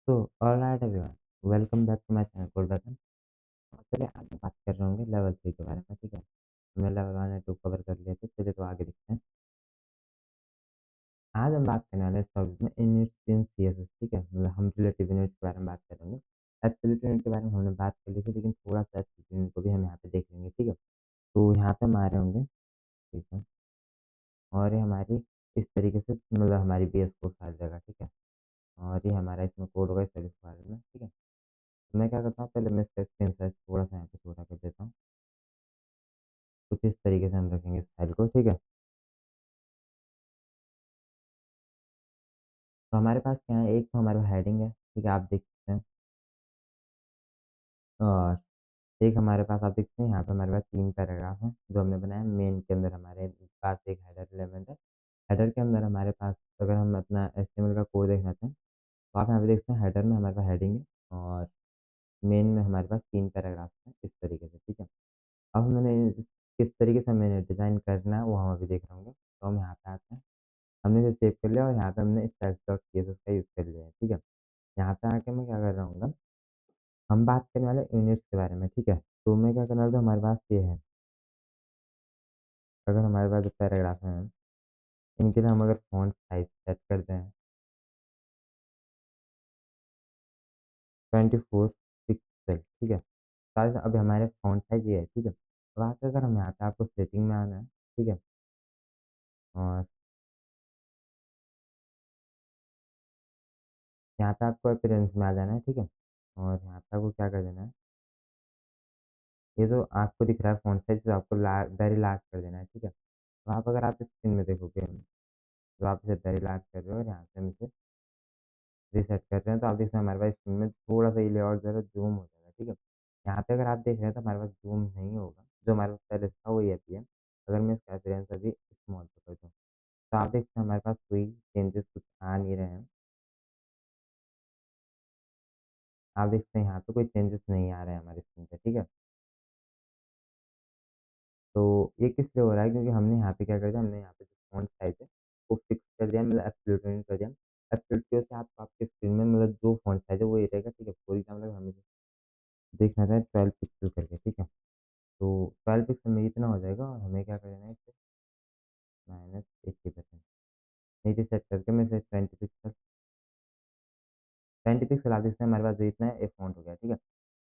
तो alright everyone, welcome back to my channel Code Button. और चलिए आज हम बात कर रहे होंगे लेवल 3 के बारे में, ठीक है। हमने लेवल 1 और 2 कवर कर लिए थे, चलिए तो आगे देखते हैं। आज हम बात करने वाले हैं इस टॉपिक में यूनिट्स इन सीएसएस, ठीक है। मतलब हम रिलेटिव यूनिट्स के बारे में बात करेंगे। एब्सोल्यूट यूनिट के बारे में हमने बात कर ली थी, लेकिन थोड़ा-सा एब्सोल्यूट यूनिट को भी हम यहाँ पे देख लेंगे, ठीक है। तो यहाँ पे हम आ रहे होंगे, ठीक है। और ये हमारी इस तरीके से मतलब हमारी बीएस कोड फाइल रहेगा, ठीक है। और ये हमारा इसमें कोड होगा इस तरीके से फाइल में, ठीक है। तो मैं क्या करता हूँ, पहले मैं इसका स्क्रीन साइज़ थोड़ा-सा यहाँ पे छोटा कर देता हूँ। कुछ इस तरीके से हम रखेंगे इस फाइल को, ठीक है। तो हमारे पास क्या है, एक तो हमारे पास हेडिंग है, ठीक है, आप देख सकते हैं। और एक हमारे पास आप देखते हैं यहाँ पे हमारे पास 3 पैराग्राफ हैं, जो हमने बनाया। मेन के अंदर हमारे पास एक हेडर एलिमेंट है। हेडर के अंदर हमारे पास अगर हम अपना एचटीएमएल का कोड देखना चाहें, तो आप यहाँ पे देखते हैं हेडर में हमारे पास हेडिंग है और मेन में हमारे पास 3 पैराग्राफ हैं इस तरीके से, ठीक है। अब मैंने किस तरीके से मैंने डिज़ाइन करना है वो हम अभी देख रहे होंगे। तो हम यहाँ पे आते हैं, हमने इसे सेव कर लिया और यहाँ पे हमने styles.css का यूज़ कर लिया है, ठीक है। यहाँ पे आके मैं क्या कर रहा हूँ, हम बात करने वाले यूनिट्स के बारे में, ठीक है। तो मैं क्या करने वाला हूँ, हमारे पास ये है, अगर हमारे पास जो पैराग्राफ हैं, इनके लिए हम अगर फ़ॉन्ट साइज़ सेट करते हैं 24 पिक्सल, ठीक है। साइज़ अभी हमारे फ़ॉन्ट साइज़ ये है, ठीक है। तो वहाँ से अगर हम यहाँ पे आपको सेटिंग में आना है, ठीक है। और यहाँ पे आपको अपीयरेंस में आ जाना है, ठीक है। और यहाँ पे आपको क्या कर देना है, ये जो आपको दिख रहा है फ़ॉन्ट साइज़ आपको वेरी लार्ज कर देना है, ठीक है। तो आप अगर आप स्क्रीन में देखोगे, तो आप इसे वेरी लार्ज कर रहे हो और यहाँ से हम इसे रीसेट कर रहे हैं, तो आप देख रहे हैं हमारे पास स्क्रीन में थोड़ा-सा ये लेआउट जो है ज़ूम हो जाएगा, ठीक है। यहाँ पे अगर आप देख रहे हैं तो हमारे पास ज़ूम नहीं होगा, जो हमारे पास पहले था वही अभी है। अगर मैं इसका अपीयरेंस अभी स्मॉल पे कर दूँ, तो आप देखते हैं हमारे पास कोई चेंजेस कुछ आ नहीं रहे हैं। आप देखते हैं यहाँ पे कोई चेंजेस नहीं आ रहे हैं हमारी स्क्रीन पे, ठीक है। तो ये किस लिए हो रहा है, क्योंकि हमने यहाँ पे क्या कर दिया, हमने यहाँ पे जो फ़ॉन्ट साइज़ है वो फिक्स कर दिया, मतलब एब्सोल्यूट यूनिट कर दिया। एब्सोल्यूट की वजह से आप आपके स्क्रीन में मतलब जो फ़ॉन्ट साइज़ है वो ये रहेगा, ठीक है। फॉर एग्ज़ाम्पल अगर हम इसे देखना चाहें 12 पिक्सल करके, ठीक है। तो 12 पिक्सल में इतना हो जाएगा और हमें क्या कर देना है इसे -80% नीचे सेट करके मैं इसे 20 पिक्सल आप देखते हैं हमारे पास जो इतना है ये फ़ॉन्ट हो गया, ठीक है।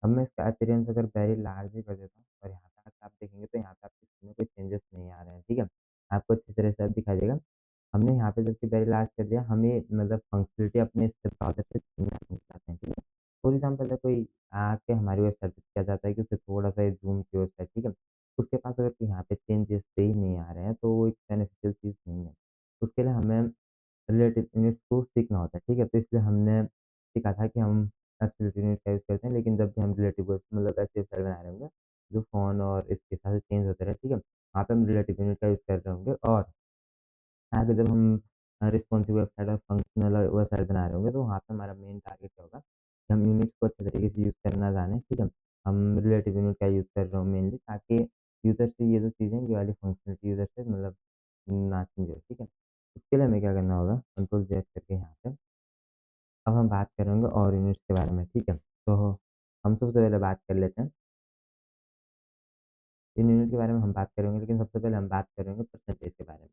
अब मैं इसका अपीयरेंस अगर वेरी लार्ज भी कर देता हूँ और यहाँ पे आके आप देखेंगे तो यहाँ पे आपकी स्क्रीन में कोई चेंजेस नहीं आ रहे हैं, ठीक है। आपको अच्छी तरह से अब दिखाई देगा। हमने यहाँ पे जबकि वेरी लार्ज कर दिया, हमें मतलब फंक्शनलिटी अपने इस ब्राउज़र पे नहीं चाहते हैं, ठीक है। फॉर एग्ज़ाम्पल अगर कोई आके हमारी वेबसाइट पे क्या चाहता है कि उसे थोड़ा-सा ज़ूम की वेबसाइट, ठीक है। उसके पास अगर कोई यहाँ पे चेंजेस से ही नहीं आ रहे हैं, तो वो एक बेनिफिशियल चीज़ नहीं है। उसके लिए हमें रिलेटिव यूनिट्स को सीखना होता है, ठीक है? तो इसलिए हमने सीखा था कि हम एब्सोल्यूट यूनिट का यूज़ करते हैं, लेकिन जब भी हम रिलेटिव मतलब ऐसे वेबसाइट बना रहे होंगे, जो फ़ॉन्ट और इसके हिसाब से चेंज होते रहे, ठीक है? वहाँ पे हम रिलेटिव यूनिट का यूज़ कर रहे होंगे और आगे जब हम रिस्पॉन्सिव वेबसाइट और फंक्शनल वेबसाइट बना रहे होंगे, तो वहाँ पे हमारा मेन टारगेट क्या होगा कि हम यूनिट्स को अच्छे तरीके से यूज़ करना जानें, ठीक है? हम रिलेटिव यूनिट का यूज़ कर रहे हो मेनली ताकि यूज़र से ये जो चीज़ें हैं, ये वाली फंक्शनलिटी यूज़र से मतलब ना चेंज हो, ठीक है? उसके लिए हमें क्या करना होगा, कंट्रोल ज़ेड करके यहाँ पे अब हम बात करेंगे और यूनिट्स के बारे में, ठीक है? तो हम सबसे पहले बात कर लेते हैं, इन यूनिट के बारे में हम बात करेंगे, लेकिन सबसे पहले हम बात करेंगे परसेंटेज के बारे में।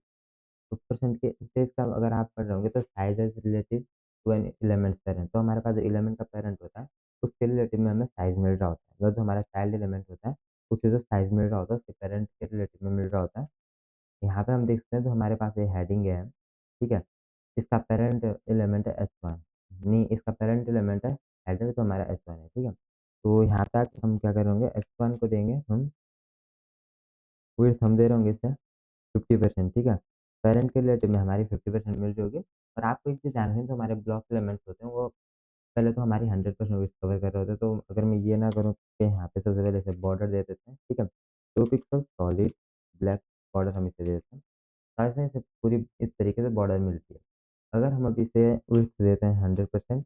तो परसेंटेज का अगर आप पढ़ रहे होंगे तो size is relative to an element's parent, तो हमारे पास जो एलिमेंट का पेरेंट होता है, उसके रिलेटिव में हमें साइज़ मिल रहा होता है। मतलब जो हमारा चाइल्ड एलिमेंट होता है, उसे जो साइज़ मिल रहा होता है, उसके पेरेंट के रिलेटिव में मिल रहा होता है। यहाँ पे हम देख सकते हैं जो हमारे पास ये हेडिंग है, ठीक है? इसका पेरेंट एलिमेंट है h1, नहीं इसका पेरेंट एलिमेंट है हेडर तो हमारा h1 है, ठीक है? तो यहाँ पे आके हम क्या करेंगे, h1 को देंगे हम विड्थ हम दे रहे होंगे इसे 50%, ठीक है? पेरेंट के रिलेटिव में हमारी 50% मिल रही होगी और आपको एक चीज़ ध्यान रखनी है, जो हमारे ब्लॉक एलिमेंट्स होते हैं वो पहले तो हमारी 100% विड्थ कवर कर रहे होते हैं, तो अगर मैं ये ना करूँ कि यहाँ पे सबसे पहले इसे बॉर्डर दे देते हैं, ठीक है? 2 पिक्सल सॉलिड ब्लैक बॉर्डर हम इसे दे देते हैं। ऐसे इसे पूरी इस तरीके से बॉर्डर मिलती है। अगर हम अब इसे विड्थ देते हैं 100%,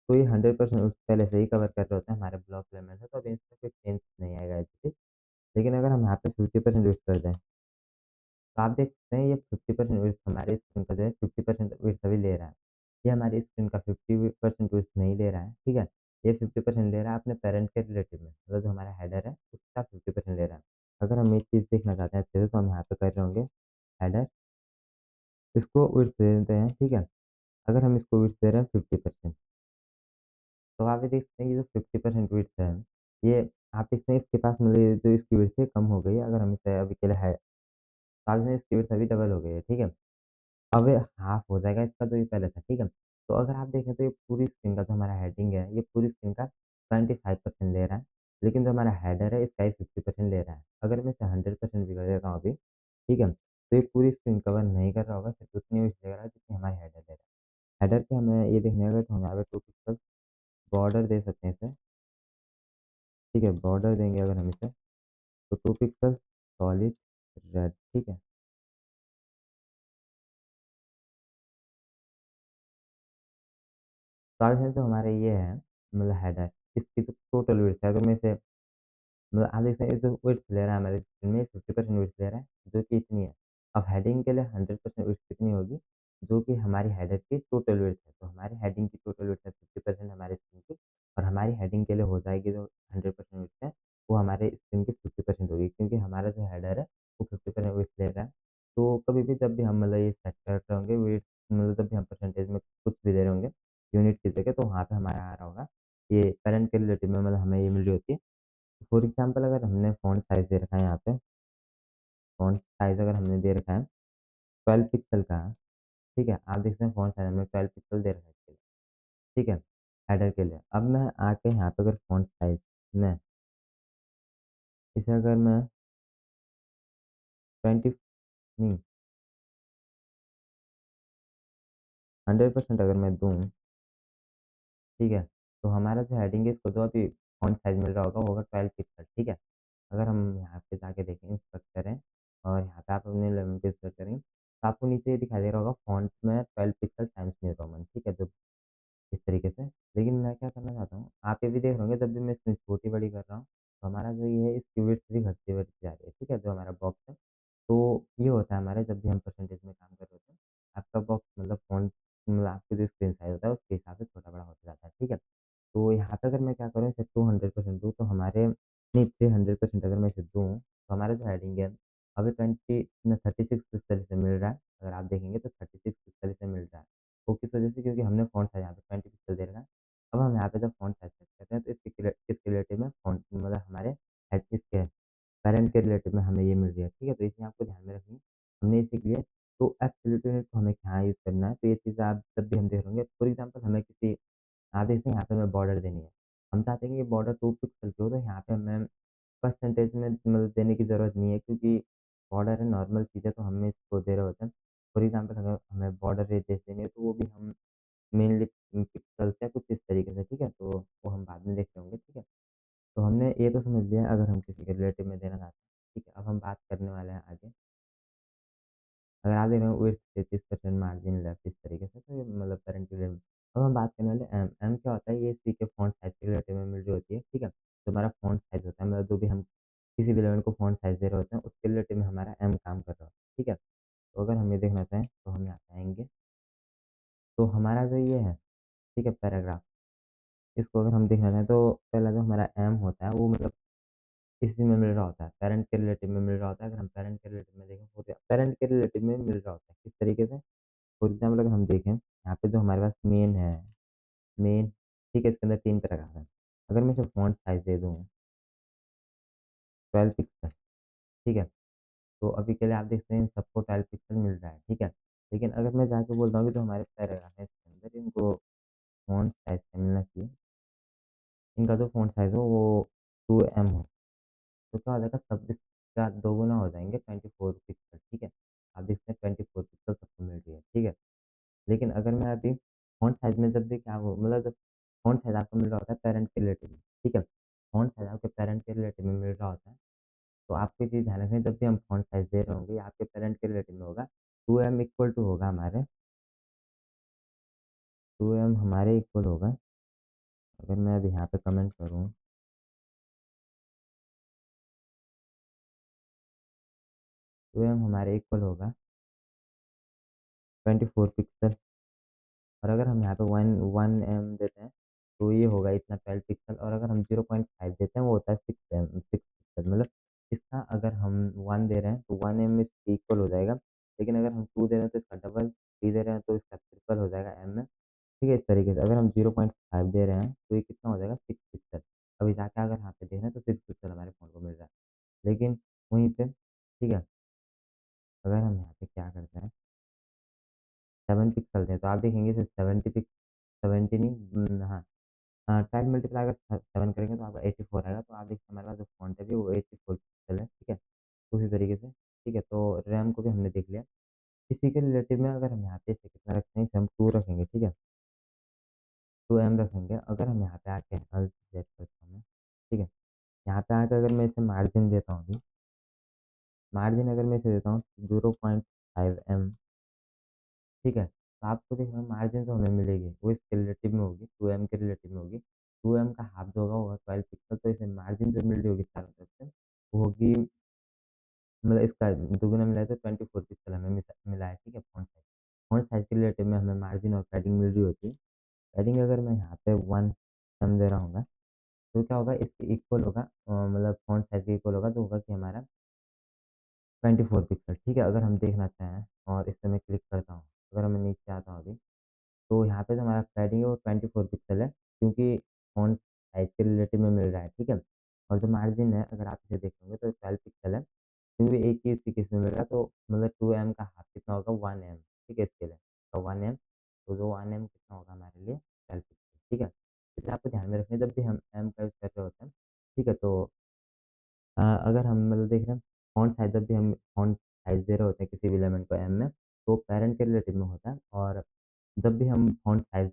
तो ये 100% विड्थ पहले से ही कवर कर रहे होते हैं हमारे ब्लॉक एलिमेंट है, तो अब इसमें कोई चेंज नहीं आएगा ठीक। लेकिन अगर हम यहाँ पे 50% विड्थ कर दें, तो आप देख सकते हैं ये 50% विड्थ हमारे स्क्रीन का जो है 50% विड्थ अभी ले रहा है। ये हमारी स्क्रीन का 50% विड्थ नहीं ले रहा है, ठीक है? ये 50% ले रहा है अपने पैरेंट के रिलेटिव में, मतलब जो हमारा हेडर है उसका 50% ले रहा है। अगर हम ये चीज़ देखना चाहते हैं अच्छे से तो हम यहाँ पे कर रहे होंगे हेडर, इसको विड्थ दे देते हैं, ठीक है? अगर हम इसको विड्थ दे रहे हैं 50%, तो आप ये देख सकते हैं ये जो 50% विड्थ है, ये आप देखते हैं इसके पास मतलब ये जो इसकी विड्थ है कम हो गई है। अगर हम इसे अभी के लिए है, तो आप देखें इसकी विड्थ अभी डबल हो गई है, ठीक है? अब ये हाफ हो जाएगा इसका जो ये पहले था, ठीक है? तो अगर आप देखें तो ये पूरी स्क्रीन का जो हमारा हेडिंग है, ये पूरी स्क्रीन का 25% ले रहा है, लेकिन जो हमारा हेडर है इसका ही 50% ले रहा है। अगर मैं इसे 100% भी कर देता हूँ अभी, ठीक है? तो ये पूरी स्क्रीन कवर नहीं कर रहा होगा, सिर्फ़ उतनी विड्थ ले रहा है जितनी हमारी हेडर ले रहा है। हेडर के हमें ये देखने होगा तो हम यहाँ पे 2 पिक्सल बॉर्डर दे सकते हैं इसे, ठीक है? बॉर्डर देंगे अगर हम इसे, तो 2 पिक्सल सॉलिड रेड, ठीक है? तो आगे जो हमारे ये है मतलब हेडर, इसकी जो टोटल विड्थ है, अगर मैं इसे मतलब आप देख सकते हैं जो विड्थ ले रहा है हमारे स्क्रीन में 50% विड्थ ले रहा है, जो कि इतनी है। अब हेडिंग के लिए 100% विड्थ कितनी होगी, जो कि हमारी हेडर की टोटल विड्थ है। तो हमारी हेडिंग की टोटल विड्थ है 50% हमारे स्क्रीन की, और हमारी हेडिंग के लिए हो जाएगी जो 100% विड्थ है, वो हमारे स्क्रीन की 50% होगी, क्योंकि हमारा जो हेडर है वो 50% विड्थ ले रहा है। तो कभी भी जब भी हम मतलब ये सेट कर रहे होंगे विड्थ, मतलब जब भी हम परसेंटेज में कुछ भी दे रहे होंगे यूनिट की जगह, तो वहाँ पे हमारा आ रहा होगा ये पेरेंट के रिलेटिव में, मतलब हमें ये मिल रही होती है। फॉर एग्ज़ाम्पल अगर हमने फ़ॉन्ट साइज़ दे रखा है यहाँ पे, फ़ॉन्ट साइज़ अगर हमने दे रखा है 12 पिक्सल का, ठीक है? आप देख सकते हैं फ़ॉन्ट साइज़ हमने 12 पिक्सल दे रखा है इसके लिए, ठीक है? हेडर के लिए। अब मैं आके यहाँ पे अगर फ़ॉन्ट साइज़ में इसे अगर मैं 20 नहीं 100% अगर मैं दूँ, ठीक है? तो हमारा जो हेडिंग है इसको जो अभी फ़ॉन्ट साइज़ मिल रहा होगा वो होगा 12 पिक्सल, ठीक है? अगर हम यहाँ पे जाके देखें इंस्पेक्ट करें और यहाँ पे आप अपने लेवल पे इंस्पेक्ट करेंगे, तो आपको नीचे ये दिखाई दे रहा होगा फ़ॉन्ट में 12 पिक्सल टाइम्स न्यू रोमन, ठीक है? जो इस तरीके से। लेकिन मैं क्या करना चाहता हूँ, आप ये भी देख रहे होंगे जब भी मैं इसमें छोटी-बड़ी कर रहा हूँ, तो हमारा जो ये है इसकी विड्थ भी घटती-बढ़ती जा रही है, ठीक है? जो हमारा बॉक्स है, तो ये होता है हमारे जब भी हम परसेंटेज में काम कर रहे होते हैं, आपका बॉक्स मतलब फ़ॉन्ट मतलब आपकी जो स्क्रीन साइज़ होता है उसके हिसाब से छोटा-बड़ा होता जाता है, ठीक है? तो यहाँ पे अगर मैं क्या करूँ इसे 200% दूँ तो हमारे नहीं 300% अगर मैं इसे दूँ, तो हमारा जो हेडिंग है अभी 36 पिक्सल इसे मिल रहा है। अगर आप देखेंगे तो 36 पिक्सल इसे मिल रहा है। वो किस वजह से, क्योंकि हमने फ़ॉन्ट साइज़ यहाँ पे 20 पिक्सल दे रखा है। अब हम यहाँ पे जब फ़ॉन्ट साइज़ सेट करते हैं तो इसके रिलेटिव में फ़ॉन्ट मतलब हमारे हेड इसके पेरेंट के रिलेटिव में हमें ये मिल रही है, ठीक है? तो इसे आपको ध्यान में रखनी है। हमने ये सीख लिया। तो एब्सोल्यूट यूनिट को हमें कहाँ यूज़ करना है, तो ये चीज़ आप जब भी हम देख रहे होंगे फॉर एग्ज़ाम्पल हमें किसी आप देखते हैं यहाँ पे हमें बॉर्डर देनी है। हम चाहते हैं कि ये बॉर्डर 2 पिक्सल की हो, तो यहाँ पे हमें परसेंटेज में मतलब देने की ज़रूरत नहीं है, क्योंकि बॉर्डर है नॉर्मल चीज़ है तो हम इसको दे रहे होते हैं। फॉर एग्ज़ाम्पल अगर हमें बॉर्डर रेडियस देनी है तो वो भी हम मेनली पिक्सेल्स या कुछ इस तरीके से, ठीक है? तो वो हम बाद में देख रहे होंगे, ठीक है? तो हमने ये तो समझ लिया अगर हम किसी के रिलेटिव में देना चाहते हैं, ठीक है? अब हम बात करने वाले हैं आगे। अगर आप देख रहे हो विड्थ 33% मार्जिन लेफ्ट इस तरीके से, तो ये मतलब पेरेंट के लिए। अब हम बात करने वाले एम। एम क्या होता है, ये सी के फ़ॉन्ट साइज़ के रिलेटिव में मिल रही होती है, ठीक है? जो हमारा फ़ॉन्ट साइज़ होता है मतलब जो भी हम किसी भी एलिमेंट को फ़ॉन्ट साइज़ दे रहे होते हैं, उसके रिलेटिव में हमारा एम काम कर रहा होता है, ठीक है? तो अगर हम ये देखना चाहें, तो हम यहाँ पे आएँगे, तो हमारा जो ये है, ठीक है, पैराग्राफ, इसको अगर हम देखना चाहें, तो पहला जो हमारा एम होता है, वो मतलब इसी में मिल रहा होता है, पेरेंट के रिलेटिव में मिल रहा होता है। अगर हम पेरेंट के रिलेटिव में देखें, तो पेरेंट के रिलेटिव में मिल रहा होता है, किस तरीके से? फॉर एग्ज़ाम्पल अगर हम देखें, यहाँ पे जो हमारे पास मेन है, मेन, ठीक है, इसके अंदर 3 पैराग्राफ हैं। अगर मैं इसे फ़ॉन्ट साइज़ दे दूँ 12 पिक्सल, ठीक है? तो अभी के लिए आप देखते हैं इन सबको 12 पिक्सल मिल रहा है, ठीक है? लेकिन अगर मैं जाके बोलता हूँ कि जो हमारे पैराग्राफ है इसके अंदर इनको फ़ॉन्ट साइज़ क्या मिलना चाहिए, इनका जो फ़ॉन्ट साइज़ हो वो 2M हो, तो क्या हो जाएगा, 26 का दोगुना हो जाएँगे 24 पिक्सल, ठीक है? आप देखते हैं 24 पिक्सल सबको मिल रही है, ठीक है? लेकिन अगर मैं अभी फ़ॉन्ट साइज़ में जब भी क्या हो मतलब जब फ़ॉन्ट साइज़ आपको मिल रहा होता है पेरेंट के रिलेटिव में, ठीक है? फ़ॉन्ट साइज़ आपके पेरेंट के रिलेटिव में मिल रहा होता है, तो आपको ये चीज़ ध्यान रखनी है जब भी हम फ़ॉन्ट साइज़ दे रहे होंगे, ये आपके पेरेंट के रिलेटिव में होगा, 2m इक्वल टू होगा हमारे 2m हमारे इक्वल होगा, अगर मैं अब यहाँ पे कमेंट करूँ, 2m हमारे इक्वल होगा 24 पिक्सल, और अगर हम यहाँ पे 1 देते हैं तो ये होगा इतना 12 पिक्सल, और अगर हम 0.5 देते हैं वो होता है 6 पिक्सल। मतलब इसका अगर हम 1 दे रहे हैं तो 1 एम इसके इक्वल हो जाएगा, लेकिन अगर हम 2 दे रहे हैं तो इसका डबल, 3 दे रहे हैं तो इसका ट्रिपल हो जाएगा एम में। ठीक है, इस तरीके से अगर हम 0.5 दे रहे हैं तो ये कितना हो जाएगा 6 पिक्सल। अभी जाके अगर यहाँ पे देख रहे हैं तो 6 पिक्सल हमारे फ़ोन को मिल रहा है। लेकिन वहीं पे, ठीक है, अगर हम यहाँ पे क्या करते हैं 7 पिक्सल दें तो आप देखेंगे इसे 70 नहीं, हाँ, 10 मल्टीप्लाई अगर 7 करेंगे तो आपका 84 आएगा। तो आप देखिए हमारे पास जो फ़ॉन्ट है अभी वो 84 पिक्सल है, ठीक है। उसी तरीके से, ठीक है, तो रैम को भी हमने देख लिया। इसी के रिलेटिव में अगर हम यहाँ पे इसे कितना रखते हैं, इसे हम 2 रखेंगे, ठीक है, 2 रखेंगे। अगर हम यहाँ पे आके अल्ट Z करता हूँ मैं, ठीक है, यहाँ पे आके अगर मैं इसे मार्जिन देता हूँ अभी, मार्जिन अगर मैं इसे देता हूँ 0.5 एम, ठीक है, तो आपको देखना मार्जिन तो हमें मिलेगी, वो इसके रिलेटिव में होगी, 2 एम के रिलेटिव में होगी। 2 एम का हाफ जो होगा वो होगा 12 पिक्सल, तो इसे मार्जिन जो मिल रही होगी चारों तरफ से, वो होगी, मतलब इसका दुगुना मिला है तो 24 पिक्सल हमें मिला है, ठीक है, फ़ॉन्ट साइज़ के रिलेटिव में हमें मार्जिन और पैडिंग मिल रही होती है। पैडिंग अगर मैं यहाँ पे 1 एम दे रहा हूँगा, तो क्या होगा इसके इक्वल होगा, मतलब फ़ॉन्ट साइज़ के इक्वल होगा, तो होगा कि हमारा 24 पिक्सल, ठीक है। अगर हम देखना चाहें और इस पे मैं क्लिक करता हूँ, अगर मैं नीचे आता हूँ अभी, तो यहाँ पे जो हमारा पैडिंग है वो 24 पिक्सल है, क्योंकि फ़ॉन्ट साइज़ के रिलेटिव में मिल रहा है, ठीक है। और जो मार्जिन है अगर आप इसे देखेंगे तो 12 पिक्सल है, क्योंकि एक ही इसी केस में मिल रहा है, तो मतलब 2 एम का हाफ कितना होगा 1 एम, ठीक है, इसके लिए तो 1 एम, तो जो 1 एम कितना होगा हमारे लिए 12 पिक्सल, ठीक है। इसलिए आपको ध्यान में रखना है जब भी हम एम का यूज़ कर रहे होते हैं, ठीक है। तो अगर हम मतलब देख रहे हैं फ़ॉन्ट साइज़, जब भी हम फ़ॉन्ट साइज़ दे रहे होते हैं किसी भी एलिमेंट को एम में, तो पेरेंट के रिलेटिव में होता है, और जब भी हम फ़ॉन्ट साइज़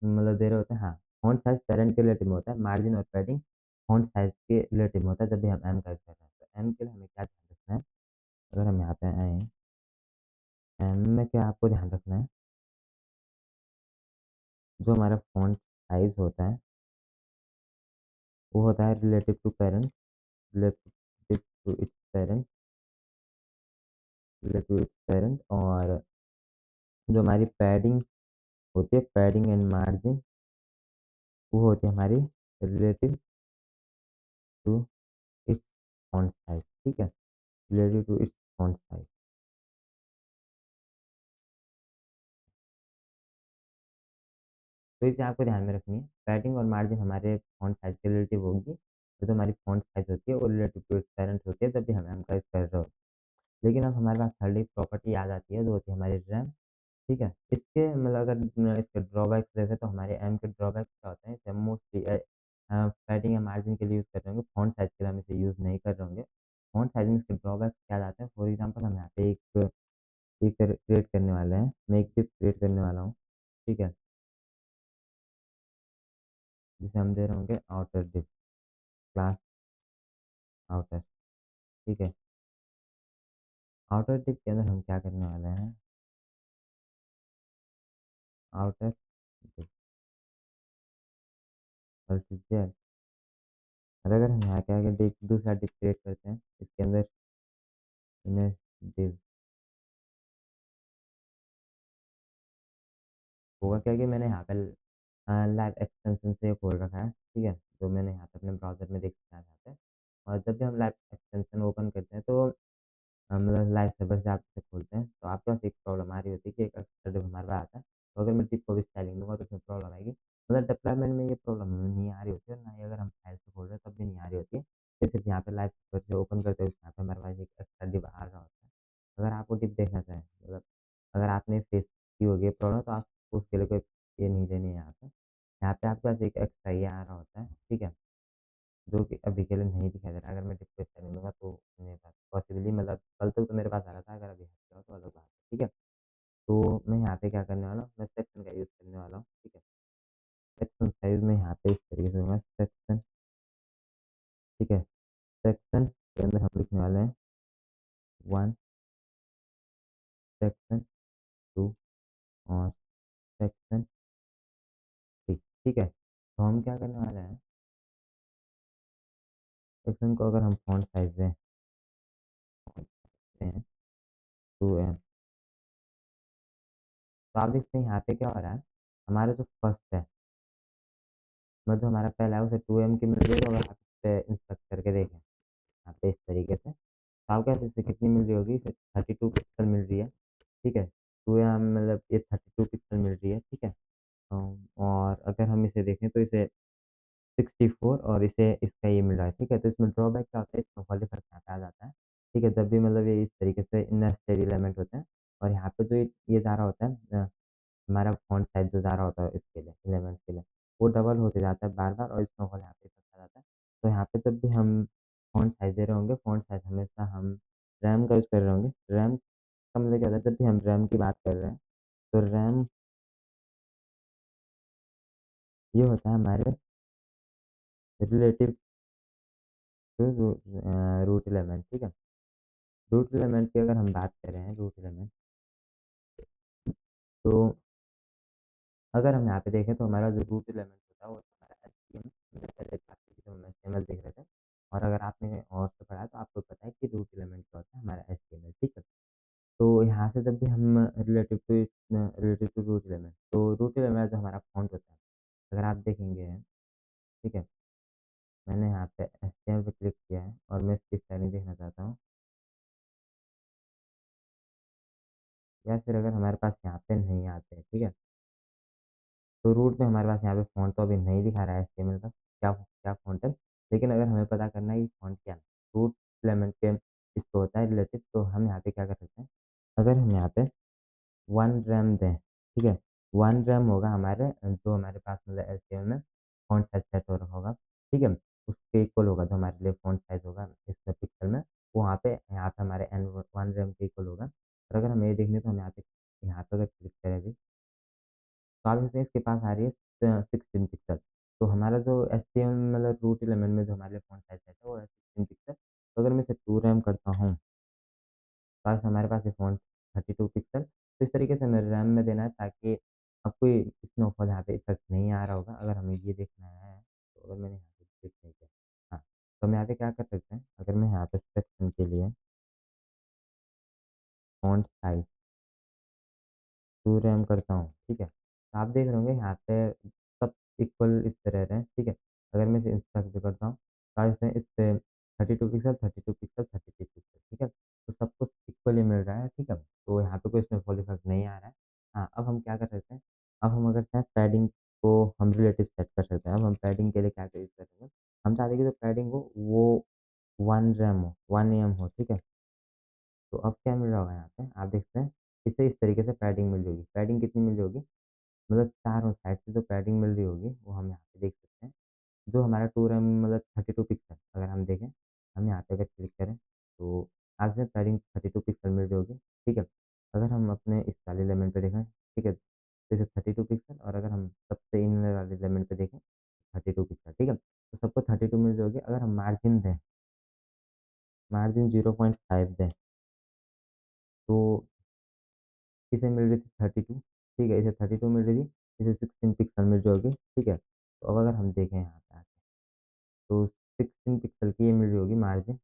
मतलब दे रहे होते हैं, हाँ, फ़ॉन्ट साइज़ पेरेंट के रिलेटिव में होता है, मार्जिन और पैडिंग फ़ॉन्ट साइज़ के रिलेटिव में होता है जब भी हम एम का यूज़ कर रहे हैं। तो एम के लिए हमें क्या ध्यान रखना है, अगर हम यहाँ पे आएँ, एम में क्या आपको ध्यान रखना है, जो हमारा फ़ॉन्ट साइज़ होता है, वो होता है relative to parent, relative to its parent, relative to its parent, और जो हमारी पैडिंग होती है, पैडिंग एंड मार्जिन, वो होती है हमारी relative to its font size, ठीक है, relative to its font size. तो इसे आपको ध्यान में रखनी है, पैडिंग और मार्जिन हमारे फ़ॉन्ट साइज़ के रिलेटिव होगी, और जो हमारी फ़ॉन्ट साइज़ होती है वो रिलेटिव टू इट्स पेरेंट होती है जब भी हम एम का यूज़ कर रहे होते हैं। लेकिन अब हमारे पास थर्ड एक प्रॉपर्टी आ जाती है जो होती है हमारी रैम, ठीक है। इसके मतलब अगर इसके ड्रॉबैक्स देखें तो हमारे एम के ड्रॉबैक्स क्या होते हैं, इसे हम मोस्टली पैडिंग या मार्जिन के लिए यूज़ कर रहे होंगे, फ़ॉन्ट साइज़ के लिए हम इसे यूज़ नहीं कर रहे होंगे। फ़ॉन्ट साइज़ में इसके ड्रॉबैक्स क्या जाते हैं, फॉर एग्ज़ाम्पल हम यहाँ पे एक क्रिएट करने वाले हैं, मैं एक डिव क्रिएट करने वाला हूँ, ठीक है, जिसे हम दे रहे होंगे आउटर डिव, क्लास आउटर, ठीक है। आउटर डिव के अंदर हम क्या करने वाले हैं, आउटर डिव जेड, और अगर हम यहाँ के आगे दूसरा डिव क्रिएट करते हैं इसके अंदर इनर डिव, होगा क्या कि मैंने यहाँ पे लाइव एक्सटेंशन से खोल रखा है, ठीक है, जो मैंने यहाँ पे अपने ब्राउज़र में देखा है यहाँ पे। और जब भी हम लाइव एक्सटेंशन ओपन करते हैं तो मतलब लाइव सर्वर से आप इसे खोलते हैं तो आपके पास एक प्रॉब्लम आ रही होती है कि एक एक्स्ट्रा डिव हमारे पास आता है। तो अगर मैं डिव को भी स्टाइलिंग दूँगा तो उसमें प्रॉब्लम आएगी। मतलब डिप्लॉयमेंट में ये प्रॉब्लम हमें नहीं आ रही होती है, और ना ही अगर हम फाइल से खोल रहे हैं तब भी नहीं आ रही होती है। ये सिर्फ़ यहाँ पे लाइव सर्वर से ओपन करते हुए यहाँ पे हमारे पास एक एक्स्ट्रा डिव आ रहा होता है। अगर आप वो डिव देखना चाहें, मतलब अगर आपने फेस की होगी ये प्रॉब्लम, तो आप उसके लिए कोई ये नहीं लेनी है यहाँ पे। यहाँ पे आपके पास एक एक्स्ट्रा ये आ रहा होता है, ठीक है? जो कि अभी के लिए नहीं दिखाई दे रहा है। अगर मैं रिफ्रेश करने दूँगा तो मेरे पास पॉसिबली, मतलब कल तक तो मेरे पास आ रहा था, अगर अभी हट गया हो तो अलग बात है, ठीक है? तो मैं यहाँ पे क्या करने वाला हूँ, मैं सेक्शन का यूज़ करने वाला हूँ, ठीक है? सेक्शन साइज़ में यहाँ पे इस तरीके से दूँगा सेक्शन, ठीक है? सेक्शन के अंदर हम लिखने वाले हैं 1, सेक्शन 2 और सेक्शन 3, ठीक है? तो हम क्या करने वाले हैं, सेक्शन को अगर हम फ़ॉन्ट साइज़ दें, दें 2M, तो आप देखते हैं यहाँ पे क्या हो रहा है, हमारा जो फर्स्ट है, मतलब जो हमारा पहला है उसे 2 की मिल रही है, तो अगर आप इस पे इंस्पेक्ट करके देखें यहाँ पे इस तरीके से, तो आपको ऐसे इसे कितनी मिल रही होगी, इसे 32 पिक्सल मिल रही है, ठीक है। 2 मतलब ये 32 पिक्सल मिल रही है, ठीक है। और अगर हम इसे देखें तो इसे 64 और इसे इसका ये मिल रहा है, ठीक है। तो इसमें ड्रॉबैक क्या होता है, स्नोफॉल इफेक्ट यहाँ पे आ जाता है, ठीक है। जब भी मतलब ये इस तरीके से नेस्टेड एलिमेंट होते हैं और यहाँ पे जो ये जा रहा होता है हमारा फ़ॉन्ट साइज़ जो जा रहा होता है इसके लिए एलिमेंट्स के लिए, वो डबल होते जाता है बार-बार और स्नोफॉल यहाँ पे इफेक्ट आ जाता है। तो यहाँ पे जब भी हम फ़ॉन्ट साइज़ दे रहे होंगे, फ़ॉन्ट साइज़ हमेशा हम रैम का यूज़ कर रहे होंगे। रैम का मतलब क्या होता है, जब भी हम रैम की बात कर रहे हैं, तो रैम ये होता है हमारे रिलेटिव टू रूट एलिमेंट, ठीक है। रूट एलिमेंट की अगर हम बात कर रहे हैं, रूट एलिमेंट, तो अगर हम यहाँ पे देखें तो हमारा जो रूट एलिमेंट होता है वो हमारा एचटीएमएल, हमने पहले बात की थी जब हम एचटीएमएल देख रहे थे। और अगर आपने और से पढ़ा है तो आपको पता है कि रूट एलिमेंट क्या होता है, हमारा एचटीएमएल, ठीक है। तो यहाँ से जब भी हम रिलेटिव टू रूट एलिमेंट, तो रूट एलिमेंट जो हमारा फॉन्ट होता है, अगर आप देखेंगे, ठीक है, मैंने यहाँ पे एचटीएमएल पे क्लिक किया है और मैं इसकी स्टाइलिंग देखना चाहता हूँ, या फिर अगर हमारे पास यहाँ पे नहीं आते, ठीक है, तो रूट में हमारे पास यहाँ पे फ़ॉन्ट तो अभी नहीं दिखा रहा है एचटीएमएल का, क्या क्या फ़ॉन्ट है। लेकिन अगर हमें पता करना है कि फ़ॉन्ट क्या है, रूट एलिमेंट के इस पे होता है रिलेटिव, तो हम यहाँ पे क्या कर सकते हैं, अगर हम यहाँ पे 1 रैम दें, ठीक है, 1 रैम होगा हमारे जो हमारे पास मतलब एचटीएमएल में फ़ॉन्ट साइज़ सेट हो रखा होगा, ठीक है, उसके इक्वल होगा जो हमारे लिए फ़ॉन्ट साइज़ होगा इसमें पिक्सल में, वो यहाँ पे हमारे एन 1 रैम के इक्वल होगा। और अगर हमें ये देखनी है तो हम यहाँ पे अगर क्लिक करें अभी, तो आप देखते हैं इसके पास आ रही है 16 पिक्सल। तो हमारा जो एचटीएमएल मतलब रूट एलिमेंट में जो हमारे लिए फ़ॉन्ट साइज़ सेट है वो है 16 पिक्सल। तो अगर मैं इसे 2 रैम करता हूँ, बस हमारे पास ये फ़ॉन्ट 32 पिक्सल। तो इस तरीके से हमें रैम में देना है ताकि अब कोई स्नोफॉल यहाँ पे इफ़ेक्ट नहीं आ रहा होगा। अगर हमें ये देखना है, तो अगर मैंने यहाँ पे क्लिक नहीं किया, हाँ, तो हम यहाँ पे क्या कर सकते हैं, अगर मैं यहाँ पे सेक्शन के लिए फ़ॉन्ट साइज़ 2 रैम करता हूँ, ठीक है? तो आप देख रहे होंगे यहाँ पे सब इक्वल इस पे रह रहे हैं, ठीक है? अगर मैं इसे इंस्पेक्ट भी करता हूँ, तो आप इसमें इस पे 32 पिक्सल, 32 पिक्सल, 32 पिक्सल, ठीक है? तो सब कुछ इक्वली मिल रहा है, ठीक है? तो यहाँ पे कोई इसमें फॉल इफेक्ट नहीं आ रहा है। हाँ, अब हम क्या कर सकते हैं, अब हम अगर चाहें पैडिंग को हम रिलेटिव सेट कर सकते हैं। अब हम पैडिंग के लिए क्या यूज़ करेंगे, हम चाहते हैं कि जो पैडिंग हो वो 1 रैम हो, 1 एम हो, ठीक है? तो अब क्या मिल रहा होगा यहाँ पे, आप देखते हैं, इसे इस तरीके से पैडिंग मिल रही होगी। पैडिंग कितनी मिल रही होगी, मतलब चारों साइड से जो पैडिंग मिल रही होगी, वो हम यहाँ पे देख सकते हैं। जो हमारा 2 रैम मतलब 32 पिक्सल अगर हम देखें, हम यहाँ पे अगर क्लिक करें, तो आज से पैडिंग 32 पिक्सल मिल रही होगी, ठीक है। अगर हम अपने इस वाले एलिमेंट पे देखें, ठीक है, तो इसे 32 पिक्सल, और अगर हम सबसे इनर वाले एलिमेंट पे देखें, 32 पिक्सल, ठीक है। तो सबको 32 मिल रही होगी। अगर हम मार्जिन दें, मार्जिन 0.5 दें, तो इसे मिल रही थी 32, ठीक है, इसे 32 मिल रही थी, इसे 16 पिक्सल मिल रही होगी, ठीक है। तो अब अगर हम देखें यहाँ पे आके, तो 16 पिक्सल की ये मिल रही होगी मार्जिन।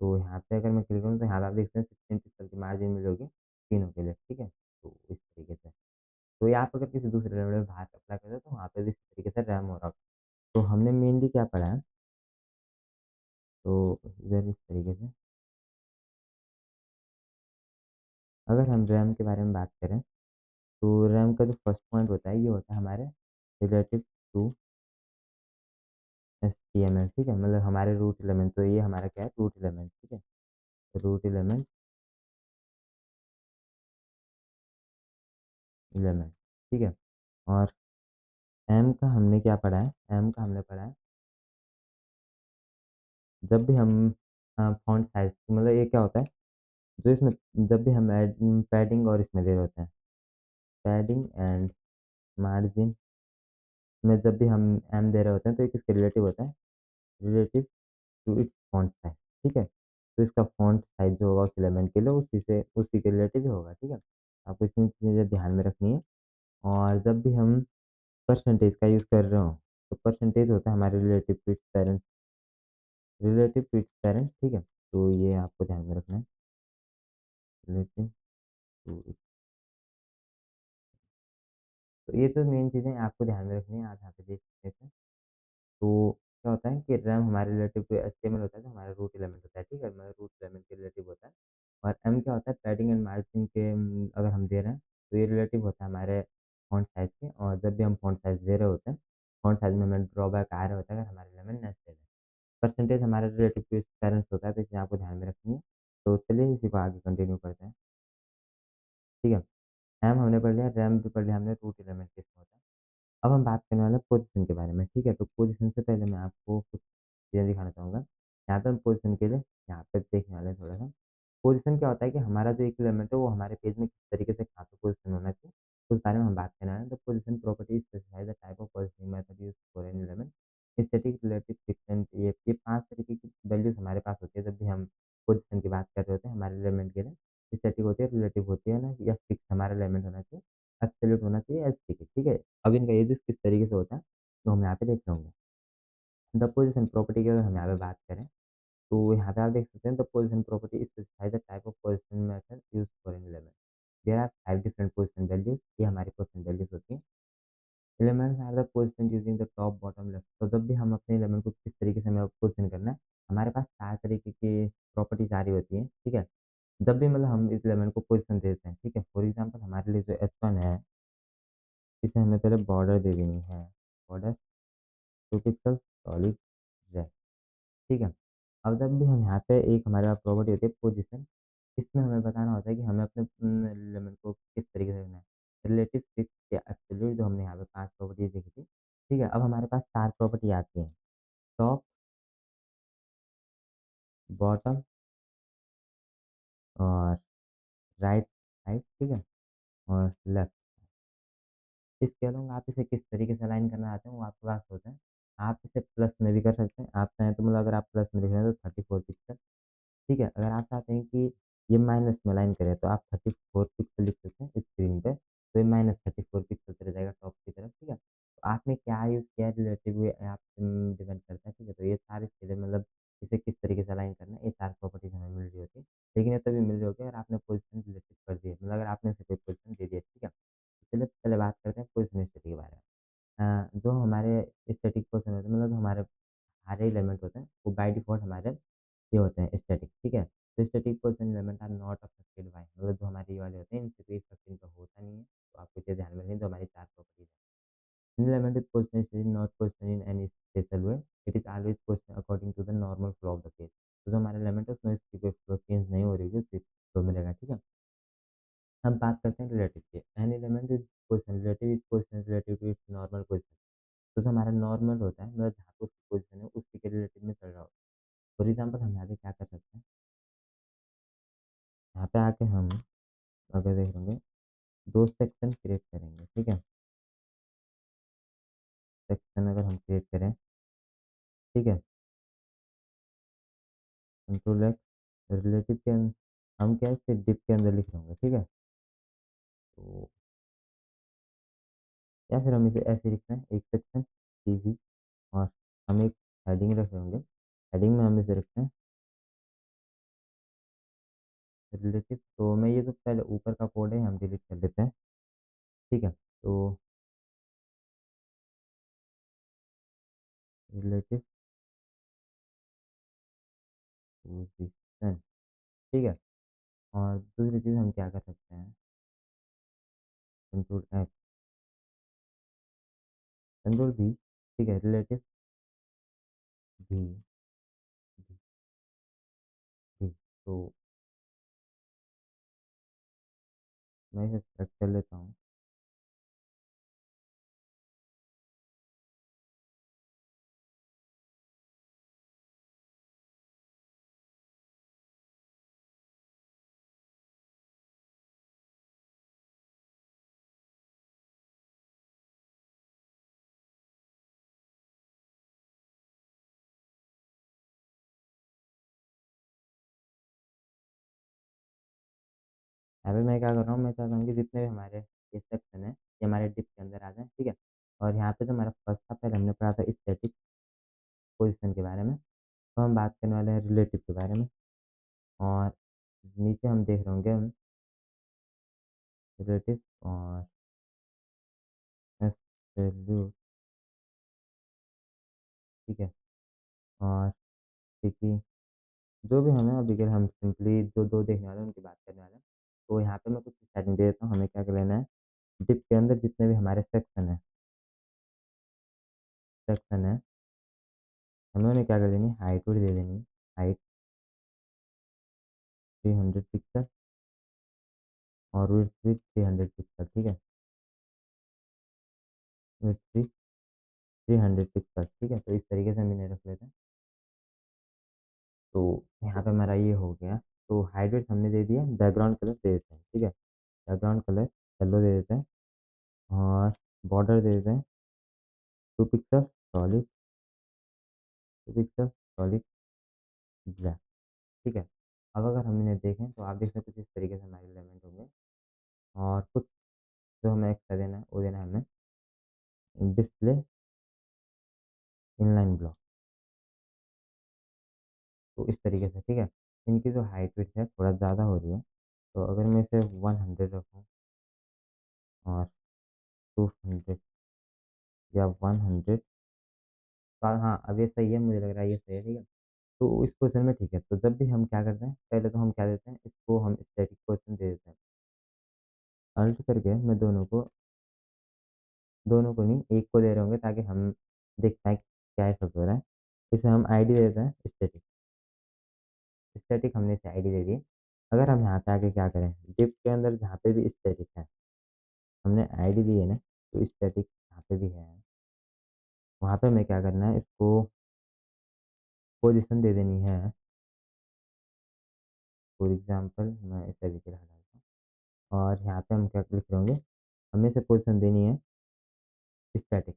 तो यहाँ पे अगर मैं क्लिक करूँ तो यहाँ पे आप देख सकते हैं 16 पिक्सल की मार्जिन मिल रही होगी तीनों के लिए, ठीक है। तो इस तरीके से, तो ये आप अगर किसी दूसरे रैम में बाहर अप्लाई करते हो तो वहाँ पे भी इस तरीके से रैम हो रहा होगा। तो हमने मेनली क्या पढ़ा है, तो इधर इस तरीके से अगर हम रैम के बारे में बात करें, तो रैम का जो फर्स्ट पॉइंट होता है, ये होता है हमारे रिलेटिव टू एचटीएमएल, ठीक है, मतलब हमारे रूट एलिमेंट, तो ये हमारा क्या है, रूट एलिमेंट, ठीक है, रूट एलिमेंट एलिमेंट, ठीक है। और एम का हमने क्या पढ़ा है, एम का हमने पढ़ा है जब भी हम फॉन्ट साइज मतलब ये क्या होता है, जो इसमें जब भी हम पैडिंग और इसमें दे रहे होते हैं, पैडिंग एंड मार्जिन में जब भी हम एम दे रहे होते हैं, तो ये किसके रिलेटिव होता है, relative to its font size, ठीक है। तो इसका फॉन्ट साइज जो होगा उस एलिमेंट के लिए उसी के रिलेटिव ही होगा, ठीक है। आपको इतनी चीज़ें ध्यान में रखनी है। और जब भी हम परसेंटेज का यूज़ कर रहे हो, तो परसेंटेज होता है हमारे रिलेटिव टू इट्स पेरेंट, ठीक है। तो ये आपको ध्यान में रखना है, रिलेटिव टू तो ये जो मेन चीज़ें आपको ध्यान में रखनी है, आप यहाँ पे देख सकते थे। तो क्या होता है कि रैम हमारे रिलेटिव टू एचटीएमएल होता है, जो हमारा रूट एलिमेंट होता है, ठीक है? मतलब रूट एलिमेंट के रिलेटिव होता है। और एम क्या होता है, पैडिंग एंड मार्जिन के अगर हम दे रहे हैं, तो ये रिलेटिव होता है हमारे फ़ॉन्ट साइज़ के। और जब भी हम फ़ॉन्ट साइज़ दे रहे होते हैं, फ़ॉन्ट साइज़ में हमें ड्रॉबैक आ रहा होता है अगर हमारे एलिमेंट नेस्टेड है। परसेंटेज हमारे रिलेटिव टू पेरेंट्स होता है, तो इसे आपको ध्यान में रखनी है। तो चलिए इसी को आगे कंटिन्यू करते हैं, ठीक है? रैम हमने पढ़ लिया, रैम भी पढ़ लिया हमने, रूट एलिमेंट किसमें होता है। अब हम बात करने वाले हैं पोज़ीशन के बारे में, ठीक है? तो पोज़ीशन से पहले मैं आपको कुछ चीज़ें दिखाना चाहूँगा। यहाँ पे हम पोज़ीशन के लिए यहाँ पे देखने वाले हैं थोड़ा-सा। पोज़ीशन क्या होता है कि हमारा जो एक एलिमेंट है वो हमारे पेज में किस तरीके से कहाँ पे पोज़ीशन होना चाहिए, उस बारे में हम बात करने वाले हैं। तो position property specify the type of positioning method used for an element. Static, relative, fix ये 5 तरीके की वैल्यूज़ हमारे पास होती है जब भी हम पोज़ीशन की बात कर रहे होते हैं हमारे एलिमेंट के लिए। स्टैटिक होती है, रिलेटिव होती है ना, या फिक्स हमारा एलिमेंट होना चाहिए, एब्सोल्यूट होना चाहिए, एसटीके, ठीक है? अब इनका यूज़ेस किस तरीके से होता है, तो हम यहाँ पे देख रहे होंगे। द पोज़ीशन प्रॉपर्टी की अगर हम यहाँ पे बात करें, तो यहाँ पे आप देख सकते हैं the position property specify the type of position method used for an element. There are 5 different position values, ये हमारी पोज़ीशन वैल्यूज़ होती हैं। Elements are the position using the top, bottom, left. तो जब भी हम अपने एलिमेंट को किस तरीके से हमें पोज़ीशन करना है, हमारे पास 4 तरीके की प्रॉपर्टीज़ आ रही होती हैं, ठीक है? जब भी मतलब हम इस एलिमेंट को पोज़ीशन देते हैं, ठीक है? फॉर एग्ज़ाम्पल हमारे लिए जो H1 है, इसे हमें पहले बॉर्डर दे देनी है। बॉर्डर 2 पिक्सेल सॉलिड रेड, ठीक है? अब जब भी हम यहाँ पे एक हमारे पास प्रॉपर्टी होती है पोजीशन, इसमें हमें बताना होता है कि हमें अपने एलिमेंट को किस तरीके से रखना है। रिलेटिव, फिक्स या एब्सोल्यूट, जो हमने यहाँ पे 5 प्रॉपर्टीज़ देखी थी, ठीक है? अब हमारे पास 4 प्रॉपर्टी आती हैं। टॉप, बॉटम और राइट साइड, ठीक है? और लेफ्ट। इसके अलावा आप इसे किस तरीके से अलाइन करना चाहते हैं, वो आपके पास होता है। आप इसे प्लस में भी कर सकते हैं। आप चाहें तो मतलब अगर आप प्लस में लिख रहे हैं तो 34 पिक्सल, ठीक है? अगर आप चाहते हैं कि ये माइनस में अलाइन करे, तो आप 34 पिक्सल लिख सकते हैं स्क्रीन पे, तो ये -34 पिक्सल चला जाएगा टॉप की तरफ, ठीक है? तो आपने क्या यूज़ किया है रिलेटिव, ये आप डिपेंड करता है, ठीक है? तो ये सारी चीज़ें मतलब इसे किस तरीके से अलाइन करना है, ये 4 प्रॉपर्टीज़ हमें मिल रही होती है। लेकिन ये तभी मिल रही होती है अगर आपने पोज़ीशन रिलेटिव कर दी है, मतलब अगर आपने उसे कोई पोज़ीशन दे दिया, ठीक है? तो चलिए पहले बात करते हैं पोज़ीशन स्टडी के बारे में। जो हमारे स्टैटिक पोज़ीशन होते हैं, मतलब जो हमारे सारे एलिमेंट होते हैं, वो बाय डिफ़ॉल्ट हमारे ये होते हैं स्टैटिक, ठीक है? तो static position element are not affected by, मतलब जो हमारे ये वाले होते हैं इनसे कोई इफ़ेक्ट इनका होता नहीं है, तो आपको इसे ध्यान में रखनी है, जो हमारी 4 प्रॉपर्टीज़ हैं। An element with position is not position in any special way, it is always position according to the normal flow of the page. तो जो हमारा एलिमेंट है उसमें इसकी कोई फ्लो चेंज नहीं हो रही होगी, सिर्फ फ्लो मिलेगा, ठीक है? अब बात करते हैं रिलेटिव की। An element with position relative is position relative to its normal position. तो जो हमारा नॉर्मल होता है, मतलब जहाँ पे उसकी पोज़ीशन है उसी के रिलेटिव में चल रहा होता है। फॉर एग्ज़ाम्पल हम यहाँ पे क्या कर सकते हैं, यहाँ पे आके हम अगर देख लेंगे 2 सेक्शन क्रिएट करेंगे, ठीक है? सेक्शन अगर हम क्रिएट करें, ठीक है? कंट्रोल एक्स, रिलेटिव के हम क्या है इसे डिव के अंदर लिख लेंगे, ठीक है? तो या फिर हम इसे ऐसे लिखते हैं, एक सेक्शन सीवी, और हम एक हेडिंग रख लेंगे। हेडिंग में हम इसे रखते हैं रिलेटिव। तो मैं ये जो पहले ऊपर का कोड है हम डिलीट कर लेते हैं, ठीक है? तो रिलेटिव पोजीशन, ठीक है? और दूसरी चीज़ हम क्या कर सकते हैं, कंट्रोल एक्स, कंट्रोल वी, ठीक है? Relative V, V, V. तो मैं इसे सेलेक्ट कर लेता हूँ। यहाँ पे मैं क्या कर रहा हूँ, मैं चाहता हूँ कि जितने भी हमारे ये सेक्शन है, ये हमारे डिप के अंदर आ जाएँ, ठीक है? और यहाँ पे जो हमारा फर्स्ट था, पहले हमने पढ़ा था स्टैटिक पोज़ीशन के बारे में, तो हम बात करने वाले हैं रिलेटिव के बारे में। और नीचे हम देख रहे होंगे हम रिलेटिव और एब्सोल्यूट, ठीक है? और देखिए, जो भी हमें अभी के हम सिंपली जो 2 देखने वाले हैं उनकी बात करने वाले हैं। तो यहाँ पे मैं कुछ सेटिंग दे देता हूँ, हमें क्या कर लेना है, डिप के अंदर जितने भी हमारे सेक्शन है, हमें उन्हें क्या कर देनी है, हाइट भी दे देनी है, हाइट 300 पिक्सल और विड्थ भी 300 पिक्सल, ठीक है? विड्थ भी 300 पिक्सल, ठीक है? तो इस तरीके से हम इन्हें रख लेते हैं। तो यहाँ पे हमारा ये हो गया। तो हाइट विड्थ हमने दे दिया, बैकग्राउंड कलर दे देते हैं, ठीक है? बैकग्राउंड कलर येलो दे देते हैं और बॉर्डर दे देते हैं 2 pixel solid, 2 pixel solid black, ठीक है? अब अगर हम इन्हें देखें तो आप देख सकते हैं कुछ इस तरीके से हमारे एलिमेंट होंगे और कुछ जो हमें एक्स्ट्रा देना है वो देना है हमें डिस्प्ले इनलाइन ब्लॉक। तो इस तरीके से, ठीक है? इनकी जो हाइट विड्थ है थोड़ा ज़्यादा हो रही है, तो अगर मैं इसे 100 रखूँ और 200 या 100, हाँ, अब ये सही है, मुझे लग रहा है ये सही है, ठीक है? तो इस पोज़ीशन में ठीक है, तो जब भी हम क्या करते हैं, पहले तो हम क्या देते हैं, इसको हम स्टैटिक पोज़ीशन दे देते हैं। अल्ट करके मैं दोनों को नहीं, एक को दे रहे होंगे ताकि हम देख पाएँ क्या इफ़ेक्ट हो रहा है। इसे हम आईडी दे देते हैं स्टैटिक, स्टैटिक हमने इसे आईडी दे दी। अगर हम यहाँ पे आके क्या करें, डिप के अंदर जहाँ पे भी स्टैटिक है, हमने आईडी दी है ना, तो स्टैटिक यहाँ पे भी है, वहाँ पे हमें क्या करना है, इसको पोज़ीशन दे देनी है। फॉर एग्ज़ाम्पल मैं इसे अभी के लिए हटा देता हूँ और यहाँ पे हम क्या लिख रहे होंगे, हमें इसे पोज़ीशन देनी है स्टैटिक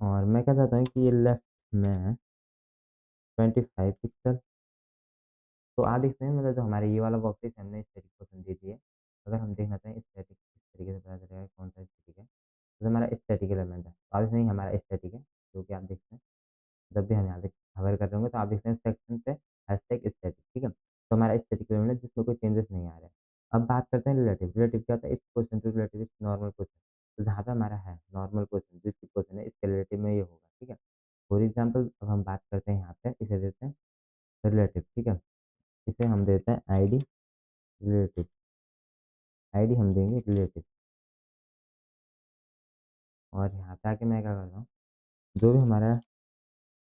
और मैं क्या चाहता हूँ कि ये लेफ्ट में 25 पिक्सल। तो आप देखते हैं मतलब जो हमारे ये वाला बॉक्स है इसे हमने स्टैटिक पोज़ीशन दे दी है। अगर हम देखना चाहें स्टैटिक इस तरीके से पता चलेगा कौन सा स्टैटिक है, तो हमारा स्टैटिक एलिमेंट है। तो आप नहीं हमारा स्टैटिक है, जो कि आप देखते हैं जब भी हम यहाँ पे होवर कर रहे होंगे तो आप देखते हैं सेक्शन पे हैशटैग स्टैटिक, ठीक है? तो हमारा स्टैटिक एलिमेंट है जिसमें कोई चेंजेस नहीं आ रहे हैं। अब बात करते हैं रिलेटिव। रिलेटिव क्या होता है? इस position to relative is normal position. तो जहाँ पे हमारा है नॉर्मल पोज़ीशन जिसकी पोज़ीशन है इसके रिलेटिव में ये होगा, ठीक है? फॉर एग्ज़ाम्पल अब हम बात करते हैं यहाँ पे इसे देते हैं रिलेटिव, ठीक है? इसे हम देते हैं आईडी रिलेटिव, आईडी हम देंगे रिलेटिव और यहाँ पे आके मैं क्या करता हूँ, जो भी हमारा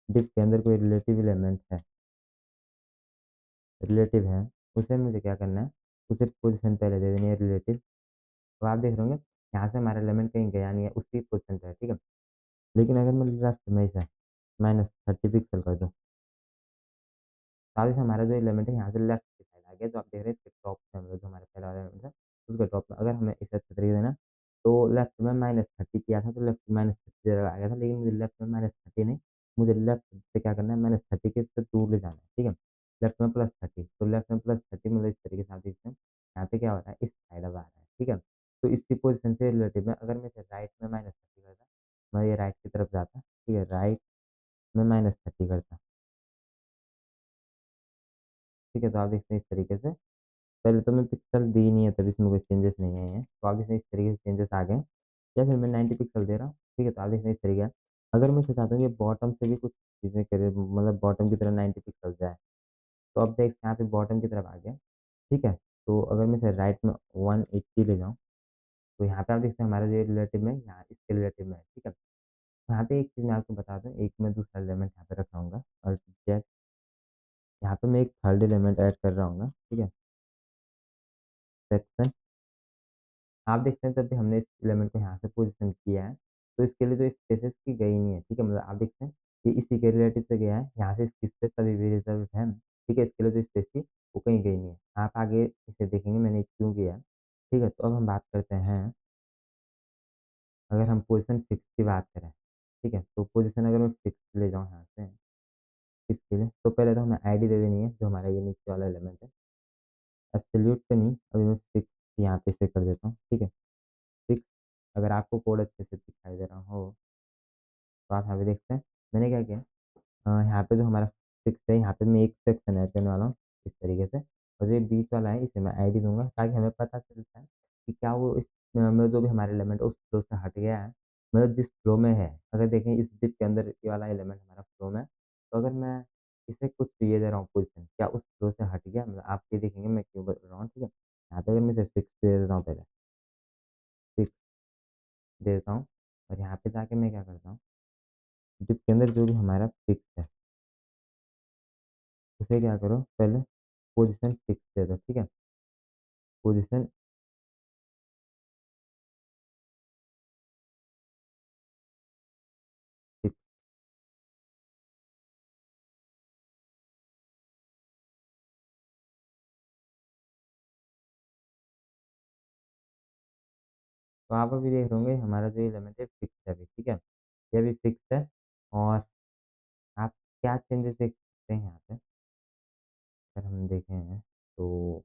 डिप के अंदर कोई रिलेटिव है, उसे मुझे क्या करना है, उसे पोज़ीशन पहले दे देनी है रिलेटिव। तो आप देख रहे होंगे यहाँ से हमारा एलिमेंट कहीं गया नहीं है, उसी पोज़ीशन पे है, ठीक है? लेकिन अगर मैं लेफ्ट में इसे -30 पिक्सल कर दूँ, तो आगे से हमारा जो एलिमेंट है यहाँ से लेफ्ट की साइड आ गया, जो आप देख रहे हैं इसके टॉप पे मतलब जो हमारा पहला वाला एलिमेंट है, उसके टॉप में अगर हमें इसे अच्छे तरीके से ना, तो लेफ्ट में -30 किया था, तो लेफ्ट में -30 जगह आ गया था, लेकिन मुझे लेफ्ट में -30 नहीं, मुझे लेफ्ट से क्या करना है, -30 के से दूर ले जाना है, ठीक है? लेफ्ट में +30, तो लेफ्ट में +30 मतलब इस तरीके से आप देखते हैं, यहाँ पे क्या हो रहा है, इस साइड अब आ रहा है, ठीक है? तो इसी पोज़ीशन से रिलेटिव में अगर मैं इसे राइट में -30 करता, मैं ये राइट की तरफ जाता, ठीक है? राइट में -30 करता, ठीक है? तो आप देखते हैं इस तरीके से पहले तो मैं पिक्सल दी नहीं है तभी इसमें कोई चेंजेस नहीं आए हैं। तो आप इसमें इस तरीके से चेंजेस आ गए हैं या फिर मैं 90 पिक्सल दे रहा हूँ, ठीक है? तो आप देखते हैं इस तरीके का। अगर मैं इसे चाहता हूँ कि बॉटम से भी कुछ चीज़ें करे मतलब बॉटम की तरफ 90 पिक्सल जाए, तो अब देख यहाँ पे बॉटम की तरफ आ गया, ठीक है? तो अगर मैं इसे राइट में 180 ले जाऊँ, तो यहाँ पे आप देखते हैं हमारा जो रिलेटिव में यहाँ इसके रिलेटिव में है, ठीक है? यहाँ पे एक चीज़ मैं आपको बता दूँ, एक मैं दूसरा एलिमेंट यहाँ पे रख रहा हूँगा और चेक यहाँ पे मैं एक थर्ड एलिमेंट ऐड कर रहा हूँगा, ठीक है? सेक्शन आप देखते हैं जब भी हमने इस एलिमेंट को यहाँ से पोज़ीशन किया है, तो इसके लिए जो स्पेसेस की गई नहीं है, ठीक है? मतलब आप देखते हैं कि इसी के रिलेटिव से गया है, यहाँ से इसकी स्पेस अभी भी रिज़र्व्ड है, ठीक है? इसके लिए जो स्पेस थी, वो कहीं गई नहीं है। आप आगे इसे देखेंगे मैंने क्यों किया है, ठीक है? तो अब हम बात करते हैं, अगर हम पोज़ीशन फिक्स की बात करें, ठीक है? तो पोज़ीशन अगर मैं फिक्स ले जाऊँ यहाँ से इसके लिए, तो पहले तो हमें आईडी दे देनी है, जो हमारा ये नीचे वाला एलिमेंट है। एब्सोल्यूट पे नहीं, अभी मैं फिक्स यहाँ पे से कर देता हूँ, ठीक है? फिक्स अगर आपको कोड अच्छे से दिखाई दे रहा हो तो आप यहाँ पे देखते हैं मैंने क्या किया, यहाँ पे जो हमारा फिक्स है यहाँ पे मैं एक सेक्शन ऐड करने वाला हूँ इस तरीके से और जो ये बीच वाला है इसे मैं आईडी दूंगा ताकि हमें पता चलता है कि क्या वो इस मतलब जो भी हमारा एलिमेंट है उस फ्लो से हट गया है, मतलब जिस फ्लो में है, अगर देखें इस डिप के अंदर ये वाला एलिमेंट हमारा फ्लो में है, तो अगर मैं इसे कुछ दिए दे रहा हूँ पोज़ीशन, क्या उस फ्लो से हट गया? मतलब आप ये देखेंगे मैं क्यों बोल रहा हूँ, ठीक है? यहाँ पे अगर मैं इसे फिक्स दे देता हूँ पहले, फिक्स दे देता हूँ और यहाँ पे जाके मैं क्या करता हूँ, डिप के अंदर जो भी हमारा फिक्स है, उसे क्या करो पहले पोज़ीशन फिक्स दे दो, ठीक है? Position fix. तो आप अभी देख रहे होंगे हमारा जो एलिमेंट है फिक्स है अभी, ठीक है? ये अभी फिक्स है और आप क्या चेंजेस देख सकते हैं यहाँ पे? अगर हम देखें तो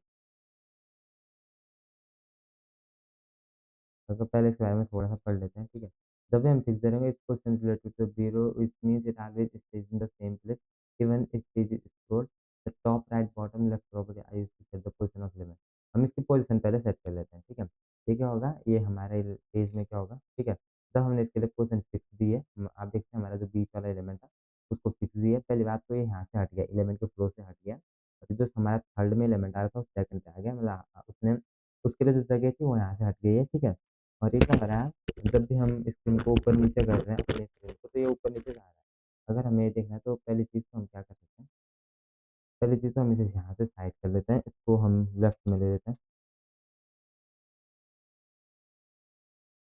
तो पहले इसके बारे में थोड़ा-सा पढ़ लेते हैं, ठीक है? जब भी हम फिक्स करेंगे इस question related to zero which means it always stage in the same place even if page is scrolled the top right bottom left property I used to set the position of element. हम इसकी position पहले set कर लेते हैं, ठीक है? ये क्या होगा, ये हमारे पेज में क्या होगा, ठीक है? जब हमने इसके लिए पोजीशन फिक्स दी है, आप देखते हैं हमारा जो बीच वाला एलिमेंट था, उसको फिक्स दी है। पहली बात तो ये यहाँ से हट गया, एलिमेंट के फ्लो से हट गया और जो हमारा थर्ड में एलिमेंट आ रहा था, वो सेकंड पे आ गया। मतलब उसने उसके लिए जो जगह थी, वो यहाँ से हट गई है, ठीक है? और ये क्या हो रहा है, जब भी हम स्क्रीन को ऊपर-नीचे कर रहे हैं अपने स्क्रीन को, तो ये ऊपर-नीचे जा रहा है। अगर हमें ये देखना है तो पहली चीज़ तो हम क्या कर सकते हैं, पहली चीज़ तो हम इसे यहाँ से साइड कर लेते हैं, इसको हम लेफ्ट में ले लेते हैं,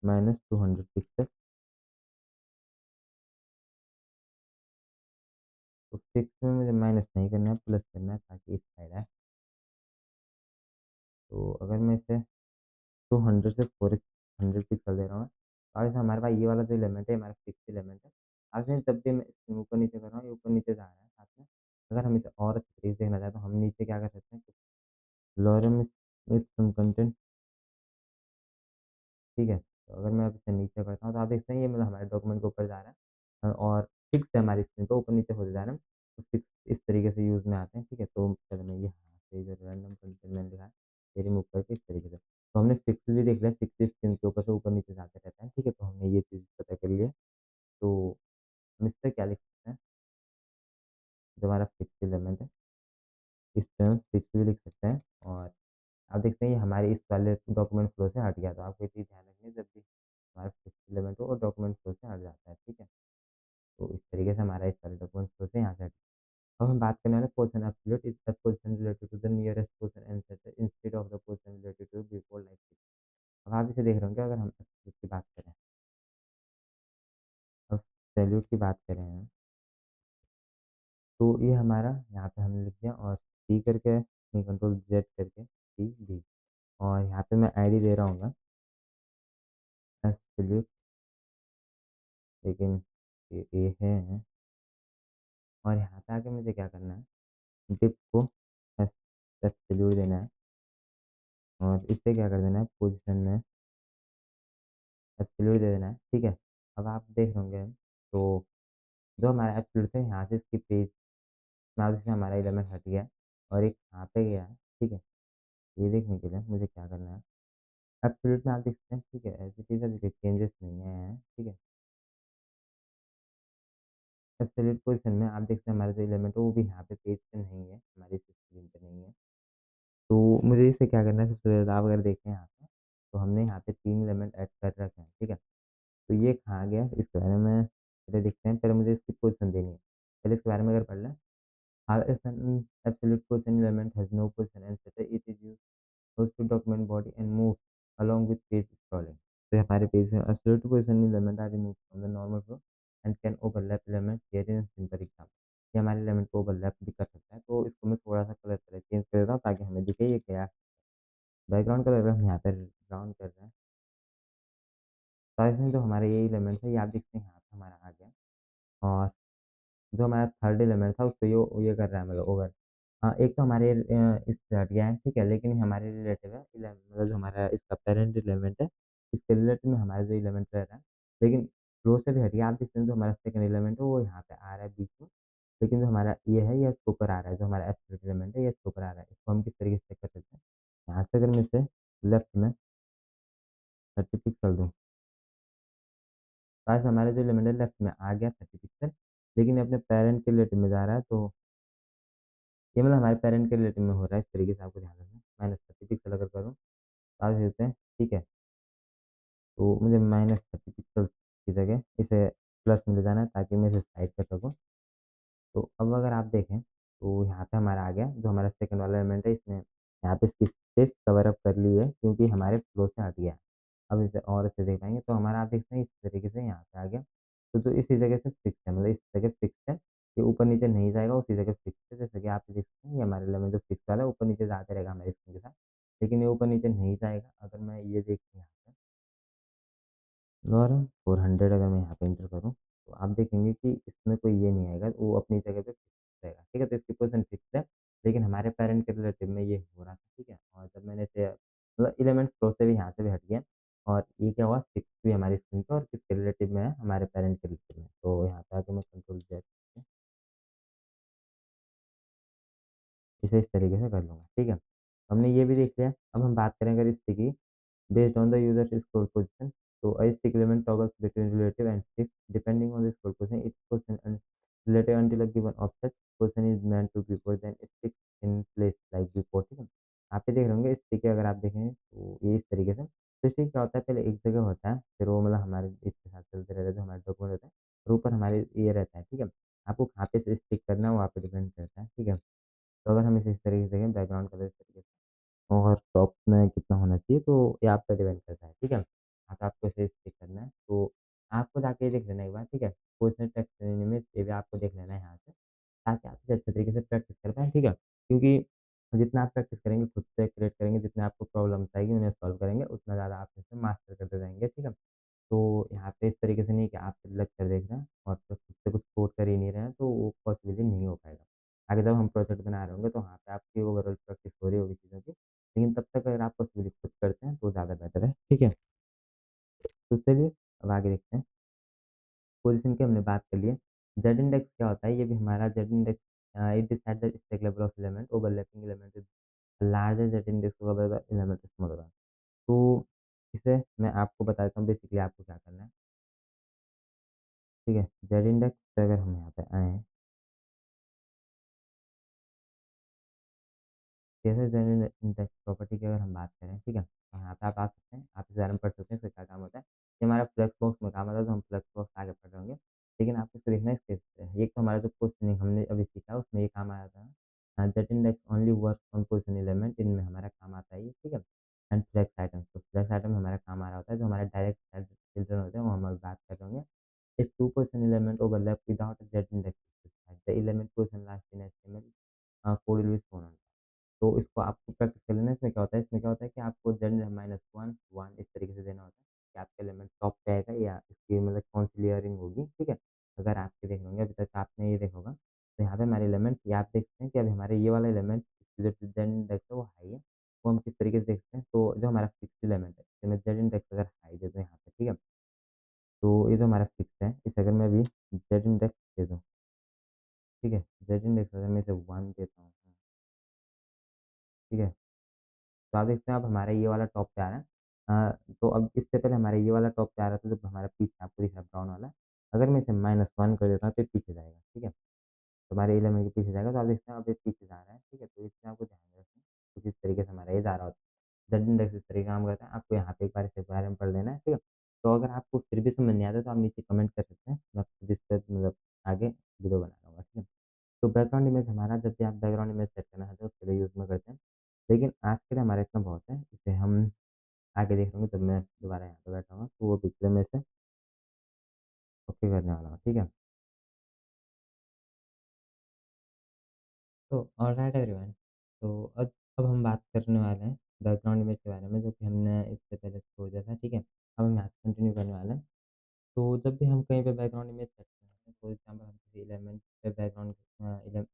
-200 पिक्सल। तो फिक्स में मुझे माइनस नहीं करना है, प्लस करना है ताकि इस साइड आए। तो अगर मैं इसे 200 से 400 पिक्सल दे रहा हूँ, तो अब जैसे हमारे पास ये वाला जो एलिमेंट है, हमारा फिक्स एलिमेंट है। अब जैसे जब भी मैं इसको ऊपर-नीचे कर रहा हूँ, ये ऊपर-नीचे जा रहा है साथ में। अगर हम इसे और अच्छे तरीके से देखना चाहें, तो हम नीचे क्या कर सकते हैं, लॉरेम विथ सम कंटेंट, ठीक है? तो अगर मैं अब इसे नीचे करता हूँ तो आप देखते हैं ये मतलब हमारे डॉक्यूमेंट के ऊपर जा रहा है और फिक्स है हमारी स्क्रीन पे ऊपर-नीचे होते जा रहा है। तो फिक्स इस तरीके से यूज़ में आते हैं, ठीक है? तो पहले मैं यहाँ से जो रैंडम कंटेंट मैंने लिखा है, ये रिमूव करके इस तरीके से। तो हमने फिक्स भी देख लिया, फिक्स स्क्रीन के ऊपर से ऊपर-नीचे जाते रहता है, ठीक है? तो हमने ये चीज़ पता कर लिया। तो हम इस पे क्या लिख सकते हैं, जो हमारा फिक्स एलिमेंट है, इस पे हम फिक्स भी लिख सकते हैं और आप देखते हैं ये हमारे इस वाले डॉक्यूमेंट फ्लो से हट गया। तो आपको ये चीज़ ध्यान रखनी है जब भी हमारा फिक्स एलिमेंट हो और डॉक्यूमेंट फ्लो से हट जाता है, ठीक है? तो इस तरीके से हमारा इस वाले डॉक्यूमेंट फ्लो से यहाँ से हट। अब हम बात करने वाले position absolute is the position related to the nearest position ancestor instead of the position related to before like this. अब आप इसे देख रहे होंगे अगर हम एब्सोल्यूट की बात करें, अब सैल्यूट की बात करें हम, तो ये हमारा यहाँ पे हमने लिख दिया और सी करके नहीं कंट्रोल ज़ेड करके सी डी और यहाँ पे मैं आईडी दे रहा हूँगा एब्सोल्यूट, लेकिन ये है और यहाँ पे आके मुझे क्या करना है, डिप को एब्सोल्यूट देना है और इससे क्या कर देना है, पोज़ीशन में एब्सोल्यूट दे देना है, ठीक है? अब आप देख रहे होंगे तो जो हमारा एब्सोल्यूट है यहाँ से इसकी पेज माउस से हमारा एलिमेंट हट गया है और एक यहाँ पे गया है, ठीक है? ये देखने के लिए मुझे क्या करना है, एब्सोल्यूट में आप देख सकते हैं, ठीक है? एज़ इट इज़ अभी कोई चेंजेस नहीं आए हैं, ठीक है? एब्सोल्यूट पोज़ीशन में आप देख सकते हैं हमारा जो एलिमेंट है वो भी यहाँ पे पेज पे नहीं है, हमारी इस स्क्रीन पे नहीं है। तो मुझे इसे क्या करना है, सबसे पहले तो आप अगर देखें यहाँ पे, तो हमने यहाँ पे 3 एलिमेंट ऐड कर रखे हैं, ठीक है? तो ये कहाँ गया इसके बारे में पहले देखते हैं, पहले मुझे इसकी पोज़ीशन देनी है। पहले इसके बारे में अगर पढ़ लें, how if an absolute position element has no position and set it is used goes to document body and move along with page scrolling. तो हमारे पेज में absolute position element are removed from the normal flow and can overlap elements here in a simple example. ये हमारे element को overlap भी कर सकता है, तो इसको मैं थोड़ा सा कलर कलर चेंज कर देता हूँ ताकि हमें दिखे ये क्या है। बैकग्राउंड कलर हम यहाँ पे ब्राउन कर रहे हैं, तो इसमें जो हमारे ये एलिमेंट है ये आप देखते हैं यहाँ पे हमारा आ गया और जो हमारा थर्ड एलिमेंट था उसको ये कर रहा है मतलब ओवर। हाँ, एक तो हमारे इससे हट गया है, ठीक है? लेकिन ये हमारे रिलेटिव है मतलब जो हमारा इसका पेरेंट एलिमेंट है, इसके रिलेटिव में हमारा जो एलिमेंट रह रहा है, लेकिन रो से भी हट गया। आप देखते हैं जो हमारा सेकंड एलिमेंट है वो यहाँ पे आ रहा है बीच में, लेकिन जो हमारा ये है ये इसके ऊपर आ रहा है, जो हमारा एब्सोल्यूट एलिमेंट है ये इसके ऊपर आ रहा है। इसको हम किस तरीके से चेक कर सकते हैं? यहाँ से अगर मैं इसे लेफ्ट में 30 पिक्सल दूँ। पास हमारा जो एलिमेंट है लेफ्ट में आ गया 30 पिक्सल, लेकिन ये अपने पेरेंट के रिलेटिव में जा रहा है, तो ये मतलब हमारे पेरेंट के रिलेटिव में हो रहा है, इस तरीके से आपको ध्यान रखना है। -30 पिक्सल अगर करूँ तो आप देख सकते हैं, ठीक है? तो मुझे -30 पिक्सल की जगह इसे प्लस में ले जाना है ताकि मैं इसे साइड कर सकूँ। तो अब अगर आप देखें, तो यहाँ पे हमारा आ गया, जो हमारा सेकंड वाला एलिमेंट है, इसने यहाँ पे इसकी स्पेस कवर अप कर ली है क्योंकि हमारे फ्लो से हट गया। अब इसे और अच्छे देख पाएँगे, तो हमारा आप देखते हैं इस तरीके से यहाँ पे आ गया। तो जो इसी जगह से फिक्स है, मतलब इस जगह फिक्स है, ये ऊपर-नीचे नहीं जाएगा, उसी जगह फिक्स है। जैसे कि आप देख सकते हैं, ये हमारे एलिमेंट जो फिक्स वाला है, ऊपर-नीचे जाते रहेगा हमारी स्क्रीन के साथ, लेकिन ये ऊपर-नीचे नहीं जाएगा। अगर मैं ये देखूँ यहाँ पे और 400 अगर मैं यहाँ पे एंटर करूँ, तो आप देखेंगे कि इसमें कोई ये नहीं आएगा, वो अपनी जगह पे फिक्स रहेगा, ठीक है? तो इसकी पोज़ीशन फिक्स है, लेकिन हमारे पेरेंट के रिलेटिव में ये हो रहा था, ठीक है? और जब मैंने इसे मतलब एलिमेंट फ्लो से भी यहाँ से भी हट गया और ये क्या हुआ फिक्स भी हमारी स्क्रीन पे और किसके रिलेटिव में है? हमारे पेरेंट के रिलेटिव में। तो यहाँ पे आके मैं कंट्रोल ज़ेड इसे इस तरीके से कर लूँगा, ठीक है? हमने ये भी देख लिया, अब हम बात करें अगर इसकी based on the user's scroll position. So a stick element toggles between relative and stick depending on the scroll position. Its position and relative until a given offset position is meant to be before then stick in place like before. ठीक है? आप ये देख रहे होंगे stick अगर आप देखें तो ये इस तरीके से तो स्टिक क्या होता है पहले एक जगह होता है फिर वो मतलब हमारे इसके साथ चलते रहता है जो हमारे डॉक्यूमेंट होता है और ऊपर हमारे ये रहता है ठीक है आपको कहाँ पे से स्टिक करना है वो आप पे डिपेंड करता है ठीक है तो अगर हम इसे इस तरीके से देखें बैकग्राउंड कलर इस तरीके से और टॉप में कितना होना चाहिए तो ये आप पे डिपेंड करता है, ठीक है? हाँ, तो आपको इसे स्टिक करना है, तो आपको जाके ये देख लेना एक बार, ठीक है? पोजीशनल टेक्स्ट इमेज ये भी आपको देख लेना है यहाँ से, ताकि आप इसे अच्छे तरीके से प्रैक्टिस कर पाएँ, ठीक है? क्योंकि जितना आप प्रैक्टिस करेंगे, खुद से क्रिएट करेंगे, जितने आपको प्रॉब्लम्स आएगी, उन्हें सॉल्व करेंगे, उतना ज़्यादा आप इसे मास्टर करते जाएँगे, ठीक है? तो यहाँ पे इस तरीके से नहीं कि आप लेक्चर देख रहे हैं और फिर खुद से कुछ कोड कर ही नहीं रहे हैं, तो वो पॉसिबली नहीं हो पाएगा। आगे जब हम प्रोजेक्ट बना रहे होंगे, तो वहाँ पे आपकी ओवरऑल प्रैक्टिस हो रही होगी चीज़ों की, लेकिन तब तक अगर आप पॉसिबली खुद करते हैं, तो ज़्यादा बेटर है, ठीक है? तो चलिए, अब आगे देखते हैं। पोज़ीशन की हमने बात कर ली है। जेड इंडेक्स क्या होता है? ये भी हमारा Z index it decide the stack level of element, overlapping element with larger Z index cover the element smaller one. तो इसे मैं आपको बता देता हूँ बेसिकली आपको क्या करना है, ठीक है? जेड इंडेक्स पे अगर हम यहाँ पे आएँ जैसे जेनरल इंडेक्स प्रॉपर्टी की अगर हम बात करें, ठीक है? तो यहाँ पे आप आ सकते हैं, आप इस बारे में पढ़ सकते हैं, इससे क्या काम होता है। ये हमारा फ्लेक्स बॉक्स में काम आता है, तो हम फ्लेक्स बॉक्स आगे पढ़ रहे होंगे। लेकिन आपको इसको देखना है इसके एक तो हमारा जो क्वेश्चनिंग हमने अभी सीखा, उसमें ये काम आया था। Jet index only works on position element, इनमें हमारा काम आता है ये, ठीक है? एंड फ्लेक्स आइटम, तो फ्लेक्स आइटम में हमारा काम आ रहा होता है, जो हमारे डायरेक्ट साइड चिल्ड्रन होते हैं, वो हम अभी बात कर रहे होंगे। If two position element overlap without a Z index specified, the element position last in HTML code will be shown on। तो इसको आपको प्रैक्टिस कर लेना है, इसमें क्या होता है कि आपको जेड -1, 1 इस तरीके से देना होता है कि आपका एलिमेंट टॉप पे आएगा या इसकी मतलब कौन-सी लेयरिंग होगी, ठीक है? अगर आपके देख रहे होंगे अभी तक आपने ये देखा होगा, तो यहाँ पे हमारे एलिमेंट ये आप देखते हैं कि अभी हमारे ये वाला एलिमेंट जो जेड इंडेक्स है वो हाई है, वो हम किस तरीके से देखते हैं, तो जो हमारा फिक्स्ड एलिमेंट है, जैसे मैं जेड इंडेक्स अगर हाई दे दूँ यहाँ पे, ठीक है? तो ये जो हमारा फिक्स है, इसे अगर मैं अभी जेड इंडेक्स दे दूँ, ठीक है? जेड इंडेक्स अगर मैं इसे 1 देता हूँ, ठीक है? तो आप देखते हैं अब हमारा ये वाला टॉप पे आ रहा है। तो अब इससे पहले हमारा ये वाला टॉप पे आ रहा था, जब हमारा पीछे आपको दिख रहा है ब्राउन वाला। अगर मैं इसे -1 कर देता हूँ, तो ये पीछे जाएगा, ठीक है? तो हमारे एलिमेंट के पीछे जाएगा, तो आप देखते हैं अब ये पीछे जा रहा है, ठीक है? तो इसमें आपको ध्यान रखना है, कुछ इस तरीके से हमारा ये जा रहा होता है। जेड इंडेक्स इस तरीके का काम करता है, आपको यहाँ पे एक बार इसके बारे में पढ़ लेना है, ठीक है? तो अगर आपको फिर भी समझ नहीं आता, तो आप नीचे कमेंट कर सकते हैं, मैं खुद इस पे मतलब आगे वीडियो बना दूँगा, ठीक है? तो बैकग्राउंड इमेज हमारा जब भी आप बैकग्राउंड इमेज सेट करना चाहते हो उसके लिए यूज़ में करते हैं। लेकिन आज के लिए हमारा इतना बहुत है, इसे हम आगे देख लूँगी जब मैं दोबारा यहाँ पे बैठा हूँ, तो वो पिक्चर में से ओके करने वाला हूँ, ठीक है? तो ऑलराइट एवरीवन, तो अब हम बात करने वाले हैं बैकग्राउंड इमेज के बारे में जो कि हमने इससे पहले छोड़ दिया था, ठीक है? अब हम यहाँ से कंटिन्यू करने वाले हैं। तो जब भी हम कहीं पे बैकग्राउंड इमेज सेट करना है, फॉर एग्ज़ाम्पल हम किसी एलिमेंट पे बैकग्राउंड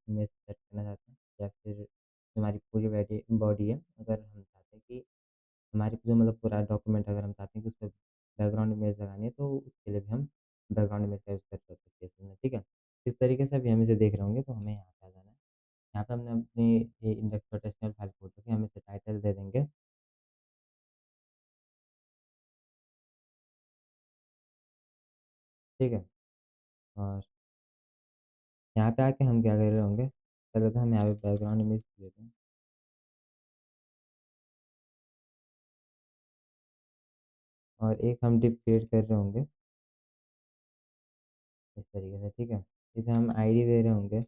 इमेज सेट करना चाहते हैं या फिर जो हमारी पूरी बॉडी बॉडी है, अगर हम चाहते हैं कि हमारी जो मतलब पूरा डॉक्यूमेंट अगर हम चाहते हैं कि उसपे बैकग्राउंड इमेज लगानी है, तो उसके लिए भी हम बैकग्राउंड इमेज का यूज़ कर सकते हैं केस में, ठीक है? इस तरीके से अभी हम इसे देख रहे होंगे, तो हमें यहाँ पे आ जाना है। यहाँ पे हमने अपनी ये इंडेक्स.html फाइल खोल रखी है, हम इसे टाइटल दे देंगे ठीक है? और यहाँ पे आके हम क्या कर रहे होंगे, पहले तो हम यहाँ पे बैकग्राउंड इमेज देते हैं और एक हम डिप क्रिएट कर रहे होंगे इस तरीके से, ठीक है? इसे हम आईडी दे रहे होंगे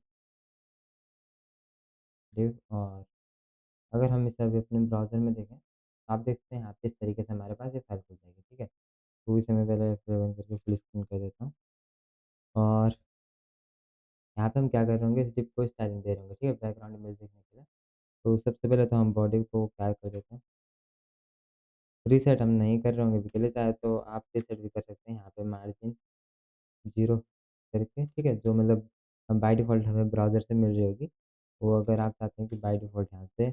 डिव। और अगर हम इसे अभी अपने ब्राउज़र में देखें, तो आप देखते हैं यहाँ पे इस तरीके से हमारे पास ये फाइल खुल जाएगी, ठीक है? तो इसे मैं पहले F11 करके फुल स्क्रीन कर देता हूँ और यहाँ पे हम क्या कर रहे होंगे, इस डिप को स्टाइलिंग दे रहे होंगे, ठीक है? बैकग्राउंड इमेज देखने के लिए। तो सबसे पहले तो हम बॉडी को क्या कर देते हैं, रीसेट हम नहीं कर रहे होंगे अभी के लिए, चाहे तो आप रीसेट भी कर सकते हैं यहाँ पे मार्जिन 0 करके, ठीक है? जो मतलब बाय डिफ़ॉल्ट हमें ब्राउज़र से मिल रही होगी, वो अगर आप चाहते हैं कि बाय डिफ़ॉल्ट यहाँ से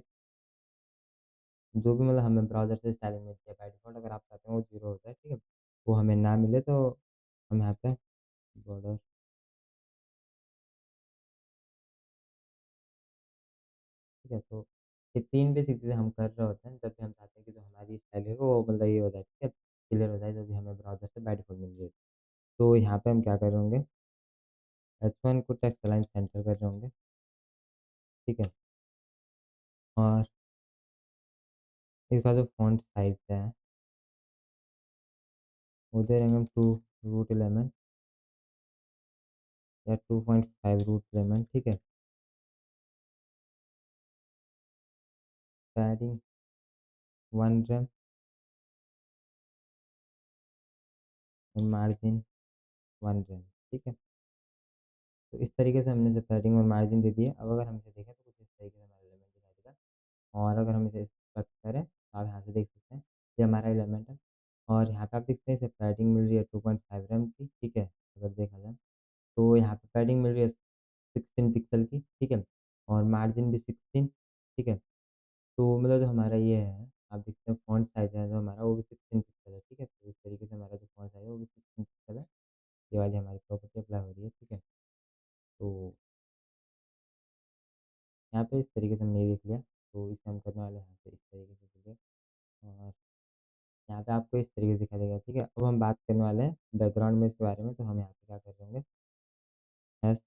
जो भी मतलब हमें ब्राउज़र से स्टाइलिंग मिलती है बाय डिफ़ॉल्ट, अगर आप चाहते हैं वो 0 हो जाए, ठीक है? वो हमें ना मिले तो हम यहाँ पे बॉर्डर, ठीक है? तो ये 3 बेसिक चीज़ें हम कर रहे होते हैं जब भी हम चाहते हैं कि जो हमारी स्टाइल है वो मतलब ये हो जाए, ठीक है? क्लियर हो जाए जो भी हमें ब्राउज़र से बाय डिफ़ॉल्ट मिल रही है। तो यहाँ पे हम क्या कर रहे होंगे, H1 को टेक्स्ट अलाइन सेंटर कर रहे होंगे, ठीक है? और इसका जो फ़ॉन्ट साइज़ है वो दे रहेंगे हम 2 रूट एलिमेंट या 2.5 रूट एलिमेंट, ठीक है? पैडिंग 1 रेम और मार्जिन 1 रेम, ठीक है? तो इस तरीके से हमने इसे पैडिंग और मार्जिन दे दिए। अब अगर हम इसे देखें तो कुछ इस तरीके से हमारा एलिमेंट दिखाई देगा और अगर हम इसे एक्सट्रैक्ट करें तो आप यहाँ से देख सकते हैं ये हमारा एलिमेंट है और यहाँ पे आप देखते हैं इसे पैडिंग मिल रही है 2.5 रेम की, ठीक है? अगर देखा जाए तो यहाँ पे पैडिंग मिल रही है 16 पिक्सल की, ठीक है? और मार्जिन भी 16, ठीक है? तो मतलब जो हमारा ये है, आप देखते हैं फ़ॉन्ट साइज़ है जो हमारा वो भी 16 पिक्सल है, ठीक है? तो इस तरीके से हमारा जो फ़ॉन्ट साइज़ है वो भी 16 पिक्सल है। ये वाली हमारी प्रॉपर्टी अप्लाई हो रही है, ठीक है? तो यहाँ पे इस तरीके से हमने ये देख लिया, तो इसे हम करने वाले हैं यहाँ पे इस तरीके से, ठीक है? और यहाँ पे आपको इस तरीके से दिखाई देगा, ठीक है? अब हम बात करने वाले हैं बैकग्राउंड में इसके बारे में, तो हम यहाँ पे क्या कर रहे होंगे, एस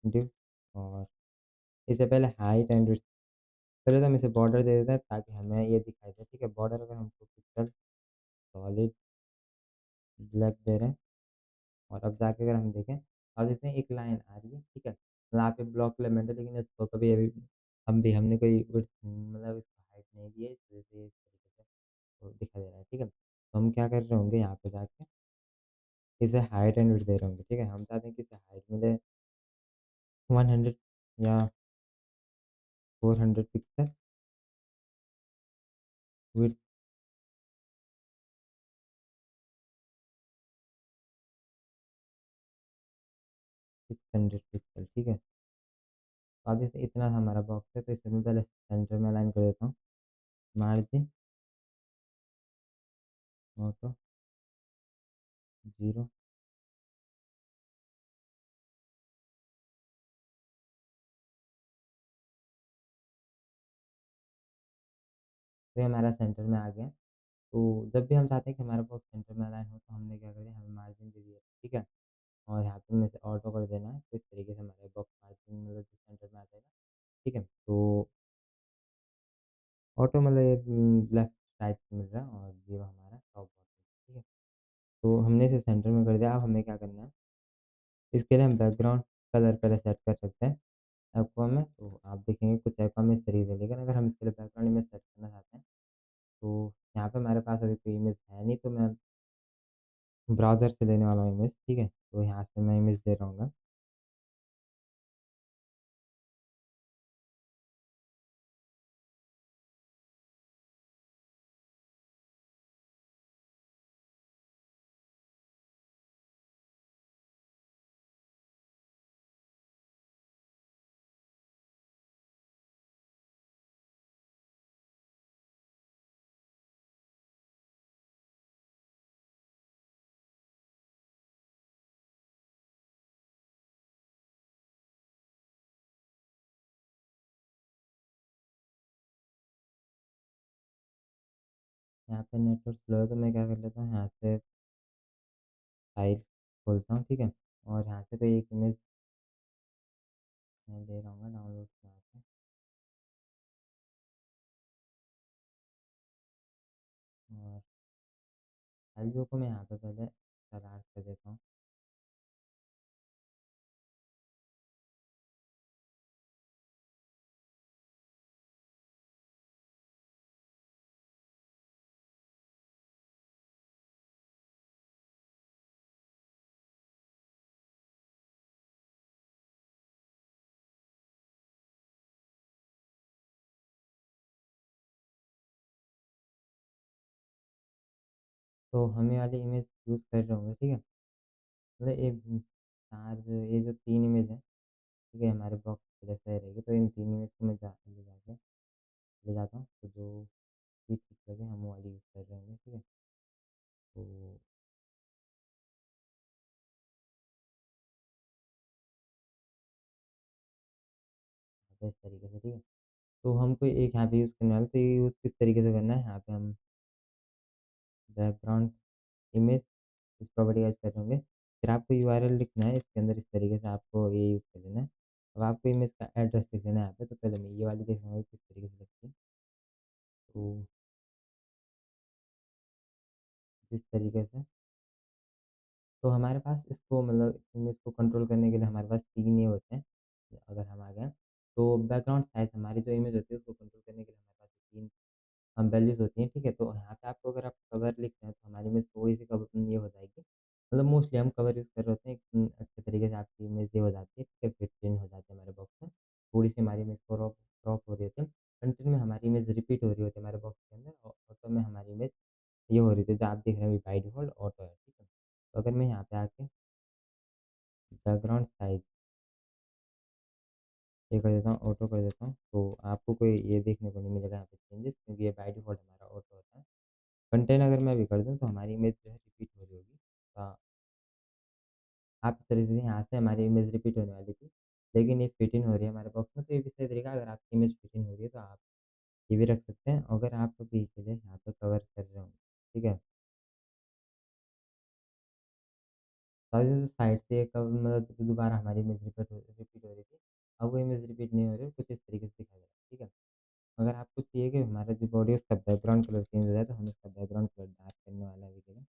डिव और इससे पहले हाइट एंड विड्थ, पहले तो हम इसे बॉर्डर दे देते हैं ताकि हमें ये दिखाई दे, ठीक है? बॉर्डर अगर हम पिक्सल सॉलिड ब्लैक दे रहे हैं और अब जाके अगर हम देखें और इसमें एक लाइन आ रही है, ठीक है? यहाँ पे ब्लॉक एलिमेंट है लेकिन इसको कभी अभी हमने कोई मतलब इसको हाइट नहीं दी है, इस वजह से इस तरीके से वो दिखाई दे रहा है, ठीक है? तो हम क्या कर रहे होंगे यहाँ पे जाके इसे हाइट एंड विड्थ दे रहे होंगे, ठीक है? हम चाहते हैं कि इसे हाइट मिले 100 या 400 पिक्सल, विड्थ 600 पिक्सल, ठीक है? तो आगे से इतना हमारा बॉक्स है तो इसे मैं पहले सेंटर में अलाइन कर देता हूँ, मार्जिन ऑटो 0, तो ये हमारा सेंटर में आ गया। तो जब भी हम चाहते हैं कि हमारा बॉक्स सेंटर में अलाइन हो तो हमने क्या कर दिया, हमें मार्जिन दे दिया, ठीक है? और यहाँ पे हमें इसे ऑटो कर देना है, तो इस तरीके से हमारा बॉक्स मार्जिन मतलब जो सेंटर में आ जाएगा, ठीक है? तो ऑटो मतलब ये लेफ्ट साइड से मिल रहा है और 0 हमारा टॉप बॉटम, ठीक है? तो हमने इसे सेंटर में कर दिया। अब हमें क्या करना है, इसके लिए हम बैकग्राउंड कलर पहले सेट कर सकते हैं एक्वा में, तो आप देखेंगे कुछ एक्वा में इस तरीके से, लेकिन अगर हम इसके लिए बैकग्राउंड इमेज सेट करना चाहते हैं तो यहाँ पे हमारे पास अभी कोई इमेज है नहीं, तो मैं ब्राउज़र से लेने वाला हूँ इमेज, ठीक है? तो यहाँ से मैं इमेज दे रहा हूँ। यहाँ पे नेटवर्क स्लो है तो मैं क्या कर लेता हूँ यहाँ से फाइल खोलता हूँ, ठीक है? और यहाँ से कोई एक इमेज मैं ले रहा हूँ डाउनलोड से यहाँ से। और फाइल व्यू को मैं यहाँ पे पहले स्टार्ट कर देता हूँ। तो हम ये वाली इमेज यूज़ कर रहे होंगे, ठीक है? मतलब ये जो 3 इमेज हैं, ठीक है? हमारे बॉक्स पे जैसे रहेगी, तो इन 3 इमेज को मैं ले जाता हूँ, तो जो भी ठीक लगे हम वो वाली यूज़ कर रहे होंगे, ठीक है? तो इस तरीके से, ठीक है? तो हमको एक यहाँ पे यूज़ करने वाला है, तो ये यूज़ किस तरीके से करना है, यहाँ पे हम बैकग्राउंड इमेज इस प्रॉपर्टी का यूज़ कर रहे होंगे। फिर आपको यूआरएल लिखना है इसके अंदर, इस तरीके से आपको ये यूज़ कर लेना है। अब आपको इमेज का एड्रेस लिख लेना है यहाँ पे, तो पहले मैं ये वाली देख रहा हूँ किस तरीके से लगती है। तो जिस तरीके से, तो हमारे पास इसको मतलब इमेज को कंट्रोल करने के लिए हमारे पास 3 ये होते हैं। अगर हम आ गए, तो बैकग्राउंड साइज़ हमारी जो इमेज होती है उसको कंट्रोल करने के लिए हमारे पास 3 वैल्यूज़ होती हैं, ठीक है? तो यहाँ पे आपको अगर आप कवर लिख रहे हैं तो हमारी इमेज थोड़ी-सी ये हो जाएगी। मतलब मोस्टली हम कवर यूज़ कर रहे होते हैं, अच्छे तरीके से आपकी इमेज ये हो जाती है, ठीक है? फिट इन हो जाती है हमारे बॉक्स में। थोड़ी-सी हमारी इमेज क्रॉप हो रही होती है। कंटेंट में हमारी इमेज रिपीट हो रही होती है हमारे बॉक्स के अंदर, और ऑटो में हमारी इमेज ये हो रही थी, जो आप देख रहे हैं अभी बाय डिफ़ॉल्ट ऑटो है, ठीक है? तो अगर मैं यहाँ पे आके बैकग्राउंड साइज़ ये कर देता हूँ, ऑटो कर देता हूँ, तो आपको कोई ये देखने को नहीं मिलेगा यहाँ पे चेंजेस, क्योंकि ये बाय डिफ़ॉल्ट हमारा ऑटो होता है। कंटेंट अगर मैं भी कर दूँ तो हमारी इमेज जो है रिपीट हो रही होगी। आप इस तरीके से यहाँ से हमारी इमेज रिपीट होने वाली थी, लेकिन ये फिट इन हो रही है हमारे बॉक्स में, तो ये भी सही तरीका है। अगर आपकी इमेज फिट इन हो रही है तो आप ये भी रख सकते हैं। अगर आप कभी के लिए यहाँ पे कवर कर रहे हो, ठीक है? तो अभी जो साइड से मतलब दोबारा हमारी इमेज रिपीट हो रही थी, अब वो इमेज रिपीट नहीं हो रही है, कुछ इस तरीके से दिखाई दे रहा है, ठीक है? अगर आपको चाहिए कि हमारा जो बॉडी है उसका बैकग्राउंड कलर चेंज हो जाए, तो हम इसका बैकग्राउंड कलर डार्क करने वाला है अभी के लिए,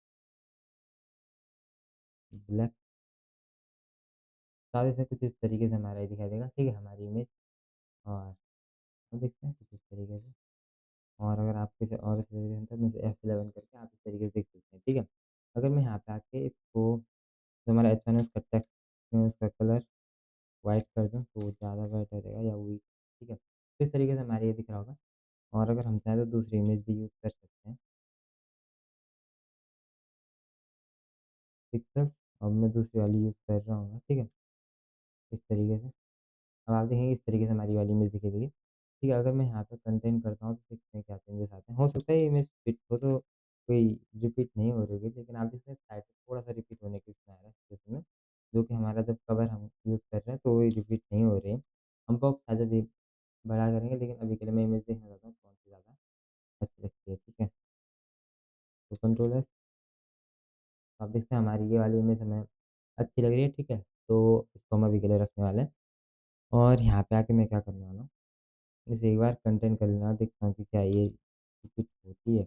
ब्लैक। तो इसमें कुछ इस तरीके से हमारा ये दिखाई देगा, ठीक है? हमारी इमेज, और अब देखते हैं कुछ इस तरीके से। और अगर आप किसी और इस तरीके से में से F11 करके आप इस तरीके से देख सकते हैं, ठीक है? अगर मैं यहाँ पे आके इसको जो हमारा H1 है उसका टेक्स्ट में उसका कलर वाइट कर दूँ तो ज़्यादा बेटर रहेगा, या वही, ठीक है? तो इस तरीके से हमारे ये दिख रहा होगा। और अगर हम चाहें तो दूसरी इमेज भी यूज़ कर सकते हैं, पिक्सेल। अब मैं दूसरी वाली यूज़ कर रहा हूँ, ठीक है? इस तरीके से। अब आप देखेंगे इस तरीके से हमारी वाली इमेज दिखेगी। ठीक है, अगर मैं यहाँ पे कंटेंट करता हूँ तो देखते हैं क्या चेंजेस आते हैं। हो सकता है ये इमेज फिट हो तो कोई रिपीट नहीं हो रही होगी, लेकिन आप इसमें साइड से थोड़ा-सा रिपीट होने की इसमें आ रहा है सिचुएशन में, जो कि हमारा जब कवर हम यूज़ कर रहे हैं तो वो रिपीट नहीं हो रही है। हम बॉक्स साइज़ अभी बड़ा करेंगे, लेकिन अभी के लिए मैं इमेज देखना चाहता हूँ कौन-सी ज़्यादा अच्छी लगती है, ठीक है? तो कंट्रोल एस, आप देखते हैं हमारी ये वाली इमेज हमें अच्छी लग रही है, ठीक है? तो इसको हम अभी के लिए रखने वाले हैं। और यहाँ पे आके मैं क्या करने वाला हूँ, जैसे एक बार कंटेंट कर लेना, देखता हूँ कि क्या ये रिपीट होती है।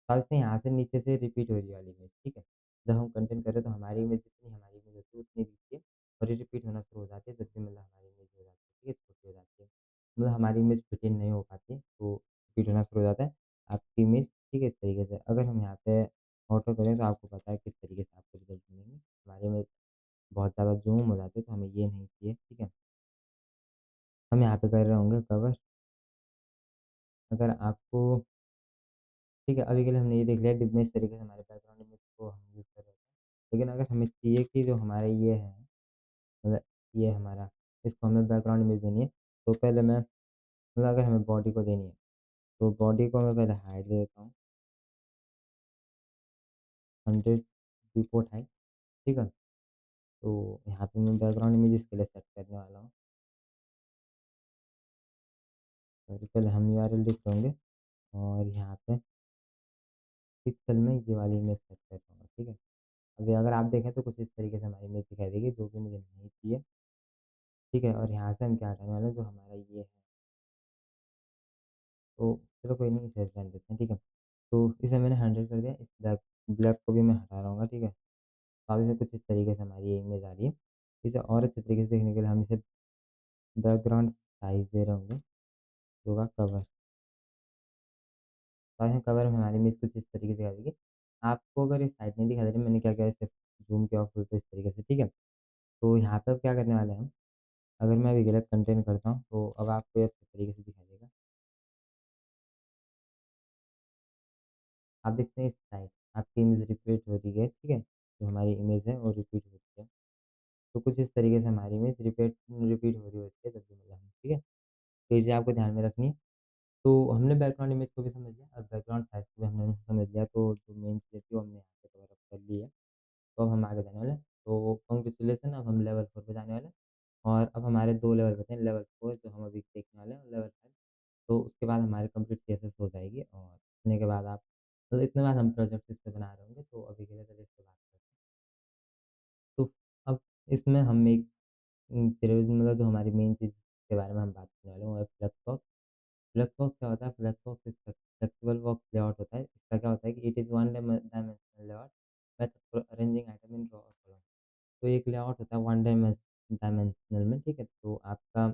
फ़र्स्ट से यहाँ से नीचे से रिपीट हो रही है वाली इमेज, ठीक है? जब हम कंटेंट कर रहे हैं तो हमारी इमेज जितनी हमारी इमेज होती है उतनी दिखती है, और ये रिपीट होना शुरू हो जाती है जब भी मतलब हमारी इमेज हो जाती है, ठीक है? छोटी हो जाती है। मतलब हमारी इमेज फिट इन नहीं हो पाती है, तो रिपीट होना शुरू हो जाता है आपकी इमेज, ठीक है? इस तरीके से। अगर हम यहाँ पे ऑटो करें तो आपको पता है किस तरीके से आपको रिज़ल्ट मिलेंगे। हमारी इमेज बहुत ज़्यादा ज़ूम हो जाती है, तो हमें ये नहीं चाहिए, ठीक है? हम यहाँ पे कर रहे होंगे कवर। अगर आपको, ठीक है, अभी के लिए हमने ये देख लिया डिप में इस तरीके से हमारे बैकग्राउंड इमेज को हम यूज़ कर रहे हैं। लेकिन अगर हमें चाहिए कि जो हमारे ये है, मतलब ये हमारा, इसको हमें बैकग्राउंड इमेज देनी है, तो पहले मैं मतलब अगर हमें बॉडी को देनी है, तो बॉडी को मैं पहले हाइट दे देता हूँ, 100 रिपोर्ट हाइट, ठीक है? तो यहाँ पे मैं बैकग्राउंड इमेज इसके लिए सेट करने वाला हूँ। तो पहले हम यूआरएल लिख लेंगे, और यहाँ पे पिक्सल में ये वाली इमेज सेट कर दूँगा, ठीक है? अभी अगर आप देखें तो कुछ इस तरीके से हमारी इमेज दिखाई देगी जो कि मुझे नहीं चाहिए, ठीक है? और यहाँ से हम क्या हटाने वाले हैं जो हमारा ये है, तो चलो कोई नहीं इसे रहने देते हैं, ठीक है? तो इसे मैंने 100 कर दिया, इस ब्लैक ब्लैक को भी मैं हटा रहा हूँ, ठीक है? तो अब इसे कुछ इस तरीके से हमारी ये इमेज आ रही है। इसे और अच्छे तरीके से देखने के लिए हम इसे बैकग्राउंड साइज़ दे रहे होंगे, जो होगा कवर। तो ऐसे कवर में हमारी इमेज कुछ इस तरीके से आ जाएगी। आपको अगर ये साइड नहीं दिखाई दे रही, मैंने क्या किया इसे ज़ूम किया ऑफ तो इस तरीके से, ठीक है? तो यहाँ पे अब क्या करने वाले हैं हम, अगर मैं अभी गलत कंटेंट करता हूँ, तो अब आपको ये अच्छे तरीके से दिखाई देगा। आप देखते हैं इस साइड आपकी इमेज रिपीट हो रही है, ठीक है? जो हमारी इमेज है वो रिपीट हो रही है। तो कुछ इस तरीके से हमारी इमेज रिपीट रिपीट हो रही होती है जब भी मिलाएँ, ठीक है? तो इसे आपको ध्यान में रखनी है। तो हमने बैकग्राउंड इमेज को भी समझ लिया और बैकग्राउंड साइज़ को भी हमने समझ लिया, तो जो मेन चीज़ थी वो हमने यहाँ पे कवर अप कर ली है। तो अब हम आगे जाने वाले हैं। तो कांग्रेचुलेशन अब हम लेवल 4 पे जाने वाले हैं और अब हमारे 2 लेवल बचे हैं, लेवल 4 जो हम अभी देखने वाले हैं और लेवल 5। तो उसके बाद हमारी कंप्लीट सीएसएस हो जाएगी और होने के बाद आप तो इतने बाद हम प्रोजेक्ट इस पे बना रहे होंगे, तो अभी के लिए चलिए इस पे बात करते हैं। तो अब इसमें हम एक मतलब जो हमारी मेन चीज़ के बारे में हम बात करने वाले हैं वो है फ्लेक्सबॉक्स। फ्लेक्सबॉक्स क्या होता है? फ्लेक्सबॉक्स एक फ्लेक्सिबल बॉक्स लेआउट होता है। इसका क्या होता है कि it is one dimensional layout method for arranging item in row और कॉलम। तो एक लेआउट होता है वन डायमेंशनल में, ठीक है? तो आपका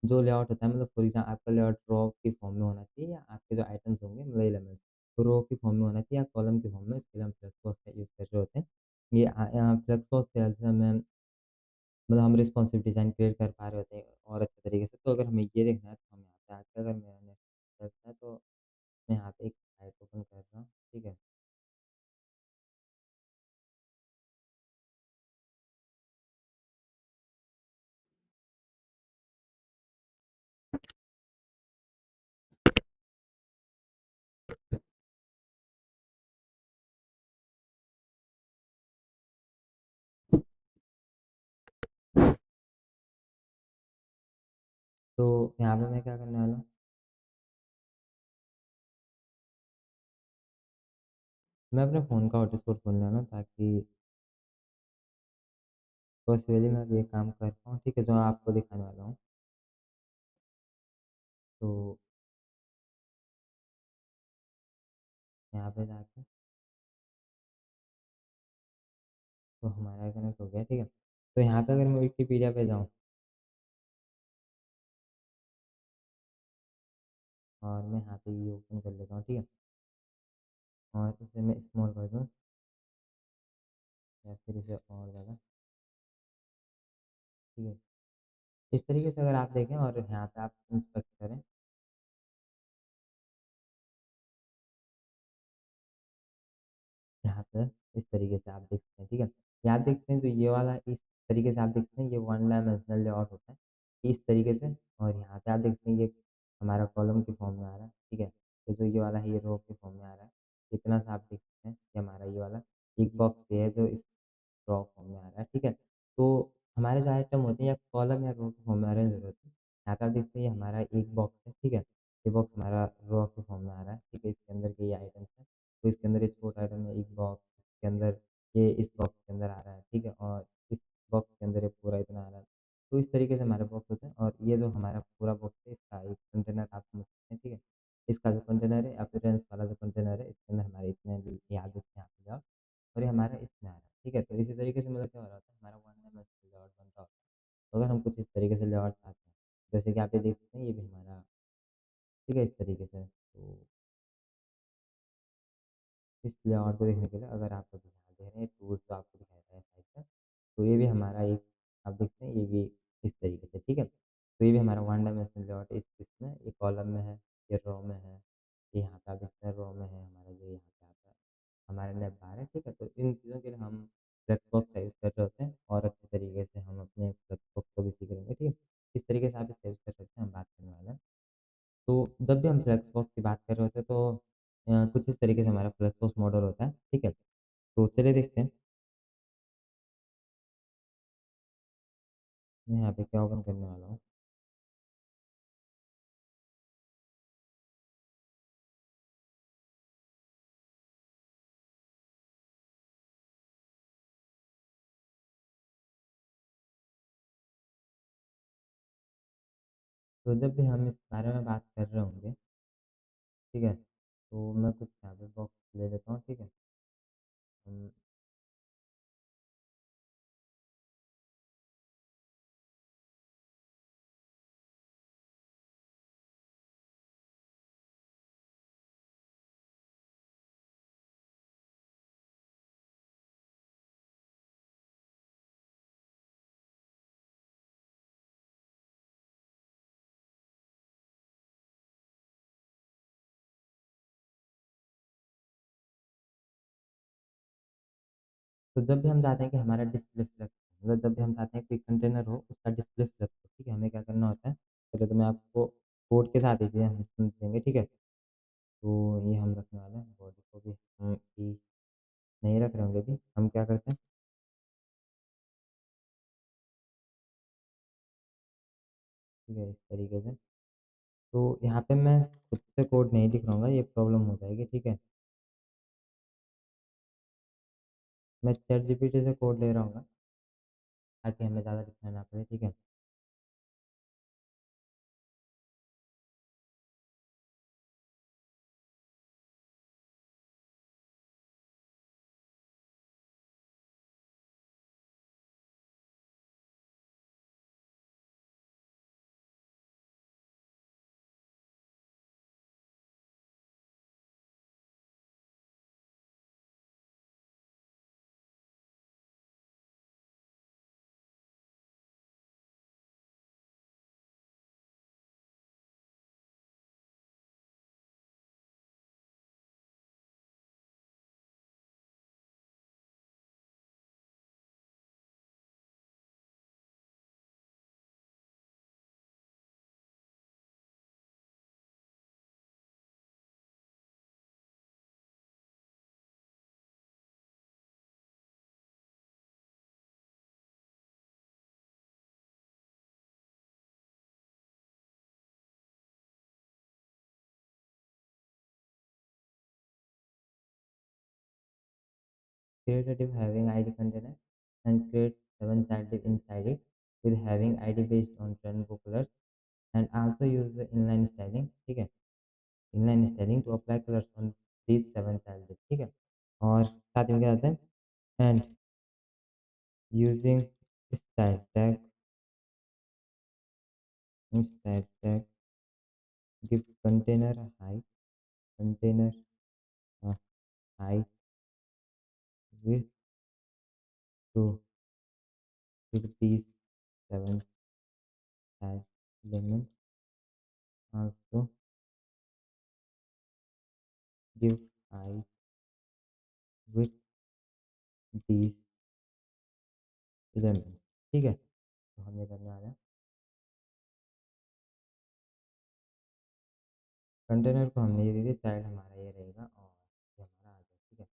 जो लेआउट होता है मतलब फॉर एग्ज़ाम्पल आपका लेआउट रो की फॉर्म में होना चाहिए या आपके जो आइटम्स होंगे मतलब एलिमेंट्स तो रो की फॉर्म में होना चाहिए या कॉलम की फॉर्म में, इसके लिए हम फ्लेक्सबॉक्स का यूज़ कर रहे होते हैं। ये फ्लेक्सबॉक्स की हेल्प से हमें मतलब हम रिस्पॉन्सिव डिज़ाइन क्रिएट कर पा रहे होते हैं और अच्छे तरीके से। तो अगर हमें ये देखना है तो हम यहाँ पे आके अगर मैंने करना है तो मैं यहाँ पे एक साइट ओपन कर रहा हूँ, ठीक है? तो यहाँ पे मैं क्या करने वाला हूँ, मैं अपने फ़ोन का हॉटस्पॉट खोलने वाला हूँ ताकि पॉसिबली मैं भी ये काम कर पाऊँ, ठीक है? जो आपको दिखाने वाला हूँ। तो यहाँ पे जाके तो हमारा कनेक्ट हो गया, ठीक है? तो यहाँ पे अगर मैं विकिपीडिया पे जाऊँ और मैं यहाँ पे ये ओपन कर लेता हूँ, ठीक है? और इसे मैं स्मॉल कर दूँ या फिर इसे और ज़्यादा, ठीक है? इस तरीके से अगर आप देखें और यहाँ पे आप इंस्पेक्ट करें, यहाँ पे इस तरीके से आप देख सकते हैं, ठीक है? यहाँ आप देखते हैं तो ये वाला इस तरीके से आप देखते हैं ये वन डायमेंशनल लेआउट होता है, इस तरीके से। और यहाँ पे आप देखते हैं ये हमारा कॉलम के फॉर्म में आ रहा है, ठीक है? ये जो ये वाला है ये रो के फॉर्म में आ रहा है। इतना सा आप देख सकते हैं कि हमारा ये वाला एक बॉक्स ये है जो इस ड्रॉ फॉर्म में आ रहा है, ठीक है? तो हमारे जो आइटम होते हैं या कॉलम या रो के फॉर्म में अरेंज हो जाते हैं। यहाँ पे आप देखते हैं ये हमारा एक बॉक्स है, ठीक है? ये बॉक्स हमारा रो के फॉर्म में आ रहा है, ठीक है? इसके अंदर के ये आइटम्स हैं, तो इसके अंदर ये छोटा आइटम है एक बॉक्स, इसके अंदर ये इस बॉक्स के अंदर आ रहा है, ठीक है? और इस बॉक्स के अंदर ये पूरा इतना आ रहा है। तो इस तरीके से हमारे बॉक्स होते हैं और ये जो हमारा पूरा बॉक्स है इसका एक कंटेनर आप समझ सकते हैं, ठीक है? इसका जो कंटेनर है अपीयरेंस वाला जो कंटेनर है इसके अंदर हमारे इतने याद रखें आप जाओ और ये हमारा इसमें आ रहा है, ठीक है? तो इसी तरीके से मतलब क्या हो रहा होता है हमारा वन डायमेंशनल लेआउट बन रहा होता है। तो अगर हम कुछ इस तरीके से लेआउट चाहते हैं, जैसे कि आप ये देख सकते हैं ये भी हमारा ठीक है इस तरीके से। तो इस लेआउट को देखने के लिए अगर आप अभी यहाँ दे रहे हैं टूल्स जो आपको दिखाया गया है साइड पे, तो ये भी हमारा एक आप देखते हैं ये भी इस तरीके से, ठीक है? तो ये भी हमारा वन डायमेंशनल लेआउट है इस इसमें ये कॉलम में है, ये रो में है, ये यहाँ पे आप देखते हैं रो में है हमारा जो यहाँ पे आता है, हमारे नैब बार है, ठीक है? तो इन चीज़ों के लिए हम फ्लेक्सबॉक्स का यूज़ कर रहे होते हैं और अच्छे तरीके से हम अपने फ्लेक्सबॉक्स को भी सीख रहेंगे, ठीक है? इस तरीके से आप इसका यूज़ कर सकते हैं, हम बात करने वाले हैं। तो जब भी हम फ्लेक्सबॉक्स की बात कर रहे होते हैं तो कुछ इस तरीके से हमारा फ्लेक्सबॉक्स मॉडल होता है, ठीक है? तो चलिए देखते हैं, मैं यहाँ पे क्या ओपन करने वाला हूँ। तो जब भी हम इस बारे में बात कर रहे होंगे, ठीक है, तो मैं कुछ यहाँ पे बॉक्स ले लेता हूँ, ठीक है। हम तो जब भी हम चाहते हैं कि हमारा डिस्प्ले फ्लेक्स, मतलब जब भी हम चाहते हैं कोई कंटेनर हो उसका डिस्प्ले फ्लेक्स हो, ठीक है, हमें क्या करना होता है। पहले तो मैं आपको कोड के साथ ही चीज़ें हम समझेंगे, ठीक है। तो ये हम रखने वाले हैं, बॉडी को भी हम की नहीं रख रहे होंगे अभी, हम क्या करते हैं, ठीक है, इस तरीके से। तो यहाँ पे मैं खुद से कोड नहीं लिख रहा हूँ, ये प्रॉब्लम हो जाएगी, ठीक है। मैं चैट जीपीटी से कोड ले रहा हूँ ताकि हमें ज़्यादा लिखना ना पड़े, ठीक है। Create a div having ID container and create 7 child div inside it with having ID based on rainbow colors and also use the inline styling, ठीक है, inline styling to apply colors on these 7 child div, ठीक है। और साथ में क्या होता है, and using style tag give container uh, height width to these 7 child elements, also give height width these elements, ठीक है। तो हम ये करने वाले हैं, कंटेनर को हमने ये दे दिया, चाइल्ड हमारा ये रहेगा और ये हमारा आ गया, ठीक है।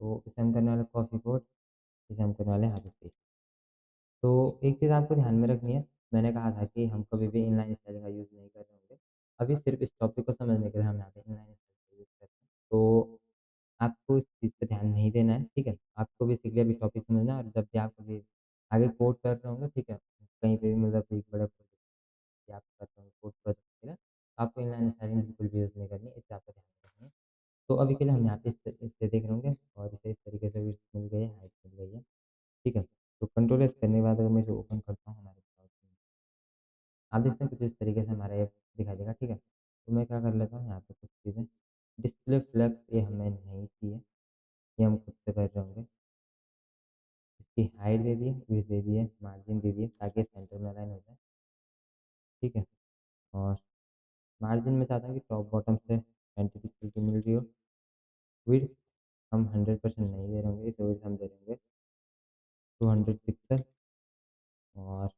तो इसे हम करने वाले कॉफ़ी कोड, इसे हम करने वाले यहाँ पे पेस्ट। तो एक चीज़ आपको ध्यान में रखनी है, मैंने कहा था कि हम कभी भी इनलाइन स्टाइलिंग का यूज़ नहीं कर रहे होंगे। अभी सिर्फ इस टॉपिक को समझने के लिए हम यहाँ पे इनलाइन स्टाइलिंग का यूज़ कर रहे हैं। तो आपको इस चीज़ पे ध्यान नहीं देना है, ठीक है। आपको बेसिकली अभी टॉपिक समझना है और जब भी आप कभी आगे कोड कर रहे होंगे, ठीक है, कहीं पे भी मतलब एक बड़ा प्रोजेक्ट या आप कर रहे होंगे कोड प्रोजेक्ट वगैरह, तो आपको इनलाइन स्टाइलिंग बिल्कुल भी यूज़ नहीं करनी है, इस बात का ध्यान रखना है। तो अभी के लिए हम यहाँ पे इससे देख रहे होंगे और इसे इस तरीके से विड्थ मिल गई है, हाइट मिल गई है, ठीक है। तो कंट्रोल एस करने के बाद अगर मैं इसे ओपन करता हूँ हमारे ब्राउज़र में, आप देखते हैं कुछ इस तरीके से हमारा ऐप दिखाई देगा, ठीक है। तो मैं क्या कर लेता हूँ यहाँ पे कुछ चीज़ें, डिस्प्ले फ्लेक्स ये हमें नहीं चाहिए, ये हम खुद से कर रहे होंगे। इसकी हाइट दे दिए, विड्थ दे दिए, मार्जिन दे दिए ताकि सेंटर में अलाइन हो जाए, ठीक है। और मार्जिन में चाहता हूँ कि टॉप बॉटम से 20 पिक्सल की मिल रही हो। विड्थ हम 100% नहीं दे रहे होंगे, इसे विड्थ हम दे रहे होंगे 200 पिक्सल। और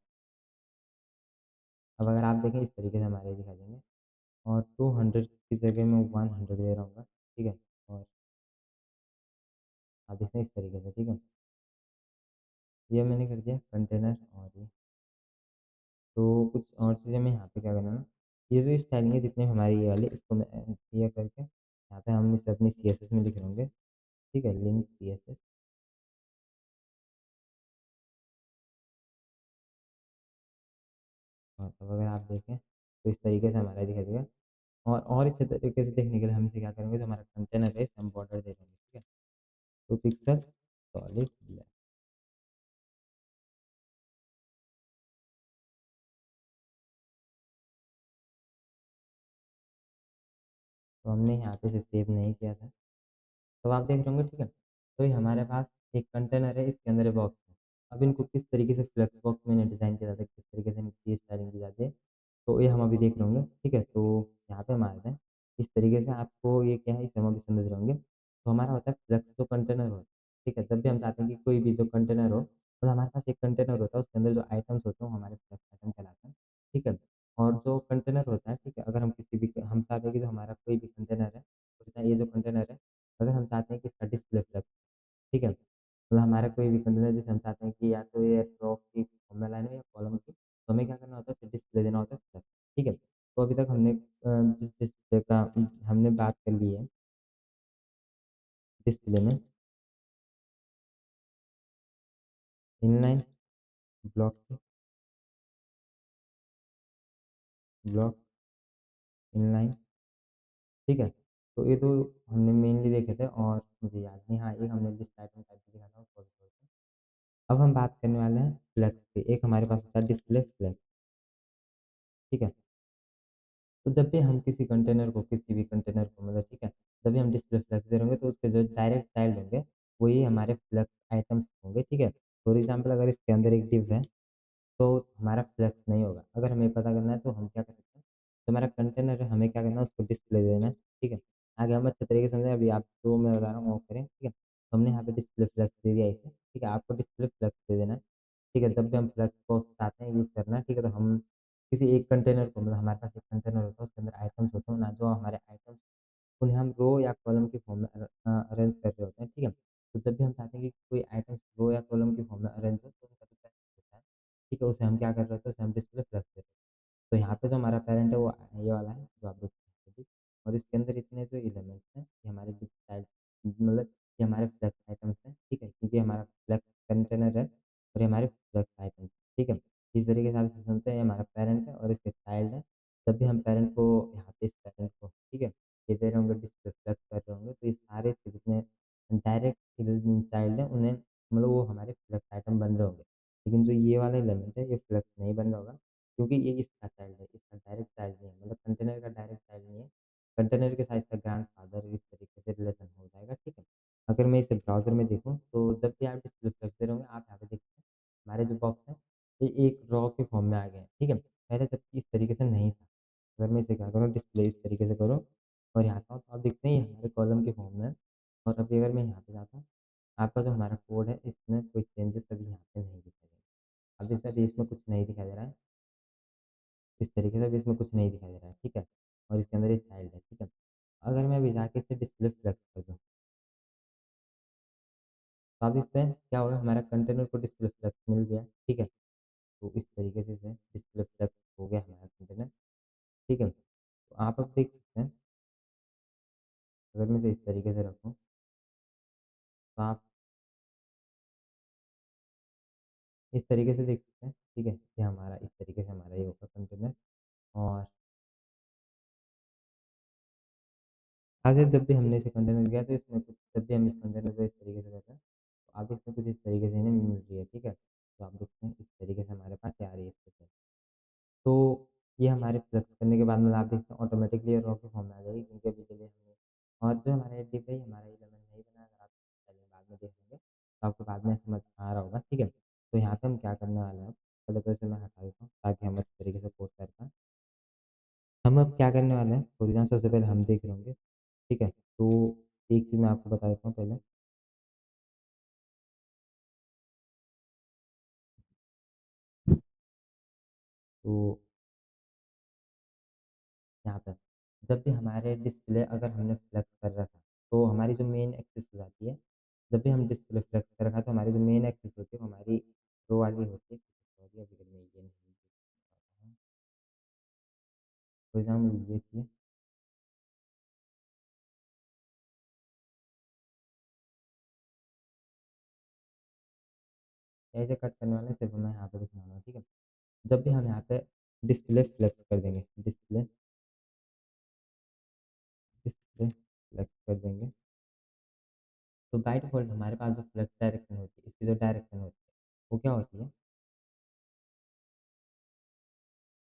अब अगर आप देखें इस तरीके से हमारे दिखा देंगे और 200 की जगह मैं 100 दे रहा हूँ, ठीक है। और आप देखते हैं इस तरीके से, ठीक है। ये मैंने कर दिया कंटेनर और तो कुछ और चीज़ें मैं यहाँ पे क्या करना ना, ये जो स्टाइलिंग है जितने हमारी ये वाली, इसको मैं ये करके यहाँ पे हम इसे अपनी CSS में लिख लेंगे, ठीक है, लिंक CSS। हाँ, तो अगर आप देखें तो इस तरीके से हमारा दिखाई देगा। और अच्छे तरीके से देखने के लिए हम इसे क्या करेंगे, जो हमारा कंटेनर है इसे हम बॉर्डर दे देंगे, ठीक है। तो पिक्सल सॉलिड ब्लैक। तो हमने यहाँ पे इसे सेव नहीं किया था, तो आप देख रहे होंगे, ठीक है। तो ये हमारे पास एक कंटेनर है, इसके अंदर बॉक्स है। अब इनको किस तरीके से फ्लेक्स बॉक्स में इन्हें डिज़ाइन किया जाता है, किस तरीके से इनकी स्टाइलिंग की जाती है, तो ये हम अभी देख रहे होंगे, ठीक है। तो यहाँ पे हम आ जाते हैं। इस तरीके से आपको ये क्या है, इसे हम अभी समझ रहे होंगे। तो हमारा होता है फ्लेक्स जो कंटेनर हो, ठीक है। जब भी हम चाहते हैं कि कोई भी जो कंटेनर हो, तो हमारे पास एक कंटेनर होता है, उसके अंदर जो आइटम्स होते हैं वो हमारे फ्लेक्स आइटम कहलाते हैं, ठीक है। और जो कंटेनर होता है, ठीक है, अगर हम किसी भी हम चाहते हैं कि जो हमारा कोई भी कंटेनर है, तो चाहे ये जो कंटेनर है, अगर हम चाहते हैं कि इसका डिस्प्ले फ्लेक्स, ठीक है, मतलब हमारा कोई भी कंटेनर जिसे हम चाहते हैं कि या तो ये रो की फॉर्मूला लाइन हो या कॉलम की, तो हमें क्या करना होता है, उसे डिस्प्ले देना होता है फ्लेक्स, ठीक है। तो अभी तक हमने जिस डिस्प्ले का हमने बात कर ली है डिस्प्ले में इनलाइन ब्लॉक ब्लॉक इनलाइन, ठीक है। तो ये तो हमने मेनली देखे थे, और मुझे याद नहीं, हाँ एक हमने लिस्ट आइटम टाइप दिखा था उसको भी छोड़ के। अब हम बात करने वाले हैं फ्लेक्स की। एक हमारे पास होता है डिस्प्ले फ्लेक्स, ठीक है। तो जब भी हम किसी कंटेनर को, किसी भी कंटेनर को मतलब, ठीक है, जब भी हम डिस्प्ले फ्लेक्स दे होंगे, तो उसके जो डायरेक्ट चाइल्ड होंगे वही हमारे फ्लेक्स आइटम्स होंगे, ठीक है। फॉर एग्जाम्पल अगर इसके अंदर एक डिव है, तो हमारा फ्लेक्स नहीं होगा। अगर हमें पता करना है तो हम क्या कर सकते हैं, जो हमारा कंटेनर है हमें क्या करना है, उसको डिस्प्ले देना है, ठीक है। आगे हम अच्छे तरीके से समझें, अभी आप जो मैं बता रहा हूँ वो करें, ठीक है। तो हमने यहाँ पे डिस्प्ले फ्लेक्स दे दिया इसे, ठीक है, आपको डिस्प्ले फ्लेक्स दे देना है, ठीक है। जब भी हम फ्लेक्स को चाहते हैं यूज़ करना, ठीक है, तो हम किसी एक कंटेनर को, मतलब हमारे पास एक कंटेनर होता है, उसके अंदर आइटम्स होते हैं ना, जो हमारे आइटम्स उन्हें हम रो या कॉलम की फॉर्म में अरेंज कर रहे होते हैं, ठीक है। तो जब भी हम चाहते हैं कि कोई आइटम रो या कॉलम की फॉर्म में अरेंज हो, तो उनका जो पैरेंट होता है, ठीक है, उसे हम क्या कर रहे होते हैं, उसे हम डिस्प्ले फ्लेक्स दे रहे हैं। तो यहाँ पे जो हमारा पैरेंट है वो ये वाला है जो आप देख सकते हैं, ठीक। और इसके अंदर इतने जो एलिमेंट्स हैं ये हमारे डिस्प्ले मतलब ये हमारे फ्लेक्स आइटम्स हैं, ठीक है, क्योंकि हमारा फ्लेक्स कंटेनर है और ये हमारे फ्लेक्स आइटम्स, ठीक है। इस तरीके से आप इसे सुनते हैं, ये हमारा पेरेंट है और इसके चाइल्ड है। जब भी हम पेरेंट को यहाँ पे इस पेरेंट को, ठीक है, ये दे रहे होंगे, डिस्प्ले फ्लेक्स कर रहे होंगे, तो ये सारे इसके जितने डायरेक्ट चाइल्ड हैं उन्हें मतलब वो हमारे फ्लेक्स आइटम बन रहे होंगे। लेकिन जो ये वाला एलिमेंट है ये फ्लेक्स नहीं बन रहा होगा, क्योंकि ये इसका चाइल्ड है, इसका डायरेक्ट चाइल्ड नहीं है, मतलब कंटेनर का डायरेक्ट चाइल्ड नहीं है। कंटेनर के साथ इसका ग्रैंडफ़ादर इस तरीके से रिलेशन हो जाएगा, ठीक है। अगर मैं इसे ब्राउज़र में देखूँ, तो जब भी आप डिस्प्ले करते रहोगे, आप यहाँ पे देख सकते हैं, हमारे जो बॉक्स हैं, ये एक रॉ के फॉर्म में आ गए हैं, ठीक है। पहले जबकि इस तरीके से नहीं था। अगर मैं इसे क्या करूँ, डिस्प्ले इस तरीके से करूँ और यहाँ आता हूँ, तो आप देखते हैं ये हमारे कॉलम के फॉर्म में है। और अभी अगर मैं यहाँ पे जाता हूँ, आपका जो हमारा कोड है, इसमें कोई चेंजेस अभी यहाँ पे नहीं दिखाई दे रहा। अब जैसे अभी इसमें कुछ नहीं दिखाई दे रहा है, इस तरीके से भी इसमें कुछ नहीं दिखाई दे रहा है, ठीक है। और इसके अंदर एक चाइल्ड है, ठीक है। अगर मैं अभी जाके इसे डिस्प्ले फ्लेक्स कर दूँ, तो आप देखते हैं क्या होगा, हमारा कंटेनर को डिस्प्ले फ्लेक्स मिल गया, ठीक है। तो इस तरीके से इसे डिस्प्ले फ्लेक्स हो गया हमारा कंटेनर, ठीक है। तो आप अब देख सकते हैं, अगर मैं इसे इस तरीके से रखूँ, तो आप इस तरीके से देख सकते हैं, ठीक है। ये हमारा इस तरीके से हमारा ये होगा कंटेनर। और आगे जब भी हमने इसे कंटेनर किया, तो इसमें कुछ, जब भी हम इस कंटेनर को इस तरीके से करते हैं, तो आप इसमें कुछ इस तरीके से इन्हें मिल रही है, ठीक है। तो आप देखते हैं इस तरीके से हमारे पास ये आ रही है स्थिति। तो ये हमारे फ्लेक्स करने के बाद में आप देखते हैं ऑटोमेटिकली ये रॉ के फॉर्म में आ जाएगी, क्योंकि अभी के लिए हमने, और जो हमारा डिप है हमारा एलिमेंट नहीं बना, अगर आप पहले बाद में देख लेंगे तो आपको बाद में समझ आ रहा होगा, ठीक है। तो यहाँ पे हम क्या करने वाले हैं, पहले तो इसे मैं हटा देता हूँ ताकि हम अच्छे तरीके से कोड कर पाएँ। हम अब क्या करने वाले हैं, फॉर एग्जाम्पल सबसे पहले हम देख रहे होंगे, ठीक है। तो एक चीज़ मैं आपको बता देता हूँ पहले। तो यहाँ पे जब भी हमारे डिस्प्ले अगर हमने फ्लेक्स कर रखा, तो हमारी जो मेन एक्सिस हो जाती है, जब भी हम डिस्प्ले फ्लेक्स कर रखा, तो हमारी जो मेन एक्सिस होती है वो हमारी रो वाली होती है। सॉरी अभी मैं ये नहीं दिखा पाता हूँ। फॉर एग्जाम्पल ये थी, ऐसे कट करने वाले सिर्फ मैं यहाँ पे दिखाना, ठीक है। जब भी हम यहाँ पे डिस्प्ले फ्लेक्स कर देंगे, डिस्प्ले फ्लेक्स कर देंगे। तो बाय डिफ़ॉल्ट हमारे पास जो फ्लेक्स डायरेक्शन होती है, इसकी जो डायरेक्शन होती है, वो क्या होती है?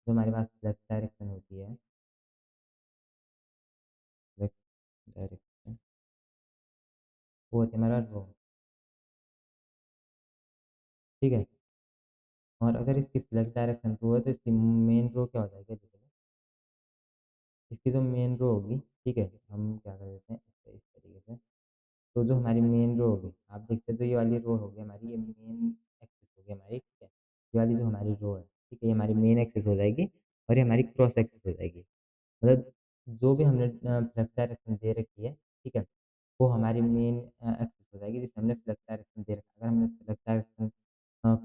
जो हमारे पास फ्लेक्स डायरेक्शन होती है, फ्लेक्स डायरेक्शन, वो होती है हमारा रो, ठीक है? और अगर इसकी फ्लेक्स डायरेक्शन ट्रू है, तो इसकी मेन रो क्या हो जाएगी अभी के लिए? इसकी जो मेन रो होगी, ठीक है? हम क्या कर देते हैं, इस तरीके से। तो जो हमारी मेन रो होगी, आप देखते हैं तो ये वाली रो होगी हमारी, ये मेन एक्सिस होगी हमारी, ठीक है? ये वाली जो हमारी रो है, ठीक है? ये हमारी मेन एक्सिस हो जाएगी और ये हमारी क्रॉस एक्सिस हो जाएगी। मतलब जो भी हमने फ्लेक्स डायरेक्शन दे रखी है, ठीक है? वो हमारी मेन एक्सिस हो जाएगी जिसे हमने फ्लेक्स डायरेक्शन दे रखा है। अगर हमने फ्लेक्स डायरेक्शन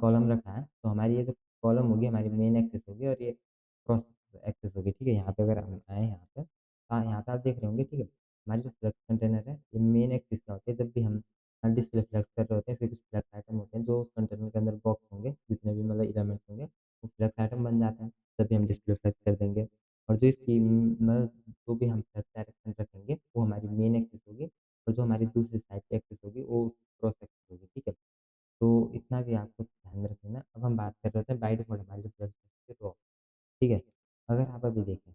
कॉलम रखा है, तो हमारी ये जो कॉलम होगी हमारी मेन एक्सिस होगी और ये क्रॉस एक्सिस होगी, ठीक है? यहाँ पे अगर हम आए यहाँ पे, यहाँ पे आप देख रहे होंगे, ठीक है? हमारी जो फ्लेक्स कंटेनर है, ये मेन एक्सिस क्या होती है? जब भी हम डिस्प्ले फ्लेक्स कर रहे होते हैं, इसके कुछ फ्लेक्स आइटम होते हैं जो उस कंटेनर के अंदर बॉक्स होंगे, जितने भी मतलब एलिमेंट्स होंगे, वो फ्लेक्स आइटम बन जाते हैं। जब भी हम डिस्प्ले फ्लेक्स कर देंगे और जो इसकी मतलब जो भी हम फ्लेक्स डायरेक्शन रखेंगे, वो हमारी मेन एक्सिस होगी और जो हमारी दूसरी साइड की एक्सिस होगी, वो क्रॉस एक्सिस होगी, ठीक है? तो इतना भी आपको ध्यान में रखना। अब हम बात कर रहे होते हैं बाय डिफ़ॉल्ट हमारी जो फ्लेक्स रॉ, ठीक है? अगर आप अभी देखें,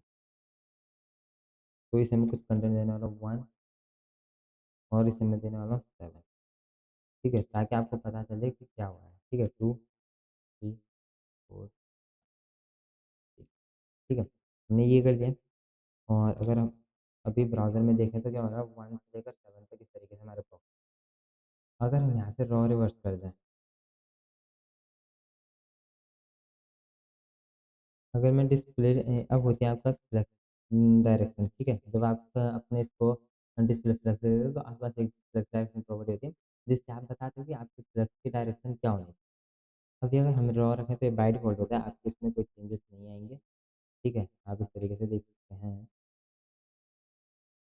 तो इसे मैं कुछ कंटेंट देने वाला हूँ 1 और इसे मैं देने वाला हूँ 7, ठीक है? ताकि आपको पता चले कि क्या हुआ है, ठीक है? 2, 3, 4, 6, ठीक है? हमने ये कर दिया और अगर हम अभी ब्राउज़र में देखें तो क्या हो रहा है 1 से लेकर 7 तक इस तरीके से हमारे पास। अगर हम यहाँ से रॉ रिवर्स कर दें, अगर मैं डिस्प्ले अब होती है आपके पास फ्लेक्स डायरेक्शन, ठीक है? जब आप अपने इसको डिस्प्ले फ्लेक्स दे देते हो तो आपके पास एक फ्लेक्स डायरेक्शन प्रॉपर्टी होती है, जिससे आप बताते हो कि आपकी फ्लेक्स की डायरेक्शन क्या होनी चाहिए। अभी अगर हम रॉ रखें तो ये बाय डिफ़ॉल्ट होता है, आपके इसमें कोई चेंजेस नहीं आएँगे, ठीक है? आप इस तरीके से देख सकते हैं,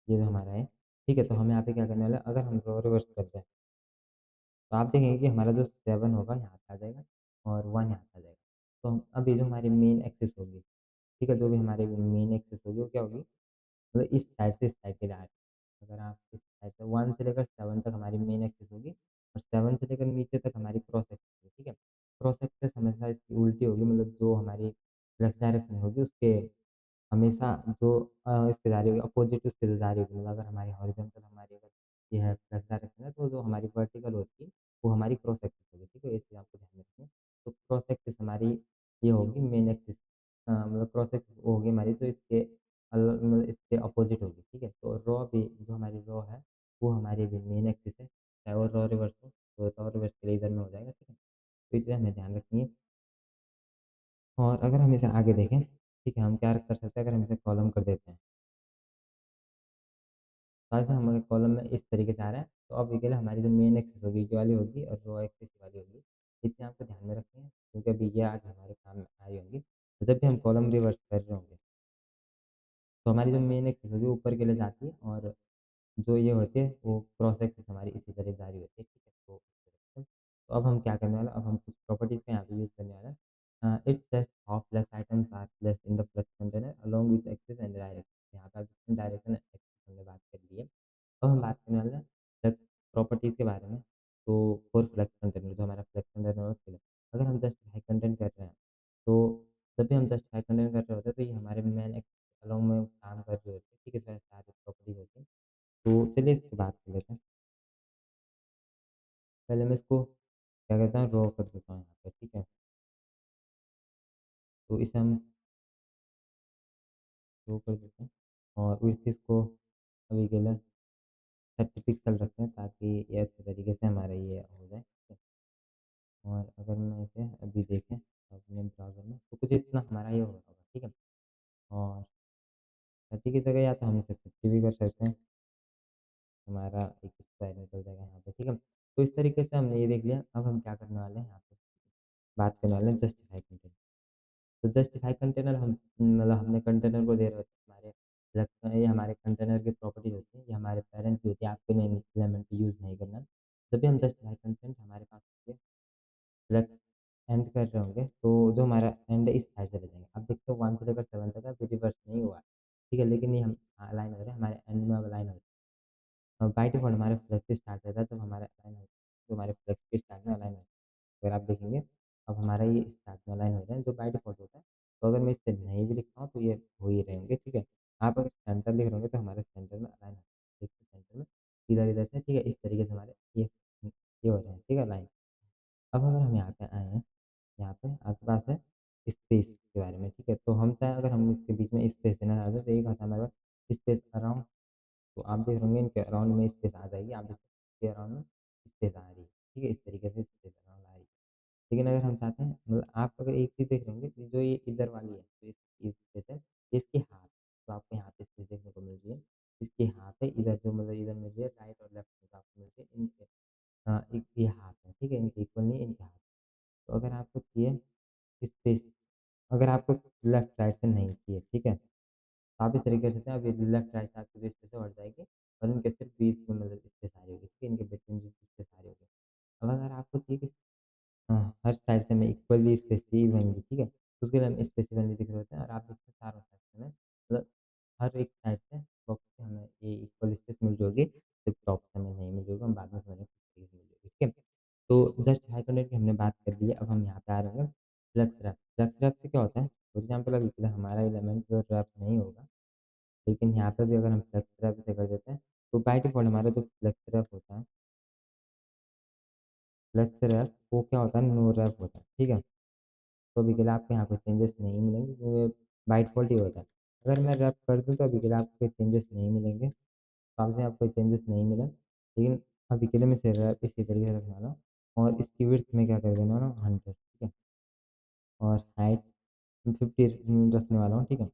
ये जो हमारा है, ठीक है? तो हमें यहाँ पे क्या करने वाला है, अगर हम रॉ रिवर्स कर दें, तो आप देखेंगे कि हमारा जो 7 होगा यहाँ पे आ जाएगा और 1 यहाँ पे आ जाएगा। तो हम अब ये जो हमारी मेन एक्सिस होगी, ठीक है? जो भी हमारी मेन एक्सिस होगी वो क्या होगी? मतलब इस साइड से इस साइड के लिए आ रही है। अगर आप इस साइड से 1 से लेकर 7 तक हमारी मेन एक्सिस होगी और 7 से लेकर नीचे तक हमारी क्रॉस एक्सिस होगी, ठीक है? क्रॉस एक्सिस हमेशा इसकी उल्टी होगी, मतलब जो हमारी फ्लक्स डायरेक्शन होगी उसके हमेशा जो इसके जा रही होगी अपोज़िट उसके जो जा रही होगी, मतलब अगर हमारी हॉरिज़ॉन्टल हमारी अगर ये है फ्लक्स डायरेक्शन है, तो जो हमारी वर्टिकल होती है वो हमारी क्रॉस एक्सिस होगी, ठीक है? ये चीज़ आपको ध्यान में रखनी है। तो क्रॉस एक्सिस हमारी ये होगी मेन एक्सिस, मतलब क्रॉस एक्सिस वो होगी हमारी जो इसके मतलब इसके अपोज़िट होगी, ठीक है? तो रॉ भी जो हमारी रॉ है, वो हमारी भी मेन एक्सिस है, चाहे वो रॉ रिवर्स हो, तो रॉ रिवर्स के लिए इधर में हो जाएगा, ठीक है? तो ये चीज़ हमें ध्यान रखनी है। और अगर हम इसे आगे देखें, ठीक है? हम क्या कर सकते हैं, अगर हम इसे कॉलम कर देते हैं, तो ऐसे हमारे कॉलम में इस तरीके से आ रहा है, तो अब ये क्या है हमारी जो मेन एक्सिस होगी ये वाली होगी और रो एक्सिस ये वाली होगी। इस चीज़ आपको ध्यान में रखनी है क्योंकि अभी ये आज हमारे काम में आई होंगी। तो जब भी हम कॉलम रिवर्स कर रहे होंगे, तो हमारी जो मेन एक्सिस होगी वो ऊपर के लिए जाती है और जो ये होती है वो क्रॉस एक्सिस हमारी इसी तरह जारी होती है, ठीक है? तो इस तरह से। तो अब हम क्या करने वाले हैं, अब हम कुछ प्रॉपर्टीज़ का यहाँ पे यूज़ करने वाले हैं। It's test how flex items are placed in the flex container along with axis and direction. यहाँ पे आप डायरेक्शन एक्सिस हमने बात कर ली है। अब हम बात करने वाले हैं फ्लेक्स प्रॉपर्टीज़ के बारे में। तो फॉर फ्लेक्स कंटेनर जो हमारा फ्लेक्स कंटेनर है उसके लिए अगर हम जस्टिफाई कंटेंट कर रहे हैं, तो जब भी हम जस्टिफाई कंटेंट कर रहे होते हैं तो ये हमारे मेन एक्सिस अलोंग में काम कर रही होती है, ठीक है? इसमें सारी प्रॉपर्टीज़ होती हैं। तो चलिए इसकी बात कर लेते हैं। पहले मैं इसको क्या कहते हैं ड्रॉ कर देता हूँ यहाँ पे, ठीक है? तो इसे हम ड्रॉ कर देते हैं और विड्थ इसको अभी के लिए 30 पिक्सल रखते हैं ताकि ये अच्छे तरीके से हमारा ये हो जाए, ठीक है? और अगर मैं इसे अभी देखें अपने ब्राउज़र में तो कुछ इतना हमारा ये हो रहा होगा, ठीक है? और 30 की जगह या तो हम इसे 50 भी कर सकते हैं, हमारा एक स्क्वायर निकल जाएगा यहाँ पे, ठीक है? तो इस तरीके से हमने ये देख लिया। अब हम क्या करने वाले हैं यहाँ पे बात करने वाले हैं जस्टिफाई कंटेंट। तो जस्टिफाई कंटेनर हम मतलब हमने कंटेनर को दे रहे होते हैं हमारे रखते हैं, ये हमारे कंटेनर की प्रॉपर्टीज होती है, ये हमारे पेरेंट की होती है, आपको इन एलिमेंट यूज़ नहीं करना। जब भी हम जस्टिफाई कंटेंट हमारे पास होती है फ्लेक्स एंड कर रहे होंगे तो जो हमारा एंड है इस साइड से ले जाएँगे। अब देखते हो 1 से लेकर 7 तक अभी रिवर्स नहीं हुआ है, ठीक है? लेकिन ये हम अलाइन हो रहे हैं, हमारे एंड में अब अलाइन हो रहे हैं। बाय डिफ़ॉल्ट हमारा फ्लेक्स से स्टार्ट रहता है जब हमारा अलाइन हो जो हमारे फ्लेक्स के स्टार्ट में अलाइन हो अगर आप देखेंगे, अब हमारा ये स्टार्ट में अलाइन हो रहा है जो बाय डिफ़ॉल्ट होता है। तो अगर मैं इसे नहीं भी लिखता हूँ तो ये हो ही रहेंगे, ठीक है? आप अगर सेंटर लिख रहे होंगे तो हमारे सेंटर में अलाइन है। देखिए सेंटर में इधर-इधर से ठीक है, इस तरीके से हमारे ये हो रहे हैं, ठीक है अलाइन। अब अगर हम यहाँ पे आए हैं, यहाँ पे आपके पास है स्पेस के बारे में, ठीक है? तो हम चाहे अगर हम इसके बीच में स्पेस देना चाहते हैं तो एक आता है हमारे पास स्पेस अराउंड तो आप देख रहे होंगे इनके अराउंड में स्पेस आ जाएगी, आप देख सकते हैं इसके अराउंड में स्पेस आ रही है, ठीक है? इस तरीके से स्पेस अराउंड आ रही है। लेकिन अगर हम चाहते हैं मतलब आप अगर एक चीज़ देख रहे होंगे कि जो ये इधर वाली है, तो इस स्पेस है, ये इसके हाथ तो आपको यहाँ पे स्पेस देखने को मिल रही है। इसके हाथ है इधर जो मतलब इधर मिल रही है राइट और लेफ्ट में जो आपको मिल रही है इनके एक ये हाथ है, ठीक है? इनके इक्वल नहीं है, इनके हाथ। तो अगर आपको चाहिए स्पेस अगर आपको लेफ्ट राइट से नहीं चाहिए, ठीक है? तो आप इस तरीके से अभी लेफ्ट राइट से आपकी जो स्पेस है हट जाएगी और इनके सिर्फ बीच में मतलब स्पेस आ रही होगी, ठीक है? इनके बिटवीन जो स्पेस आ रही होगी। अब अगर आपको चाहिए कि हर साइड से हमें इक्वली स्पेस चाहिए इवनली, ठीक है? तो उसके लिए हम स्पेस इवनली लिख रहे होते हैं और आप देखते हैं चारों साइड से हमें मतलब हर एक साइड से बॉक्स से हमें ये इक्वल स्पेस मिल रही होगी, सिर्फ टॉप से हमें नहीं मिल रही होगी, हम बाद में समझेंगे किस तरीके से मिल रही होगी, ठीक है? तो जस्ट हाइपरनेट की हमने बात कर ली है, अब हम यहाँ पे आ रहे हैं फ्लक्स रैप। फ्लक्स रैप से क्या होता है? फॉर एग्ज़ाम्पल अभी के लिए हमारा एलिमेंट जो रैप नहीं होगा, लेकिन यहाँ पे भी अगर हम फ्लक्स रैप से कर देते हैं, तो बाय डिफ़ॉल्ट हमारा जो फ्लक्स रैप होता है, फ्लक्स रैप वो क्या होता है? नो रैप होता है, ठीक है? तो अभी के लिए आपको यहाँ पे चेंजेस नहीं मिलेंगे क्योंकि ये बाय डिफ़ॉल्ट ही होता है। अगर मैं रैप कर दूँ तो अभी के लिए आपको कोई चेंजेस नहीं मिलेंगे, सामने आपको कोई चेंजेस नहीं मिले, लेकिन अभी के लिए मैं इसे रैप इसी तरीके से रखने वाला हूँ और इसकी विड्थ में क्या कर देने वाला हूँ 100 ठीक है? और हाइट मैं 50 रखने वाला हूँ, ठीक है?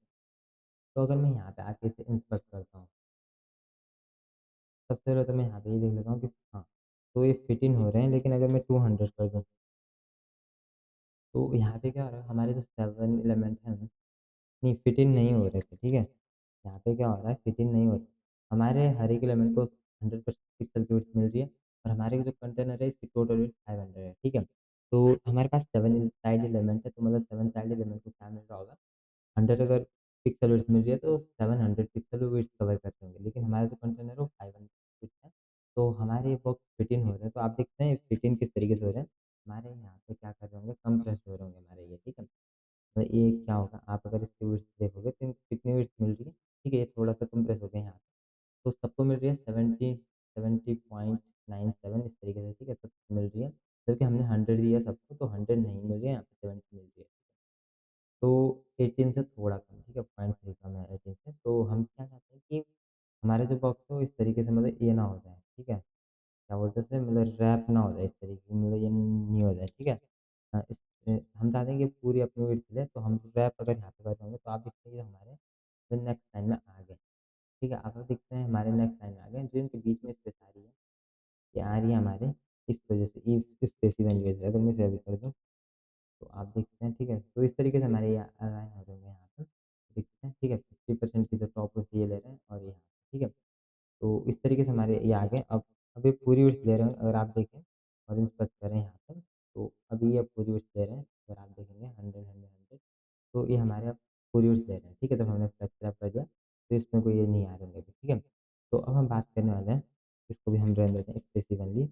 तो अगर मैं यहाँ पे आके इसे इंस्पेक्ट करता हूँ, सबसे पहले तो मैं यहाँ पे ये देख लेता हूँ कि हाँ, तो ये फिट इन हो रहे हैं लेकिन अगर मैं 200 कर दूँ, तो यहाँ पे क्या हो रहा है हमारे जो 7 एलिमेंट हैं नहीं फिट इन नहीं हो रहे थे, ठीक है? यहाँ पे क्या हो रहा है फिट इन नहीं हो रहा। हमारे हर एक एलिमेंट को 100% पिक्सल की विड्थ मिल रही है और हमारे जो कंटेनर है इसकी टोटल विड्थ 500 है, ठीक है? तो हमारे पास 7 चाइल्ड एलिमेंट है तो मतलब 7 चाइल्ड एलिमेंट को क्या मिल रहा होगा 100 अगर पिक्सल विड्थ मिल रही है तो 700 पिक्सल विड्थ कवर करते होंगे, लेकिन हमारा जो कंटेनर है वो 500 विड्थ है। तो हमारे ये बॉक्स फिट इन हो रहे हैं, तो आप देखते हैं फिट इन किस तरीके से हो रहे हैं। हमारे यहाँ पे क्या कर रहे होंगे कंप्रेस्ड हो रहे होंगे हमारे ये, ठीक है? तो ये क्या होगा आप अगर इसकी विड्थ देखोगे तो कितनी विड्थ मिल रही है, ठीक है? ये थोड़ा-सा कंप्रेस हो गया यहाँ पे। तो सबको मिल रही है 70.97 इस तरीके से, ठीक है? सबको मिल रही है। जबकि हमने 100 दिया सबको तो 100 नहीं मिल रही है, यहाँ पे 70 मिल रही है। तो 18 से थोड़ा कम, ठीक है? 0.3 कम है 18 से। तो हम क्या चाहते हैं कि हमारे जो बॉक्स है वो इस तरीके से मतलब ये ना हो जाए, ठीक है? क्या बोलते हैं उसे मतलब रैप ना हो जाए इस तरीके की मतलब ये नहीं हो जाए, ठीक है? हम चाहते हैं कि पूरी अपनी विड्थ ले तो हम रैप अगर यहाँ पे कर देंगे तो आप देखते हैं ये हमारे जो नेक्स्ट लाइन में आ गए, ठीक है? आप अब देखते हैं हमारे नेक्स्ट लाइन में आ गए जो इनके बीच में स्पेस आ रही है, ये आ रही है हमारे इस वजह से इस स्पेस की वजह से अगर मैं इसे अभी कर दूँ तो आप देखते हैं, ठीक है? तो इस तरीके से हमारे ये अलाइन हो जाएँगे यहाँ पे, देखते हैं, ठीक है? 50% की जो टॉप होती है ये ले रहे हैं और ये यहाँ, ठीक है? तो इस तरीके से हमारे ये आ गए। अब ये पूरी विड्थ ले रहे हैं अगर आप देखें और इंस्पेक्ट करें यहाँ पे, तो अभी ये पूरी विड्थ ले रहे हैं। अगर आप देखेंगे 100, 100, 100 तो ये हमारे अब पूरी विड्थ ले रहे हैं, ठीक है? जब हमने फ्लेक्स रैप कर दिया, तो इसमें कोई ये नहीं आ रहे होंगे अभी, ठीक है? तो अब हम बात करने वाले हैं, इसको भी हम रहने देते हैं स्पेस इवनली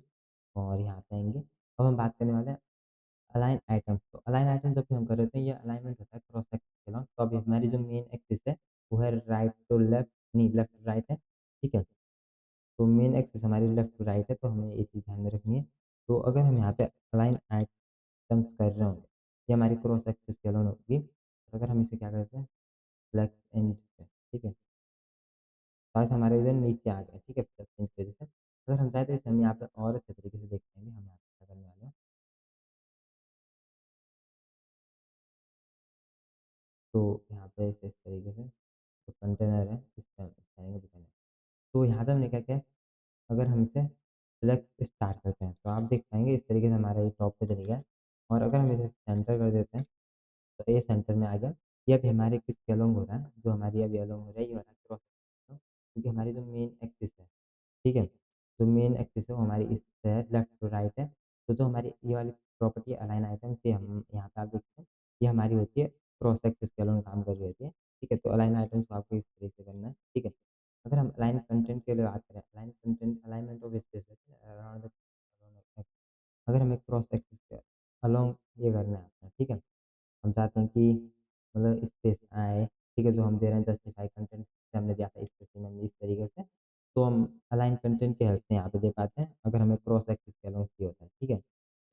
और यहाँ पे आएँगे। अब हम बात करने वाले हैं अलाइन आइटम्स। तो अलाइन आइटम जब भी हम कर रहे होते हैं, ये अलाइनमेंट होता है क्रॉस सेक्शन के अलॉन्ग। तो अभी हमारी जो मेन एक्सिस है, वो है राइट टू लेफ्ट नहीं लेफ्ट टू राइट है, ठीक है? तो मेन एक्सिस हमारी लेफ्ट टू राइट है, तो हमें ये चीज़ ध्यान में रखनी है। तो अगर हम यहाँ पे अलाइन आइटम्स कर रहे होंगे, ये हमारी क्रॉस एक्सिस के अलोन होगी। तो अगर हम इसे क्या करते हैं फ्लेक्स एंड पे, ठीक है? आज हमारे इधर नीचे आ गए, ठीक है? फ्लेक्स एंड की वजह से। अगर हम चाहें तो इसे हम यहाँ पे और अच्छे तरीके से देख पाएँगे, हम यहाँ पे क्या करने वाले हैं। तो यहाँ पे इस तरीके से जो कंटेनर है, इस तरह का दिखाना है। तो यहाँ पे हमने क्या किया, अगर हम इसे फ्लेक्स स्टार्ट करते हैं, तो आप देख पाएँगे इस तरीके से हमारा ये टॉप पे चले गया और अगर हम इसे सेंटर कर देते हैं, तो ये सेंटर में आ गया। ये अभी हमारे किसके अलोंग हो रहा है, जो हमारी अभी अलोंग हो रहा है, ये हो रहा है क्रॉस सेक्शन क्योंकि हमारी जो मेन एक्सिस है, ठीक है? जो मेन एक्सिस है वो हमारी इस है लेफ्ट टू राइट है। तो जो हमारी ये वाली प्रॉपर्टी अलाइन आइटम से हम यहाँ पे आप देखते हैं, ये हमारी होती है क्रॉस एक्सिस के अलोंग काम कर रही होती है, ठीक है? तो अलाइन आइटम्स को आपको इस तरीके से करना है, ठीक है? अगर हम अलाइन कंटेंट के लिए बात करें, align content alignment of space around the अगर हमें क्रॉस एक्सिस के अलोंग ये करना है अपना, ठीक है? हम चाहते हैं कि मतलब स्पेस आए, ठीक है? जो हम दे रहे हैं जस्टिफाई कंटेंट से हमने दिया था स्पेसिमेन में इस तरीके से, तो हम अलाइन कंटेंट की हेल्प से यहाँ पे दे पाते हैं, अगर हमें क्रॉस एक्सिस के अलोंग चाहिए होता है, ठीक है?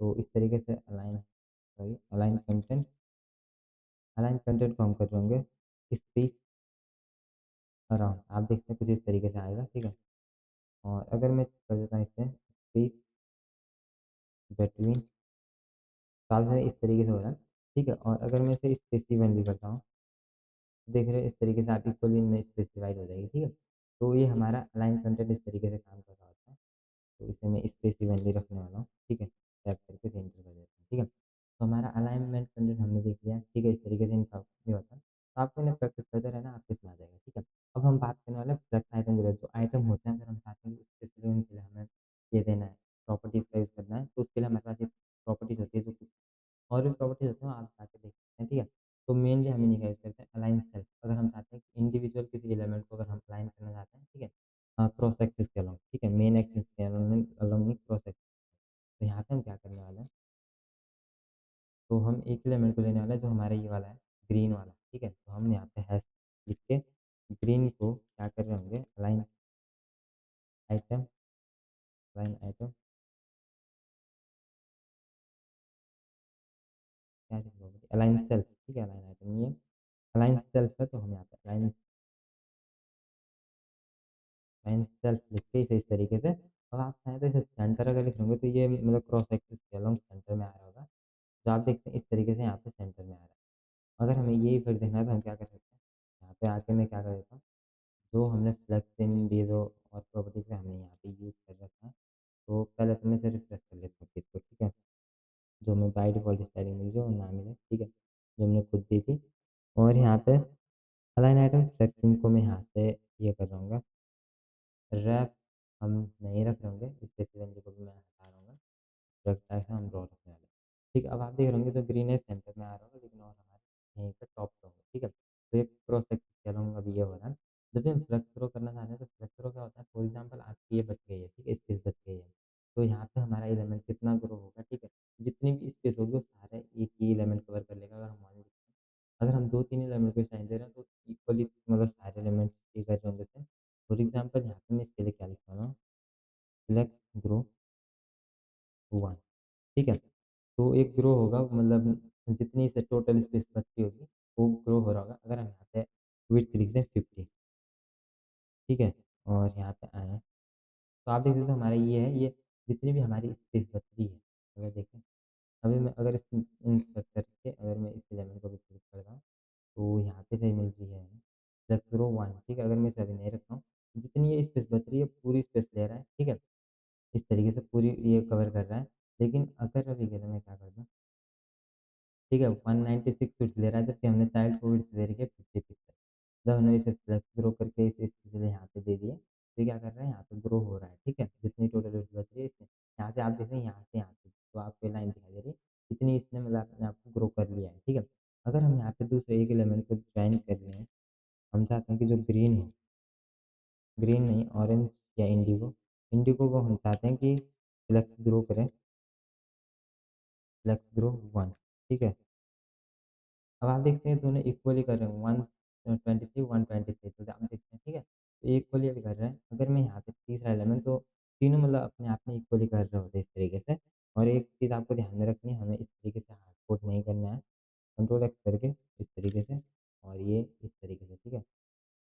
तो इस तरीके से अलाइन कंटेंट को हम कर रहे होंगे स्पेस अराउंड, आप देखते हैं कुछ इस तरीके से आएगा, ठीक है? और अगर मैं कर देता हूँ इससे स्पेस बिटवीन, तो आप इस तरीके से हो रहा है, ठीक है? और अगर मैं इसे स्पेसिफाई भी करता हूँ, देख रहे हो इस तरीके से आप इक्वली में स्पेसिफाइड हो जाएगी, ठीक है? तो ये हमारा अलाइन कंटेंट इस तरीके से काम कर रहा होता है। तो इसे मैं स्पेसिफाइडली रखने वाला हूँ, ठीक है? टैप करके सेंटर कर देता हूँ, ठीक है? तो हमारा अलाइनमेंट कंटेंट हमने देख लिया, ठीक है? इस तरीके से इनका ये होता है, तो आपको इन्हें प्रैक्टिस करते रहना, आपको इसमें आ जाएगा, ठीक है? अब हम बात करने वाले हैं फ्लेक्स आइटम के लिए, जो आइटम होते हैं अगर हम चाहते हैं कि स्पेसिफिक उनके लिए हमें ये देना है, प्रॉपर्टीज़ का यूज़ करना है, तो उसके लिए हमारे पास एक प्रॉपर्टीज़ होती है जो और भी प्रॉपर्टीज़ होती हैं, वो आप जाके देख सकते हैं, ठीक है? तो मेनली हम इन्हीं का यूज़ करते हैं, अलाइन सेल्फ, अगर हम चाहते हैं कि इंडिविजुअल किसी एलिमेंट को अगर हम अलाइन करना चाहते हैं, ठीक है? क्रॉस एक्सिस के अलोंग, ठीक है? मेन एक्सिस के अलोंग अलोंग नहीं, क्रॉस एक्सिस। तो यहाँ पे हम क्या करने वाले हैं, तो हम एक एलिमेंट को लेने वाले हैं जो हमारा ये वाला है, ग्रीन वाला, ठीक है? तो हम यहाँ पे हैश लिख के ग्रीन को क्या कर रहे होंगे, आइटम अलाइन आइटम क्या लिखोगे, अलाइन सेल्फ, ठीक है? अलाइन आइटम नहीं है, अलाइन सेल्फ है, तो हम यहाँ पे अलाइन सेल्फ लिख के इसे इस तरीके से, अब आप चाहें तो इसे सेंटर अगर लिख लेंगे तो ये मतलब क्रॉस एक्सिस के अलोंग सेंटर में आ रहा होगा, तो आप देखते हैं इस तरीके से यहाँ पे सेंटर में आ रहा है। अगर हमें यही फिर देखना है तो हम क्या कर सकते हैं, यहाँ पे आके मैं क्या कर देता हूँ, जो हमने फ्लेक्स इन डीजो और प्रॉपर्टीज का हमने यहाँ पे यूज़ कर रखा है, तो पहले तो मैं इसे रिफ्रेश कर लेता हूँ इसको, ठीक है? जो हमें बाई डिफ़ॉल्ट स्टाइलिंग मिल जो ना मिले, ठीक है? जो हमने खुद दी थी, और यहाँ पे अलाइन आइटम फ्लेक्सिंग को मैं यहाँ से ये कर रहा हूँ, रैप हम नहीं रख रहे होंगे, स्पेसिफिकली को भी मैं हटा रहा हूँ, रखता है हम ड्रॉ रखने वाले, ठीक है? अब आप देख रहे होंगे तो ग्रीन है सेंटर में आ रहा होगा, लेकिन और हमारे यहीं पे टॉप पे होंगे, ठीक है? तो एक क्रॉस सेक्शन चलूँगा अभी ये हो रहा है, जब भी हम फ्लेक्स थ्रो करना चाहते हैं तो फ्लेक्स थ्रो क्या होता है, फॉर एग्जाम्पल आपकी ये बच गई है, ठीक है? स्पेस बच गई है, तो यहाँ पे हमारा एलिमेंट कितना ग्रो होगा, ठीक है? जितनी भी स्पेस होगी वो सारे एक ही एलिमेंट कवर कर लेगा, अगर हम मान लीजिए अगर हम 2-3 एलिमेंट को साइन दे रहे हैं तो इक्वली मतलब सारे एलिमेंट ये कर रहे होंगे सेम। फॉर एग्जाम्पल यहाँ पे मैं इसके लिए क्या लिख रहा हूँ, फ्लेक्स ग्रो 1, ठीक है? तो एक ग्रो होगा मतलब जितनी से टोटल स्पेस बची होगी वो ग्रो हो रहा होगा, अगर हम यहाँ पे विड्थ लिख दें 50, ठीक है? और यहाँ पे आए तो आप देख सकते हो हमारा ये है, ये जितनी भी हमारी स्पेस बच रही है, अगर देखें अभी मैं अगर इस इंस्पेक्ट करके अगर मैं इस एलिमेंट को भी क्लिक करता हूँ तो यहाँ पे सही मिल रही है फ्लेक्स ग्रो 1, ठीक है? अगर मैं इसे अभी नहीं रखता हूँ, जितनी ये स्पेस बच रही है पूरी स्पेस ले रहा है, ठीक है? इस तरीके से पूरी ये कवर कर रहा है, लेकिन अगर अभी के लिए मैं क्या करता हूँ, ठीक है? 196 फीट ले रहा है, जबकि हमने चाइल्ड को विड्थ दे रखी है 50 फीट तक। जब हमने इसे फ्लेक्स ग्रो करके इसे स्पेशली यहाँ पे दे दिए, तो ये क्या कर रहा है, यहाँ पे ग्रो हो रहा है, ठीक है? जितनी टोटल विड्थ बच रही है इसमें, यहाँ से आप देखें यहाँ से यहाँ पे, तो आपको लाइन दिखाई दे रही है, इतनी इसने मतलब अपने आप को ग्रो कर लिया है, ठीक है? अगर हम यहाँ पे दूसरे एक एलिमेंट को ज्वाइन कर रहे हैं, हम चाहते हैं कि जो ग्रीन हो, ग्रीन नहीं ऑरेंज या इंडिगो, इंडिगो को हम चाहते हैं कि फ्लेक्स ग्रो करें, फ्लेक्स ग्रो 1, ठीक है? अब आप देखते हैं दोनों इक्वली कर रहे हैं, 123 123, तो आप देखते हैं, ठीक है? तो इक्वली अभी कर रहे हैं, अगर मैं यहाँ पे तीसरा एलिमेंट, तो तीनों मतलब अपने आप में इक्वली कर रहे होते हैं इस तरीके से। और एक चीज़ आपको ध्यान में रखनी है, हमें इस तरीके से हार्ड कोड नहीं करना है, कंट्रोल एक्स करके इस तरीके से, और ये इस तरीके से, ठीक है?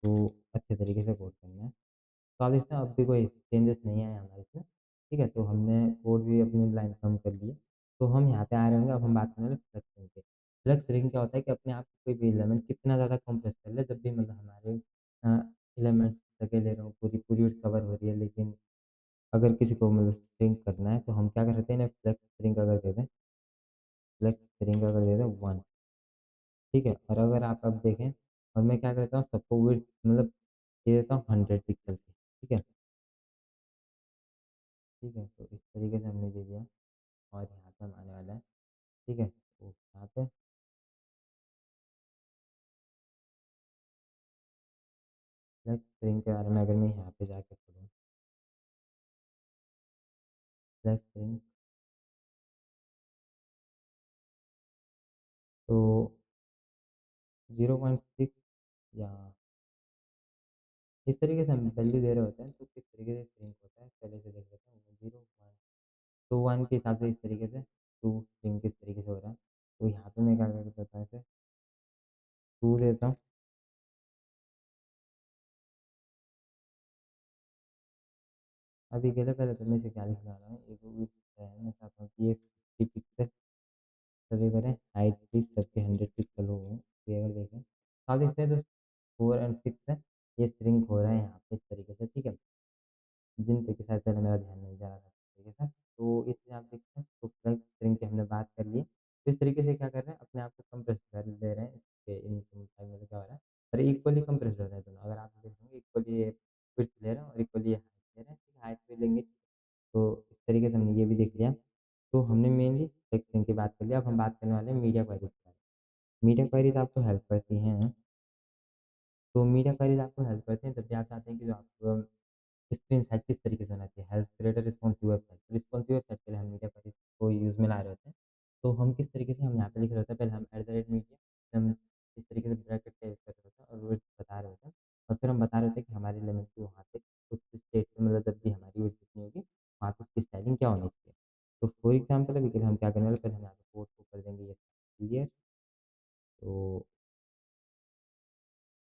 तो अच्छे तरीके से कोड करना है। तो आप देखते हैं अब भी कोई चेंजेस नहीं आए हमारे इसमें, ठीक है? तो हमने कोड भी अपनी लाइन कम कर लिए, तो हम यहाँ पे आ रहे होंगे, अब हम बात करने वाले फ्लेक्स रिंग की। फ्लेक्स रिंग क्या होता है कि अपने आप कोई भी एलिमेंट कितना ज़्यादा कंप्रेस कर ले, जब भी मतलब हमारे एलिमेंट्स जगह ले रहे हो, पूरी पूरी कवर हो रही है, लेकिन अगर किसी को मतलब श्रिंक करना है तो हम क्या कर सकते हैं, इन्हें फ्लेक्स रिंग अगर दे दें, फ्लेक्स रिंग अगर दे दें 1, ठीक है? और अगर आप अब देखें, और मैं क्या करता हूँ सबको विड्थ मतलब दे देता हूँ 100 पिक्सल की, ठीक है? ठीक है, तो इस तरीके से हमने दे दिया, और यहाँ पे हम आने वाला है ठीक है? तो यहाँ पे फ्लेक्स स्प्रिंग के बारे में अगर मैं यहाँ पे जाके पढूँ, फ्लेक्स स्प्रिंग तो 0.6 या इस तरीके से हम वैल्यू दे रहे होते हैं, तो किस तरीके से स्प्रिंग होता है पहले से देख लेते हैं। 0 1 तो 1 के हिसाब से इस तरीके से 2 स्प्रिंग किस तरीके से हो रहा है। तो यहाँ पे मैं क्या कर देता हूँ इसे 2 देता हूँ। अभी के लिए पहले तो मैं इसे क्या लिखने वाला हूँ, एक विड्थ है, मैं चाहता हूँ कि ये 50 पिक्सल सभी करें, हाइट भी सबके 100 पिक्सल हो। ये अगर देखें तो आप देखते हैं तो 4 एंड 6 है, ये स्ट्रिंग हो रहा है यहाँ पे इस तरीके से, ठीक है। जिन पे कि शायद पहले मेरा ध्यान नहीं जा रहा था इस तरीके से। तो इसलिए आप देखते हैं तो फ्लैग स्ट्रिंग की हमने बात कर ली। तो इस तरीके से क्या कर रहे हैं, अपने आप को कंप्रेस कर दे रहे हैं, इसके इन टाइम में क्या हो रहा है, और इक्वली कंप्रेस हो रहे हैं दोनों। अगर आप देखेंगे इक्वली ये विड्थ ले रहे हैं और इक्वली ये हाइट ले रहे हैं, हाइट भी लेंगे। तो इस तरीके से हमने ये भी देख लिया। तो हमने मेनली फ्लैग स्ट्रिंग की बात कर लिया। अब हम बात करने वाले हैं मीडिया क्वेरीज के बारे में। मीडिया क्वेरीज आपको हेल्प करती हैं। तो मीडिया क्वेरीज आपको हेल्प करते हैं जब भी आप चाहते हैं कि जो आपको स्क्रीन साइज़ किस तरीके से होना चाहिए, help creator responsive website. Responsive website के लिए हम मीडिया क्वेरीज को यूज़ में ला रहे होते हैं। तो हम किस तरीके से हम यहाँ पे लिख रहे होते हैं, पहले हम मीडिया हम इस तरीके से ब्रैकेट का यूज़ कर रहे होते हैं और विड्थ बता रहे होते हैं। और फिर हम बता रहे होते हैं कि हमारी एलिमेंट की वहाँ पे उस स्टेट में, मतलब जब भी हमारी विड्थ कितनी होगी वहाँ पे उसकी स्टाइलिंग क्या होनी चाहिए। तो फॉर एग्जाम्पल अभी के लिए हम क्या करने वाले हैं, पहले हम यहाँ पे कोड को कर देंगे ये क्लियर। तो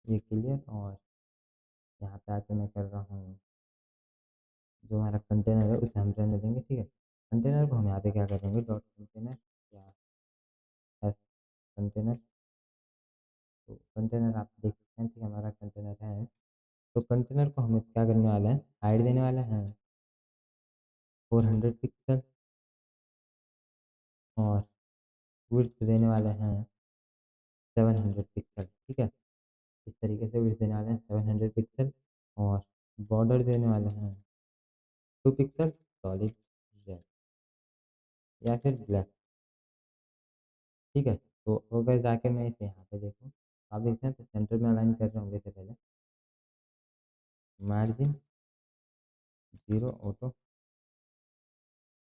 ये क्लियर, और यहाँ पे आके मैं कर रहा हूँ जो हमारा कंटेनर है उसे हम रहने देंगे, ठीक है। कंटेनर को हम यहाँ पे क्या करेंगे, डॉट कंटेनर या एस कंटेनर। तो कंटेनर आप देख सकते हैं, ठीक है, हमारा कंटेनर है। तो कंटेनर को हमें क्या करने वाला है, हाइट देने वाला है 400 पिक्सल, और विड्थ देने वाले हैं 700 पिक्सल, ठीक है। इस तरीके से विड्थ देने वाले हैं 700 पिक्सल, और बॉर्डर देने वाले हैं 2 पिक्सल सॉलिड रेड या फिर ब्लैक, ठीक है। तो अगर जाके मैं इसे यहाँ पे देखूँ, आप देखते हैं तो सेंटर में अलाइन कर रहे होंगे इससे पहले। मार्जिन 0 ऑटो,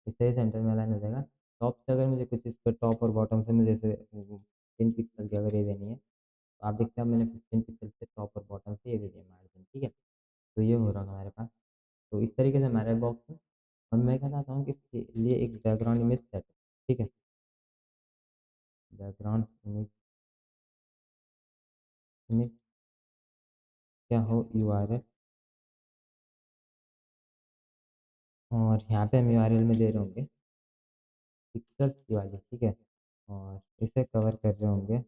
इस तरह सेंटर में अलाइन हो जाएगा। टॉप से अगर मुझे कुछ इस पर टॉप और बॉटम से मुझे जैसे 15 पिक्सल की अगर ये देनी है, तो आप देखते हैं मैंने 15 पिक्सल से टॉप और बॉटम से ये दे दिया मार्जिन, ठीक है। तो ये हो रहा है हमारे पास। तो इस तरीके से हमारे बॉक्स है। और मैं क्या चाहता हूँ कि इसके लिए एक बैकग्राउंड इमेज सेट, ठीक है। बैकग्राउंड इमेज इमेज क्या हो, URL, और यहाँ पे हम URL में दे रहे होंगे पिक्सल्स की वाली, ठीक है। और इसे कवर कर रहे होंगे,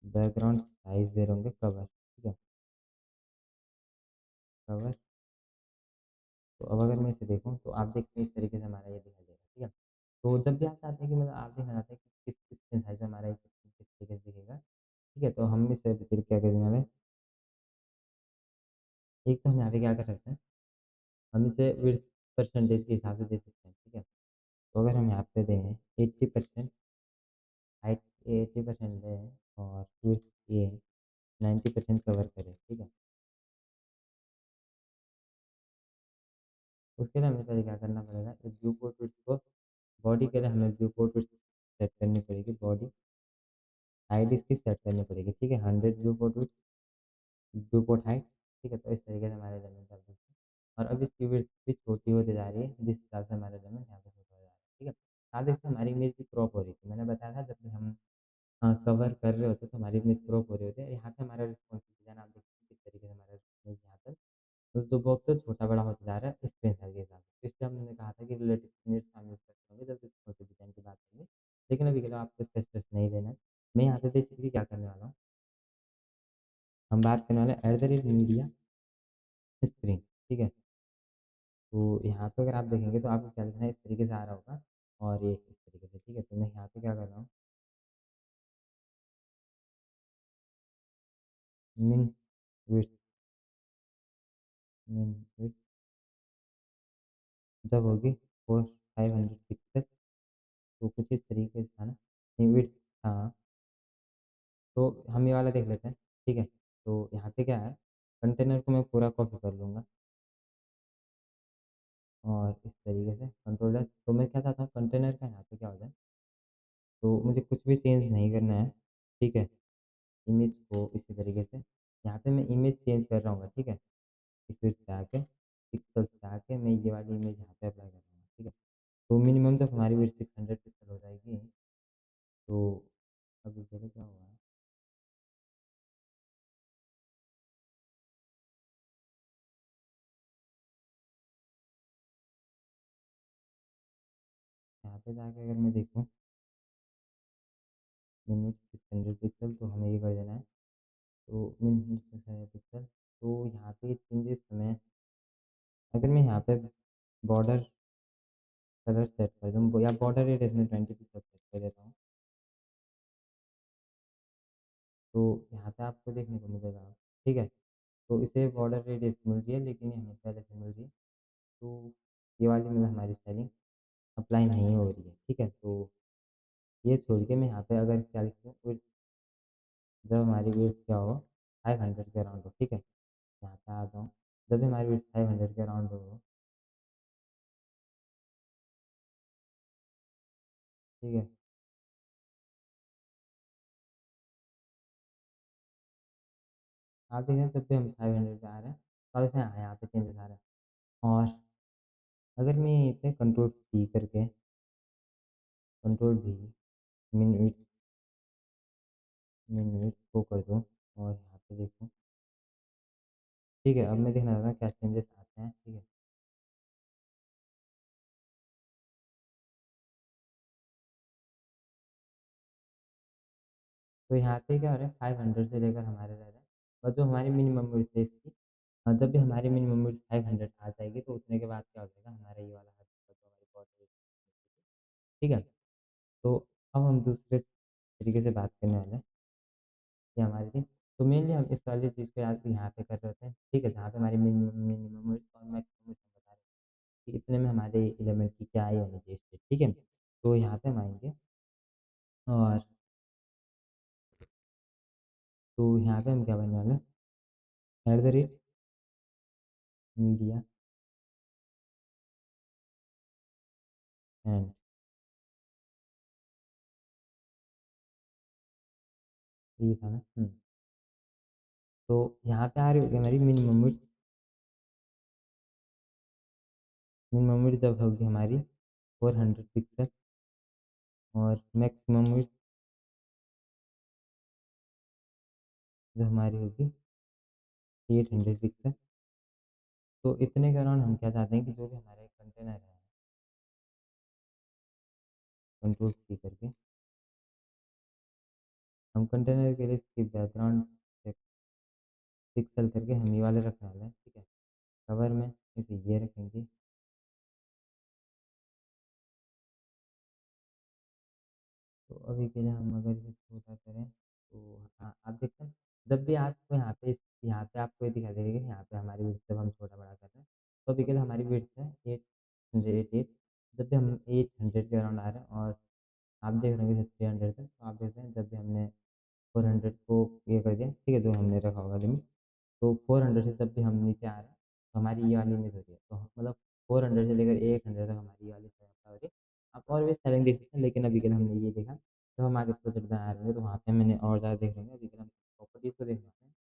बैकग्राउंड साइज दे रहे होंगे कवर, ठीक है, कवर। तो अब अगर मैं इसे देखूँ तो आप देखते हैं इस तरीके से हमारा ये दिखाई देगा, ठीक है। तो जब भी आप चाहते हैं कि मतलब आप देखना चाहते हैं कि किस किस साइज में हमारा ये किस तरीके से दिखेगा, ठीक है। तो हम इसे फिर क्या करेंगे, हमें एक तो हम यहाँ पे क्या कर सकते हैं, हम इसे विड्थ परसेंटेज के हिसाब से दे सकते हैं, ठीक है। तो अगर हम यहाँ पे दें 80%, हाइट 80% दें, और विड्थ ये 90% कवर करें, ठीक है। उसके लिए हमें पहले क्या करना पड़ेगा, एक व्यू पोर्ट विड्थ को, बॉडी के लिए हमें व्यू पोर्ट विड्थ सेट करनी पड़ेगी, बॉडी हाइट इसकी सेट करनी पड़ेगी, ठीक है, 100 view port width, view port height, ठीक है। तो इस तरीके से हमारे एलिमेंट चल सकते हैं। और अब इसकी विड्थ भी छोटी होती जा रही है जिस हिसाब से हमारा एलिमेंट यहाँ पे छोटा हो जा रहा है, ठीक है। साथ ही साथ हमारी इमेज भी क्रॉप हो रही थी, मैंने बताया था जब भी हम कवर कर रहे होते तो हमारी इमेज क्रॉप हो रही होती है। यहाँ पे हमारा रिस्पॉन्सिव डिज़ाइन आप देखते हैं किस तरीके से हमारा इमेज यहाँ पर तो जो बॉक्स है छोटा बड़ा होता जा रहा है स्क्रीन साइज के हिसाब से। तो इसलिए हमने कहा था कि रिलेटिव यूनिट्स हम यूज़ करते होंगे जब रिस्पॉन्सिव डिज़ाइन की बात करेंगे। लेकिन अभी के लिए आपको इसका स्ट्रेस नहीं लेना है। मैं यहाँ पे बेसिकली क्या करने वाला हूँ, हम बात करने वाले हैं at the rate media screen, ठीक है। तो यहाँ पे अगर आप देखेंगे तो आपको क्या लिखना है, इस तरीके से आ रहा होगा, और ये इस तरीके से, ठीक है। तो मैं यहाँ पे क्या कर रहा हूँ, मिन विड्थ, मिन विड्थ जब होगी 500 पिक्सल, तो कुछ इस तरीके से था ना, विड्थ, हाँ, तो हम ये वाला देख लेते हैं, ठीक है? तो यहाँ पे क्या है, कंटेनर को मैं पूरा कॉपी कर लूँगा और इस तरीके से कंट्रोल एस, तो मैं क्या चाहता हूँ कंटेनर का यहाँ पे क्या हो जाए, तो मुझे कुछ भी चेंज नहीं करना है, ठीक है? इमेज को इसी तरीके से यहाँ पे मैं इमेज चेंज कर रहा हूँ, ठीक है? इस पे आके पिक्सेल्स पे आके मैं ये वाली इमेज यहाँ पे अप्लाई कर रहा हूँ, ठीक है? तो मिनिमम जब हमारी विड्थ 600 पिक्सल हो जाएगी, तो अभी देखो क्या हुआ है, यहाँ पे जाके अगर मैं देखूँ मिनट 600 पिक्सल, तो हमें ये कर देना है, तो मिनट 600 पिक्सल, तो यहाँ पे चेंजेस हमें, अगर मैं यहाँ पे बॉर्डर कलर सेट कर दूँ या बॉर्डर रेडियस में 20 पिक्सल सेट कर देता हूँ, तो यहाँ पे आपको देखने को मिलेगा, ठीक है? तो इसे बॉर्डर रेडियस मिल रही है, लेकिन ये हमें पहले से मिल रही है, तो ये वाली मतलब हमारी स्टाइलिंग अप्लाई नहीं हो रही है, ठीक है? तो ये छोड़ के मैं यहाँ पे अगर क्या लिखूँ, जब हमारी वेट क्या हो, 500 के अराउंड हो, ठीक है? यहाँ पे आता हूँ, जब भी हमारी वेट 500 के अराउंड हो, ठीक है? आप देखें जब भी हम 500 पे आ रहे हैं, तो अब इसमें यहाँ पे चेंजेस आ रहे हैं, और अगर मैं यहाँ पे कंट्रोल सी करके कंट्रोल भी मिनट को कर दूँ और यहाँ पे देखूँ, ठीक है? अब मैं देखना चाहता हूँ क्या चेंजेस आते हैं, ठीक है? तो यहाँ पे क्या हो रहा है, 500 से लेकर हमारे रह रहे हैं, और जो हमारी मिनिमम विड्थ है इसकी, जब भी हमारी मिनिमम विड्थ 500 आ जाएगी, तो उतने के बाद क्या हो जाएगा, हमारा ये वाला हट जाएगा, जो हमारी बॉडी, ठीक है? तो अब हम दूसरे तरीके से बात करने वाले हैं कि हमारी थी, तो मेनली हम इस वाली चीज़ को याद यहाँ पे कर रहे होते हैं, ठीक है? जहाँ पे हमारी मिनिमम विड्थ और मैक्सिमम विड्थ हम बता रहे हैं कि इतने में हमारे एलिमेंट की क्या आई होनी चाहिए state, ठीक है? तो यहाँ पे हम आएंगे और तो यहाँ पे हम क्या करने वाले हैं, at the rate media and, ये था ना, तो यहाँ पे आ रही होगी हमारी मिनिमम विड्थ जब होगी हमारी 400 पिक्सल, और मैक्सिमम विड्थ जो हमारी होगी 800 पिक्सल। तो इतने के अराउंड हम क्या चाहते हैं कि जो भी हमारे कंटेनर है, कंट्रोल सी करके हम कंटेनर के लिए इसकी बैकग्राउंड पिक्सल करके हम ये वाले रखने वाले हैं, ठीक है? कवर में इसे ये रखेंगे, तो अभी के लिए हम अगर इसे छोटा करें, तो हाँ, आप देखते हैं जब भी आपको यहाँ पे आपको ये दिखाई देगा कि यहाँ पे हमारी विड्थ जब हम छोटा बड़ा कर रहे हैं, तो अभी के लिए हमारी विड्थ है 888, जब भी हम 800 के अराउंड आ रहे हैं, और आप देख रहे होंगे 300 तक, तो आप देखते हैं जब भी हमने 400 को ये कर दिया, ठीक है? जो हमने रखा होगा लिमिट, तो 400 से जब भी हम नीचे आ रहे हैं, तो हमारी ये वाली इमेज हो रही है, तो मतलब 400 से लेकर 800 तक हमारी ये वाली स्टाइल हो रही है। आप और भी स्टाइलिंग देख सकते हैं, लेकिन अभी के लिए हमने ये देखा, जब हम आगे प्रोजेक्ट बना रहे हैं, तो वहाँ पे मैंने और ज़्यादा देख लेंगे, अभी के लिए हम प्रॉपर्टीज़ को देखना है,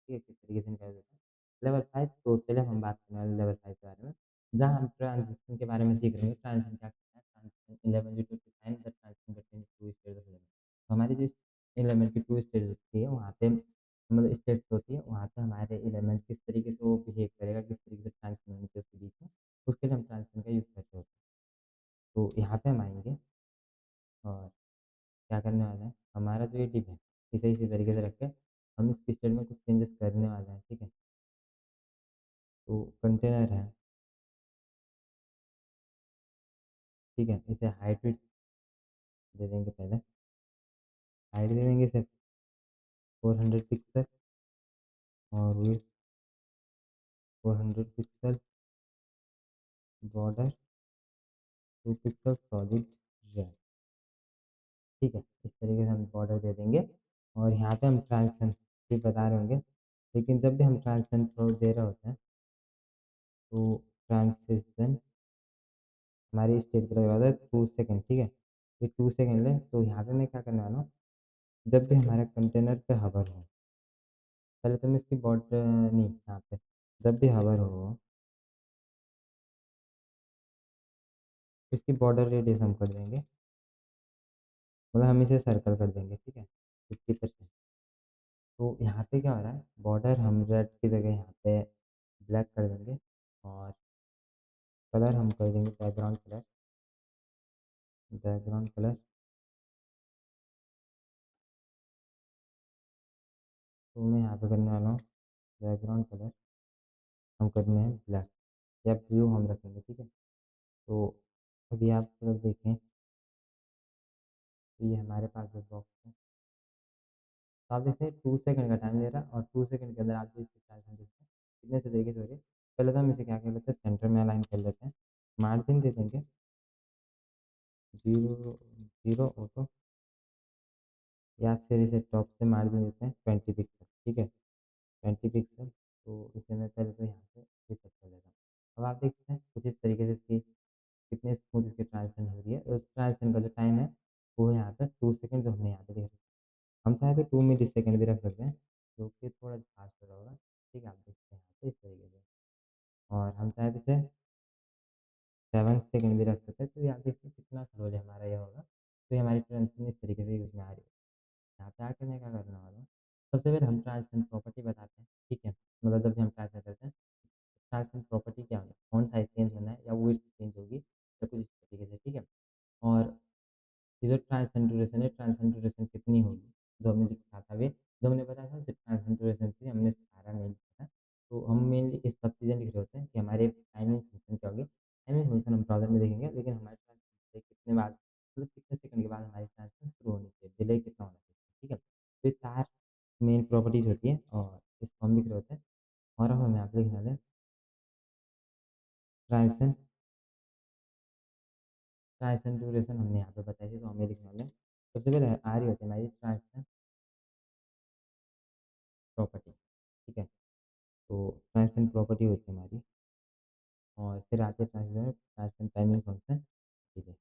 ठीक है? किस तरीके से निकाल देते हैं लेवल 5, तो चलिए हम बात करने वाले लेवल 5 के बारे में, जहाँ हम ट्रांजिशन के बारे में सीख रहे हैं, ट्रांजिशन क्या करता है, transition 11 to define the transition between two states of element, तो हमारी जो एलिमेंट की टू स्टेट्स होती है, वहाँ पे मतलब स्टेट्स होती है, वहाँ पे हमारे एलिमेंट किस तरीके से वो बिहेव करेगा, किस तरीके से ट्रांजिशन होनी चाहिए उसके बीच में, उसके लिए हम ट्रांजिशन का यूज़ करते होते हैं। तो यहाँ पे हम आएँगे और क्या करने वाले हैं, हमारा जो ये डिव है, इसे इसी तरीके से रख के हम इसकी स्टेट में कुछ चेंजेस करने वाले हैं, ठीक है? तो कंटेनर है, ठीक है? इसे हाइट विड्थ दे देंगे पहले, हाइट दे देंगे इसे 400 पिक्सल, और width 400 pixel, border 2 pixel solid red, ठीक है, इस तरीके से हम बॉर्डर दे देंगे और यहाँ पे हम ट्रांज़िशन भी बता रहे होंगे, लेकिन जब भी हम ट्रांज़िशन को दे रहे होते हैं, तो ट्रांज़िशन हमारी स्टेज पे लग रहा था 2 सेकंड, ठीक है? ये 2 सेकंड लें, तो यहाँ पे मैं क्या करने वाला हूँ, जब भी हमारे कंटेनर पे हॉवर हो, पहले तो मैं इसकी बॉर्डर नहीं यहाँ पे, जब भी हॉवर हो, इसकी बॉर्डर रेडियस हम कर देंगे, मतलब हम इसे सर्कल कर देंगे, ठीक है? 50%। तो यहाँ पे क्या हो रहा है, बॉर्डर हम रेड की जगह यहाँ पे ब्लैक कर देंगे और कलर हम कर देंगे बैकग्राउंड कलर। तो मैं यहाँ पे करने वाला हूँ बैकग्राउंड कलर, हम करने हैं ब्लैक या ब्लू हम रखेंगे, ठीक है? तो अभी आप लोग देखें, तो ये हमारे पास जो बॉक्स है, तो आप इसे 2 सेकंड का टाइम दे रहा है और 2 सेकंड के अंदर आप जो इसकी ट्रांज़िशन देखते हैं, कितने से तरीके से हो रही है। पहले तो हम इसे क्या कर लेते हैं, सेंटर में अलाइन कर लेते हैं, मार्जिन दे देंगे 0 0 ऑटो, या फिर इसे टॉप से मार्जिन देते हैं 20 पिक्सल, ठीक है? 20 पिक्सल, तो इसे मैं पहले तो यहाँ से रीसेट कर देता हूँ। अब आप देखते हैं कुछ इस तरीके से इसकी कितने स्मूथ इसकी ट्रांजिशन हो रही है, और ट्रांजिशन का जो टाइम है वो है यहाँ पे 2 सेकंड, जो हमने यहाँ पे लिख रखा है। हम चाहे तो 2 मिली सेकंड भी रख सकते हैं, जो कि थोड़ा फास्ट होगा, ठीक है? आप देखते हैं यहाँ पे इस तरीके से, और हम चाहे तो इसे 7 सेकंड भी रख सकते हैं, तो ये आप देखिए कितना स्लोली हमारा ये होगा। तो ये हमारी ट्रांजिशन इस तरीके से यूज़ में आ रही है। यहाँ पे आके मैं क्या करने वाला हूँ, सबसे पहले हम ट्रांजिशन प्रॉपर्टी बताते हैं, ठीक है? मतलब जब भी हम ट्रांजिशन करते हैं, ट्रांजिशन प्रॉपर्टी क्या होना है, फ़ॉन्ट साइज़ चेंज होना है या विड्थ चेंज होगी, या कुछ इस तरीके से, ठीक है? और ये जो ट्रांजिशन ड्यूरेशन है, ट्रांजिशन ड्यूरेशन कितनी होगी, जो हमने लिखा था अभी, जो हमने बताया था सिर्फ ट्रांजिशन ड्यूरेशन थी, हमने सारा नहीं लिखा था। तो हम मेनली इस सब चीज़ें लिख रहे होते हैं कि हमारे टाइमिंग फंक्शन क्या होगी। टाइमिंग फंक्शन हम ब्राउज़र में देखेंगे, लेकिन हमारे ट्रांजिशन से कितने बाद, मतलब कितने सेकंड के बाद हमारी ट्रांजिशन शुरू होनी चाहिए, डिले कितना होना चाहिए, ठीक है? तो ये 4 मेन प्रॉपर्टीज़ होती हैं और इसको हम लिख रहे होते हैं। और अब हम यहाँ पे लिखने वाले हैं ट्रांजिशन ट्रांजिशन ड्यूरेशन, हमने यहाँ पे बताई थी, तो हमें लिखने वाले हैं। सबसे पहले आ रही होती है हमारी ट्रांजिशन प्रॉपर्टी, ठीक है? तो ट्रांजिशन प्रॉपर्टी होती है हमारी, और फिर आते हैं ट्रांजिशन टाइमिंग फंक्शन, ठीक है?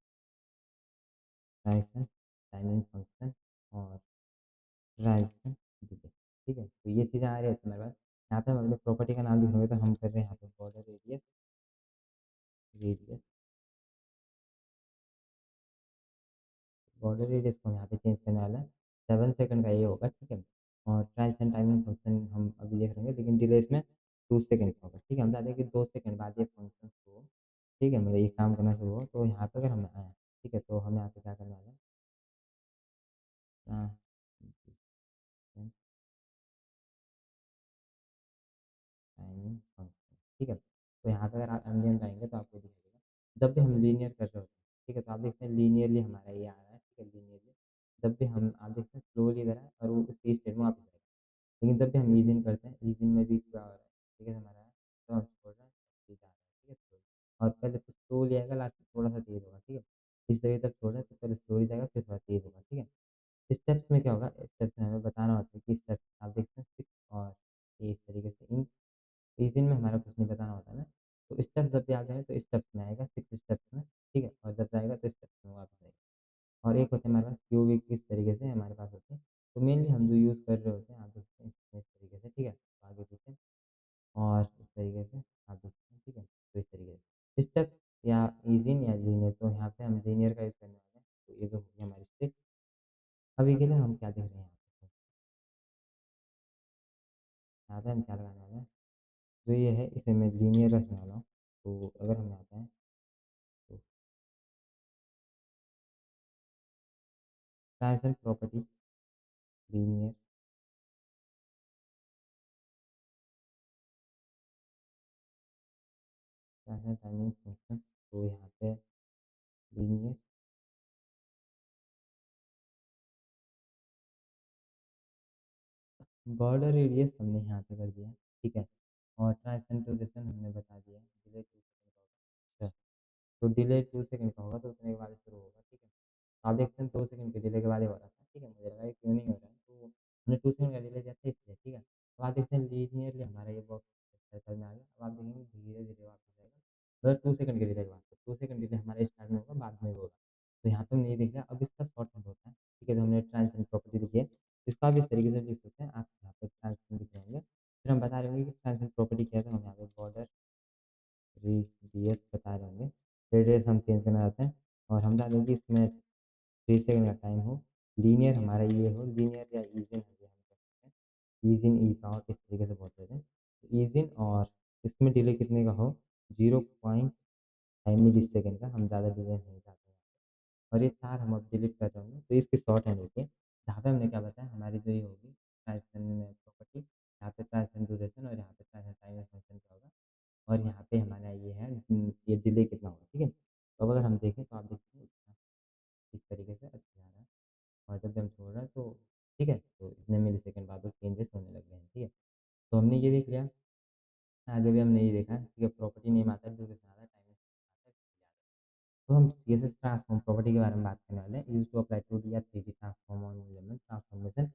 ट्रांजिशन टाइमिंग फंक्शन और ट्रांजिशन डिले, ठीक है? तो ये चीज़ें आ रही होती है हमारे पास। यहाँ पे हम अपने प्रॉपर्टी का नाम लिख रहे, तो हम कर रहे हैं यहाँ पे border radius, radius border radius को हम यहाँ पे चेंज करने वाला है, 7 सेकंड का ये होगा, ठीक है? और ट्रांजिशन टाइमिंग फंक्शन हम अभी देख लेंगे, लेकिन डिले इसमें 2 सेकंड का होगा, ठीक है? हम चाहते हैं कि 2 सेकंड बाद ये फंक्शन शुरू हो, ठीक है? मतलब ये काम करना शुरू हो, तो यहाँ पे अगर हम आएँ, ठीक है? तो हमें यहाँ पे क्या करने वाला है, टाइमिंग फंक्शन, ठीक है? तो यहाँ पे अगर आप एम्बिएंट आएँगे तो आपको दिखाई देगा, जब भी हम लीनियर कर रहे होते हैं, ठीक है? तो आप देखते हैं लीनियरली हमारा ये आ रहा है, ठीक है? लीनियरली जब भी हम, आप देखते हैं स्लोली इधर है और वो उसी स्टेट में वापस आएगा। लेकिन जब भी हम ईज़ इन करते हैं, ईज़ इन में भी क्या हो रहा है, ठीक है? हमारा तो हम छोड़ रहे हैं, ये जा रहा है, ठीक है? स्लो, और पहले तो स्लोली आएगा, लास्ट में थोड़ा-सा तेज़ होगा, ठीक है? इस तरीके तक छोड़ रहे हैं, तो पहले स्लोली जाएगा, फिर थोड़ा तेज़ होगा, ठीक है? स्टेप्स में क्या होगा, स्टेप्स में हमें बताना होता है कि स्टेप्स आप देखते हैं 6 और ये इस तरीके से इन रीज़न में हमारा कुछ नहीं बताना होता है ना, तो स्टेप्स जब भी आ जाए तो स्टेप्स में आएगा, 6 स्टेप्स में, ठीक है? और जब जाएगा तो स्टेप्स में वापस आएगा। और एक होता है हमारे पास क्यूबिक, इस तरीके से हमारे पास होते हैं। तो मेनली हम जो यूज़ कर रहे होते हैं, आप देखते हैं इस तरीके से, ठीक है? तो आगे पीछे और इस तरीके से आप देखते हैं, ठीक है? तो इस तरीके से स्टेप्स या ईज़िन या लीनियर, तो यहाँ पे हम लीनियर का यूज़ करने वाले हैं। तो ये जो होगी हमारी स्टेप, अभी के लिए हम क्या देख रहे हैं यहाँ पे हम क्या लगाने वाले हैं, जो ये है इसे मैं लीनियर रखने वाला हूँ। तो अगर हम यहाँ पे आएँ, तो transition property linear, transition timing function, तो यहाँ पे लीनियर, बॉर्डर रेडियस हमने यहाँ पे कर दिया, ठीक है? और ट्रांज़िशन ड्यूरेशन हमने बता दिया, डिले 2 सेकंड का होगा। अच्छा, तो डिले 2 सेकंड का होगा, तो उतने के बाद शुरू होगा, ठीक है? तो आप देखते हैं 2 सेकंड के डिले के बाद ये हो रहा था, ठीक है? मुझे लगा ये क्यों नहीं हो रहा है, तो हमने 2 सेकंड का डिले दिया था इसलिए, ठीक है? तो आप देखते हैं लीनियरली हमारा ये बॉक्स सर्कल में आ गया। अब आप देखेंगे धीरे-धीरे वापस आएगा, मतलब 2 सेकंड के डिले के बाद, 2 सेकंड डिले हमारा स्टार्ट में होगा, बाद में होगा। तो यहाँ पे हमने ये देख लिया, अब इसका शॉर्टकट होता है, ठीक है? तो हमने ट्रांज़िशन प्रॉपर्टी लिखी है, इसको आप इस तरीके से लिख सकते हैं, आप यहाँ पे ट्रांज़िशन लिख लेंगे। फिर हम बता रहे होंगे कि ट्रांज़िशन प्रॉपर्टी क्या है, तो हम यहाँ पे बॉर्डर रेडियस बता रहे होंगे, रेडियस हम चेंज करना चाहते हैं और हम बता देंगे कि इसमें 3 सेकंड का टाइम हो, लीनियर हमारा ये हो, लीनियर या ईज़ इन हम कर सकते हैं, ईज़ इन, ईज़ आउट इस तरीके से बोल देते हैं। ईज़ इन और इसमें डिले कितने का हो, 0.5 मिलीसेकंड का, हम ज़्यादा डिले नहीं चाहते हैं। और ये 4 हम अब डिलीट कर रहे होंगे, तो इसकी शॉर्ट हैंड देखिए, जहाँ पे हमने क्या बताया हमारी जो ये होगी ट्रांज़िशन प्रॉपर्टी, यहाँ पे ट्रांज़िशन ड्यूरेशन और यहाँ पे ट्रांज़िशन टाइम फंक्शन क्या होगा और यहाँ पे हमारा ये है ये डिले कितना होगा, ठीक है? तो अब अगर हम देखें तो आप देखिए इस तरीके से अच्छा आ रहा है और जब भी हम छोड़ रहे हैं तो ठीक है, तो इतने मिलीसेकंड बाद वो चेंजेस होने लग गए हैं, ठीक है? तो हमने ये देख लिया, आगे भी हमने ये देखा, ठीक है? प्रॉपर्टी नेम आता है, ड्यूरेशन आता है, टाइम आता है, तो हम सीएसएस ट्रांसफॉर्म प्रॉपर्टी के बारे में बात करने वाले हैं, यूज्ड टू अप्लाई 2D या 3D transform on element transformation.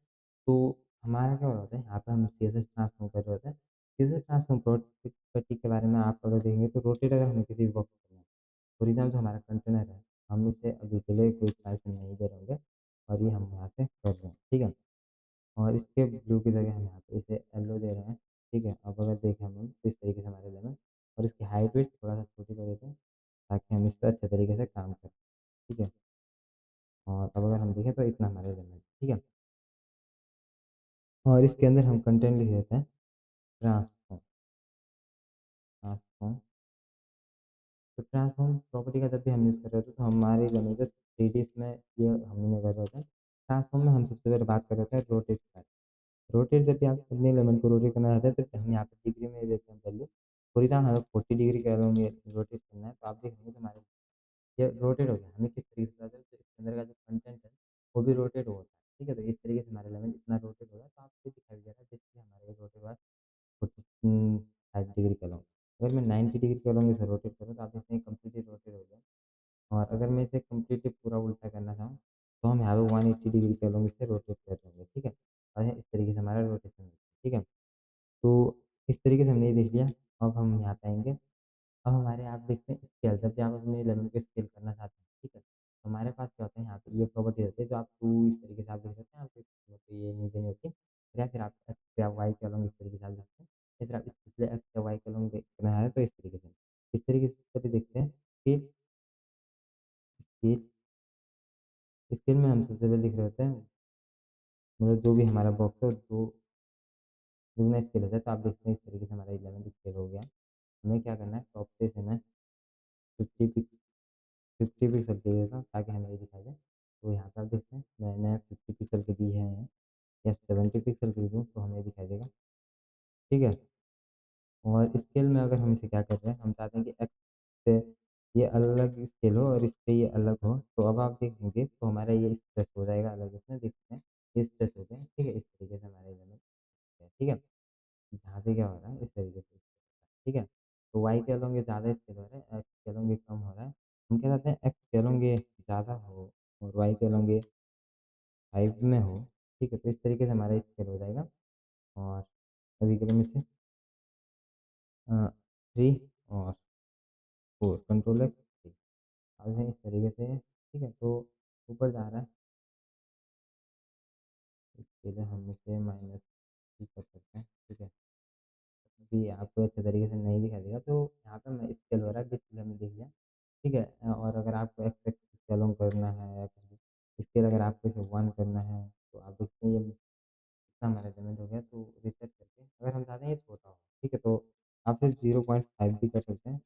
तो हमारा क्या हो रहा होता है, यहाँ पे हम सीएसएस ट्रांसफॉर्म कर रहे होते हैं। सीएसएस ट्रांसफॉर्म प्रॉपर्टी के बारे में आप अगर देखेंगे तो रोटेट अगर हमें किसी भी बॉक्स करना है, फॉर एग्जाम्पल जो हमारा कंटेनर है, हम इसे अभी के लिए कोई ट्रांसफर नहीं दे रहे होंगे और ये हम यहाँ से कर रहे हैं, ठीक है? और इसके ब्लू की जगह हम यहाँ पे इसे येलो दे रहे हैं, ठीक है? अब अगर देखें हम तो इस तरीके से हमारे एलिमेंट और इसकी हाइट भी थोड़ा सा छोटी कर देते हैं ताकि हम इस पर अच्छे तरीके से काम करें, ठीक है? और अब अगर हम देखें तो इतना हमारे एलिमेंट, ठीक है? और इसके अंदर हम कंटेंट लिख देते हैं ट्रांसफॉर्म, ट्रांसफॉर्म। तो ट्रांसफॉर्म प्रॉपर्टी का जब भी हम यूज़ कर रहे होते हैं तो हमारे एलिमेंट जो 3D इसमें ये हमने कर रहे होते हैं। ट्रांसफॉर्म में हम सबसे पहले बात कर रहे होते हैं रोटेट का। रोटेट जब भी आप अपने एलिमेंट को रोटेट करना चाहते हैं तो हम यहाँ पे डिग्री में देते हैं वैल्यू। फॉर एग्जाम्पल हमें 40 डिग्री का रोटेट करना है, तो आप देखेंगे तो हमारे ये रोटेट हो गया। हमें किस तरीके से पता चले, तो इसके अंदर का जो कंटेंट है वो भी रोटेट होता है, ठीक है? तो इस तरीके से हमारा एलिमेंट इतना रोटेट होगा, तो आपको दिखाई दे रहा है जैसे हमारा ये रोटेट हुआ 45 डिग्री का लूँ। अगर मैं 90 डिग्री का लूँगी इसे रोटेट करूँ तो आप देखते हैं कम्प्लीटली रोटेट हो गया। और अगर मैं इसे कम्प्लीटली पूरा उल्टा करना चाहूँ तो हम यहाँ पे 180 डिग्री का लूँगी, इसे रोटेट कर देंगे, ठीक है? और इस तरीके से हमारा रोटेशन होगा, ठीक है? तो इस तरीके से हमने ये देख लिया। अब हम यहाँ पे आएँगे, अब हमारे आप देखते हैं स्केल, जब भी आप अपने एलिमेंट को स्केल करना चाहते हैं, ठीक है? तो हमारे पास क्या होता है, यहाँ पे ये प्रॉपर्टी होती है जो आप 2 इस तरीके से आप देख सकते हैं, आपको मतलब ये नहीं देनी होती, या फिर आप एक्स या वाई के अलॉन्ग इस तरीके से आप देखते हैं, या फिर आप इस पिछले एक्स या वाई के अलॉन्ग देखना है तो इस तरीके से। इस तरीके से भी देखते हैं कि स्केल, स्केल में हम सबसे पहले लिख रहे होते हैं मतलब जो भी हमारा बॉक्स है दो दुगना स्केल होता है, तो आप देखते हैं इस तरीके से हमारा 11 स्केल हो गया। हमें क्या करना है, टॉप से इसे मैं 50 पिक्सल दे देता हूँ ताकि हमें ये दिखाई दे। तो यहाँ पे आप देखते हैं मैंने 50 पिक्सल के दिए हैं या 70 पिक्सल के दूँ तो हमें दिखाई देगा, ठीक है? और स्केल में अगर हम इसे क्या कर रहे हैं, हम चाहते हैं कि एक्स से ये अलग स्केल हो और इससे ये अलग हो, तो अब आप देखेंगे तो हमारा ये स्ट्रेच हो जाएगा अलग, इसमें देखते हैं ये स्ट्रेच हो गया, ठीक है? इस तरीके से हमारा एलिमेंट है, ठीक है? यहाँ पे क्या हो रहा है इस तरीके से, ठीक है? तो वाई के अलोंग ये ज़्यादा स्केल हो रहा है, एक्स के अलोंग ये कम हो रहा है। हम क्या चाहते हैं एक्स के अलोंग ये ज़्यादा हो और वाई के अलोंग ये 5 में हो, ठीक है? तो इस तरीके से हमारा स्केल हो जाएगा और अभी के लिए मैं इसे 3 और 4 कंट्रोल एक्स 3 अब है इस तरीके से, ठीक है? तो ऊपर जा रहा है, इसके लिए हम इसे माइनस भी कर सकते हैं, ठीक है? अभी आपको अच्छे तरीके से नहीं दिखाई देगा, तो यहाँ पे मैं स्केल हो रहा है 20 हमने देख लिया, ठीक है? और अगर आपको एक्स एक्सिस से अलोंग करना है या कुछ भी स्केल अगर आपको इसे 1 करना है तो आप देखते हैं ये इतना हमारा एलिमेंट हो गया, तो रीसेट करके अगर हम चाहते हैं ये छोटा हो, ठीक है? तो आप सिर्फ 0.5 भी कर सकते हैं,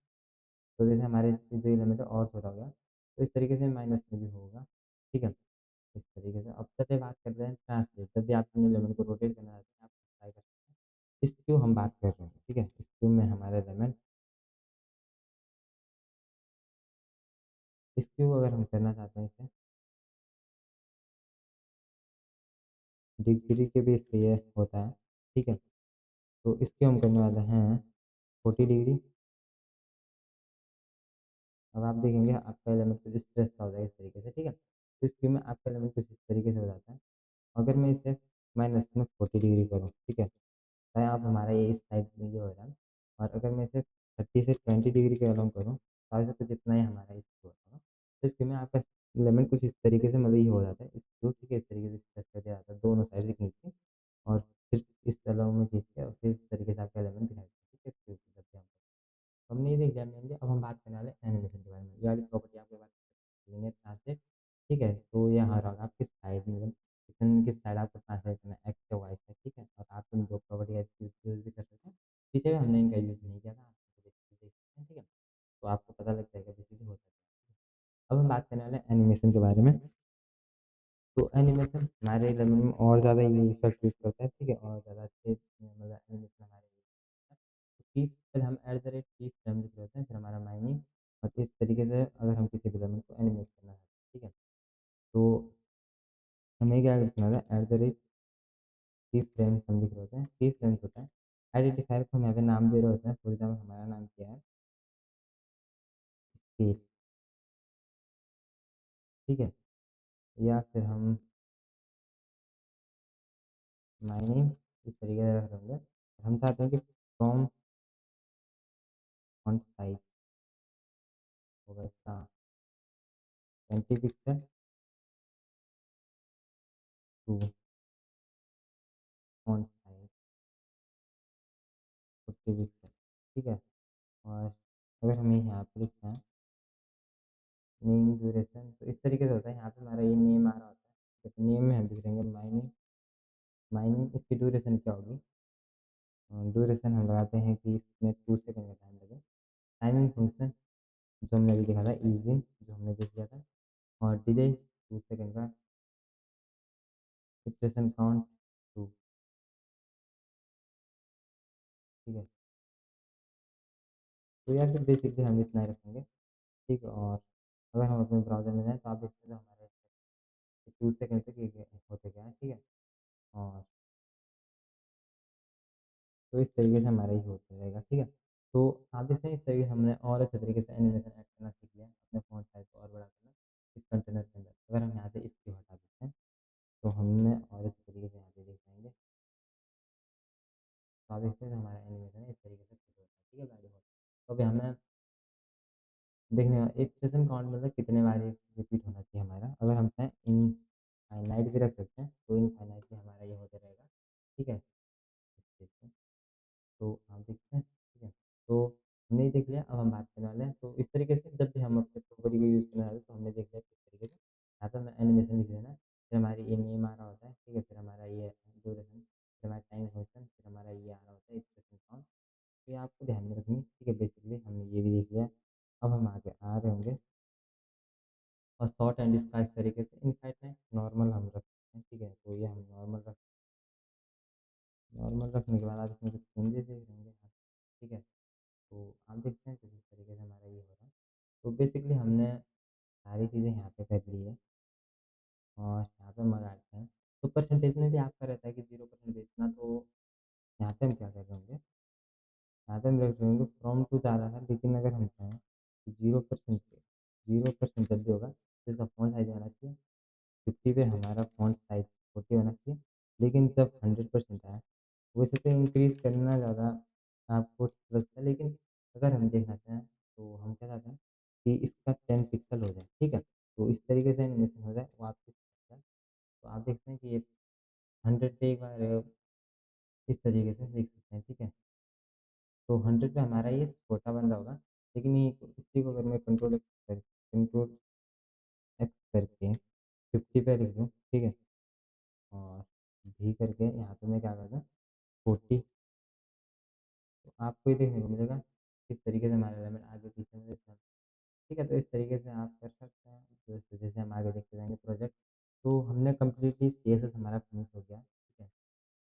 तो जैसे हमारे इसके जो एलिमेंट है और छोटा हो गया, तो इस तरीके से माइनस में भी होगा, ठीक है? इस तरीके से अब चलिए बात करते हैं ट्रांसलेट, जब भी आप अपने एलिमेंट को रोटेट करना चाहते हैं आप ट्राई कर सकते हैं। इस क्यू हम बात कर रहे हैं, ठीक है? इस क्यू में हमारा एलिमेंट इस क्यू अगर हम करना चाहते हैं इसे डिग्री के बेस पे ये होता है, ठीक है? तो इसके हम करने वाले हैं 40 डिग्री। अब आप देखेंगे आपका एलिमेंट कुछ इस तरह का हो जाएगा इस तरीके से, ठीक है? तो इस क्यू में आपका एलिमेंट कुछ इस तरीके से हो जाता है। अगर मैं इसे माइनस में 40 डिग्री करूँ, ठीक है, चाहे आप हमारा ये इस साइड में ये हो रहा है, और अगर मैं इसे 30 से 20 डिग्री के अलाउ करूँ, तो ऐसे कुछ इतना ही हमारा इस होगा। तो इसके में आपका एलिमेंट कुछ इस तरीके से मतलब ये हो जाता है, इस क्यू, ठीक है, इस तरीके से स्ट्रेच कर दिया जाता है दोनों साइड से खींच के, और फिर इस अलाउ में खींच के, और फिर इस तरीके से आपका एलिमेंट दिखाई देगा, ठीक है, इस क्यू की करके हम। हमने ये देख लिया मेनली, अब हम बात करने वाले हैं एनिमेशन के बारे में। ये वाली प्रॉपर्टी आपके पास लीनियर ट्रांसलेट, ठीक है, तो ये हमारा होगा आपकी साइड में, किस साइड आपको ट्रांसलेट करना है, एक्स या वाई से, ठीक है, और आप इन दो प्रॉपर्टी का यूज भी कर सकते हैं। पीछे में हमने इनका यूज नहीं किया था, आप देख सकते हैं, ठीक है, तो आपको पता लग जाएगा बेसिकली होता है। अब हम बात करने वाले हैं एनिमेशन के बारे में। तो एनिमेशन हमारे लेवल में और ज़्यादा ये इफेक्ट यूज़ करता है, ठीक है, और ज़्यादा अच्छे मतलब एनिमेशन हमारे की, फिर हम एट द रेट की फ्रेम लिख लेते हैं, फिर हमारा माइनिंग, और इस तरीके से अगर हम किसी फिलामेंट को एनिमेट करना है, ठीक है, तो हमें क्या लिखना है, एट द रेट की फ्रेम्स हम लिख रहे होते हैं, की फ्रेम्स होता है आइडेंटिफायर को हम यहाँ पे नाम दे रहे होते हैं, फॉर एग्जाम्पल हमारा नाम क्या है, स्केल, ठीक है, या फिर हम माइनिंग इस तरीके से रख देंगे। हम चाहते हैं कि फ्रॉम फॉन्ट साइज होगा इसका 20 pixel to font size 40 pixel, ठीक है, और अगर हमें यहाँ पे लिखना है नेम ड्यूरेशन, तो इस तरीके से होता है, यहाँ पे हमारा ये नेम आ रहा होता है, तो नेम में हम लिख देंगे माइनिंग, माइनिंग इसकी ड्यूरेशन क्या होगी, ड्यूरेशन हम लगाते हैं कि इसमें 2 सेकंड का टाइम लगे। टाइमिंग फंक्शन जो हमने अभी देखा था, ईजिंग जो हमने देख लिया था, और डिले 2 सेकंड का, इटरेशन काउंट 2, ठीक है, तो यार फिर बेसिकली हम इतना ही रखेंगे, ठीक है, और अगर हम अपने ब्राउजर में जाएँ तो आप देखते हैं हमारे 2 सेकंड तक ये होते गया है, ठीक है, और तो इस तरीके से हमारा ये होता रहेगा, ठीक है। तो आप देखते हैं इस तरीके से हमने और अच्छे तरीके से एनिमेशन ऐड करना सीख लिया, अपने फ़ॉन्ट साइज़ को और बड़ा करना इस कंटेनर के अंदर। अगर हम यहाँ से इसको हटा देते हैं, तो हमने और अच्छे तरीके से यहाँ पे देख पाएँगे। तो आप देखते हैं हमारा एनिमेशन इस तरीके से शुरू होता है, ठीक है बाय डिफ़ॉल्ट। तो अभी हमें देखने का एक सेशन काउंट मतलब कितने बार ये रिपीट होना चाहिए हमारा। अगर हम चाहें इनफ़ाइनाइट भी रख सकते हैं, तो इनफ़ाइनाइट भी हमारा ये होता रहेगा, ठीक है। देखते हैं, तो आप देखते हैं, ठीक है। तो हमने ये देख लिया, अब हम बात करने वाले हैं। तो इस तरीके से जब भी हम अपने प्रॉपर्टी को यूज़ करने वाले हैं, तो हमने देख लिया किस तरीके से। यहाँ पे हमें एनिमेशन लिख देना है, फिर हमारी ये नेम आ रहा होता है, ठीक है, फिर हमारा ये ड्यूरेशन, फिर हमारा टाइम फंक्शन, फिर हमारा ये आ रहा होता है एक्सप्रेशन काउंट। तो ये आपको ध्यान में रखनी है, ठीक है, बेसिकली हमने ये भी देख लिया। अब हम आगे आ रहे होंगे, और शॉर्ट एंड इसका इस तरीके से इनफैक्ट में नॉर्मल हम रख सकते हैं, ठीक है, तो ये हम नॉर्मल रखने के बाद आप इसमें कुछ चेंजेस देख रहे होंगे आप, ठीक है, तो आप देखते हैं किस तरीके से हमारा ये हो रहा है। तो बेसिकली हमने सारी चीज़ें यहाँ पे कर ली है, और यहाँ पे हम लगाते हैं। तो परसेंटेज में भी आपका रहता है कि 0% बेचना, तो यहाँ पे हम क्या कर रहे होंगे, यहाँ पे हम रख रहे होंगे फ्रॉम टू ज़्यादा था, लेकिन अगर हम चाहें कि 0% जब भी होगा तो इसका फ़ॉन्ट साइज़ आना चाहिए 50 पे, हमारा फ़ॉन्ट साइज़ 40 होना चाहिए। लेकिन जब 100% आए, वैसे तो इंक्रीज़ करना ज़्यादा आपको ठीक लगता है, लेकिन अगर हम देखना चाहें तो हम क्या चाहते हैं कि इसका 10 पिक्सल हो जाए, ठीक है? तो इस तरीके से एनिमेशन हो जाए, वो आपकी है। तो आप देखते हैं कि ये 100 पे एक बार इस तरीके से देख सकते हैं, ठीक है? तो 100 पे हमारा ये छोटा बन रहा होगा, लेकिन ये इसी को अगर मैं कंट्रोल एक्स करके 50 पे लिख दूँ, ठीक है? और भी करके यहाँ पे मैं क्या कर दूँ 40, तो आपको ये देखने को मिलेगा किस तरीके से हमारा एलिमेंट आगे पीछे में दिखता है। ठीक है, तो इस तरीके से आप कर सकते हैं। तो इस वजह से हम आगे देखते जाएँगे प्रोजेक्ट। तो हमने कंप्लीटली सीएसएस हमारा फिनिश हो गया, ठीक है।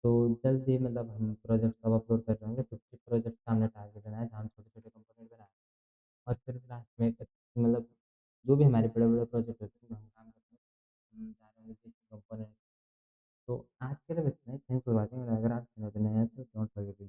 तो जल्द ही मतलब हम प्रोजेक्ट सब अपलोड कर रहे होंगे, 50 प्रोजेक्ट का हमने टारगेट बनाया, जहाँ हम छोटे-छोटे कंपोनेंट बनाए, और फिर लास्ट में एक मतलब जो भी हमारे बड़े-बड़े प्रोजेक्ट होते हैं, हम काम करते हैं, हम जा रहे होंगे 30 कंपोनेंट। तो आज के लिए बस इतना ही। थैंक्स फॉर वॉचिंग, और अगर आप चैनल पे नए हैं तो डोंट फॉरगेट टू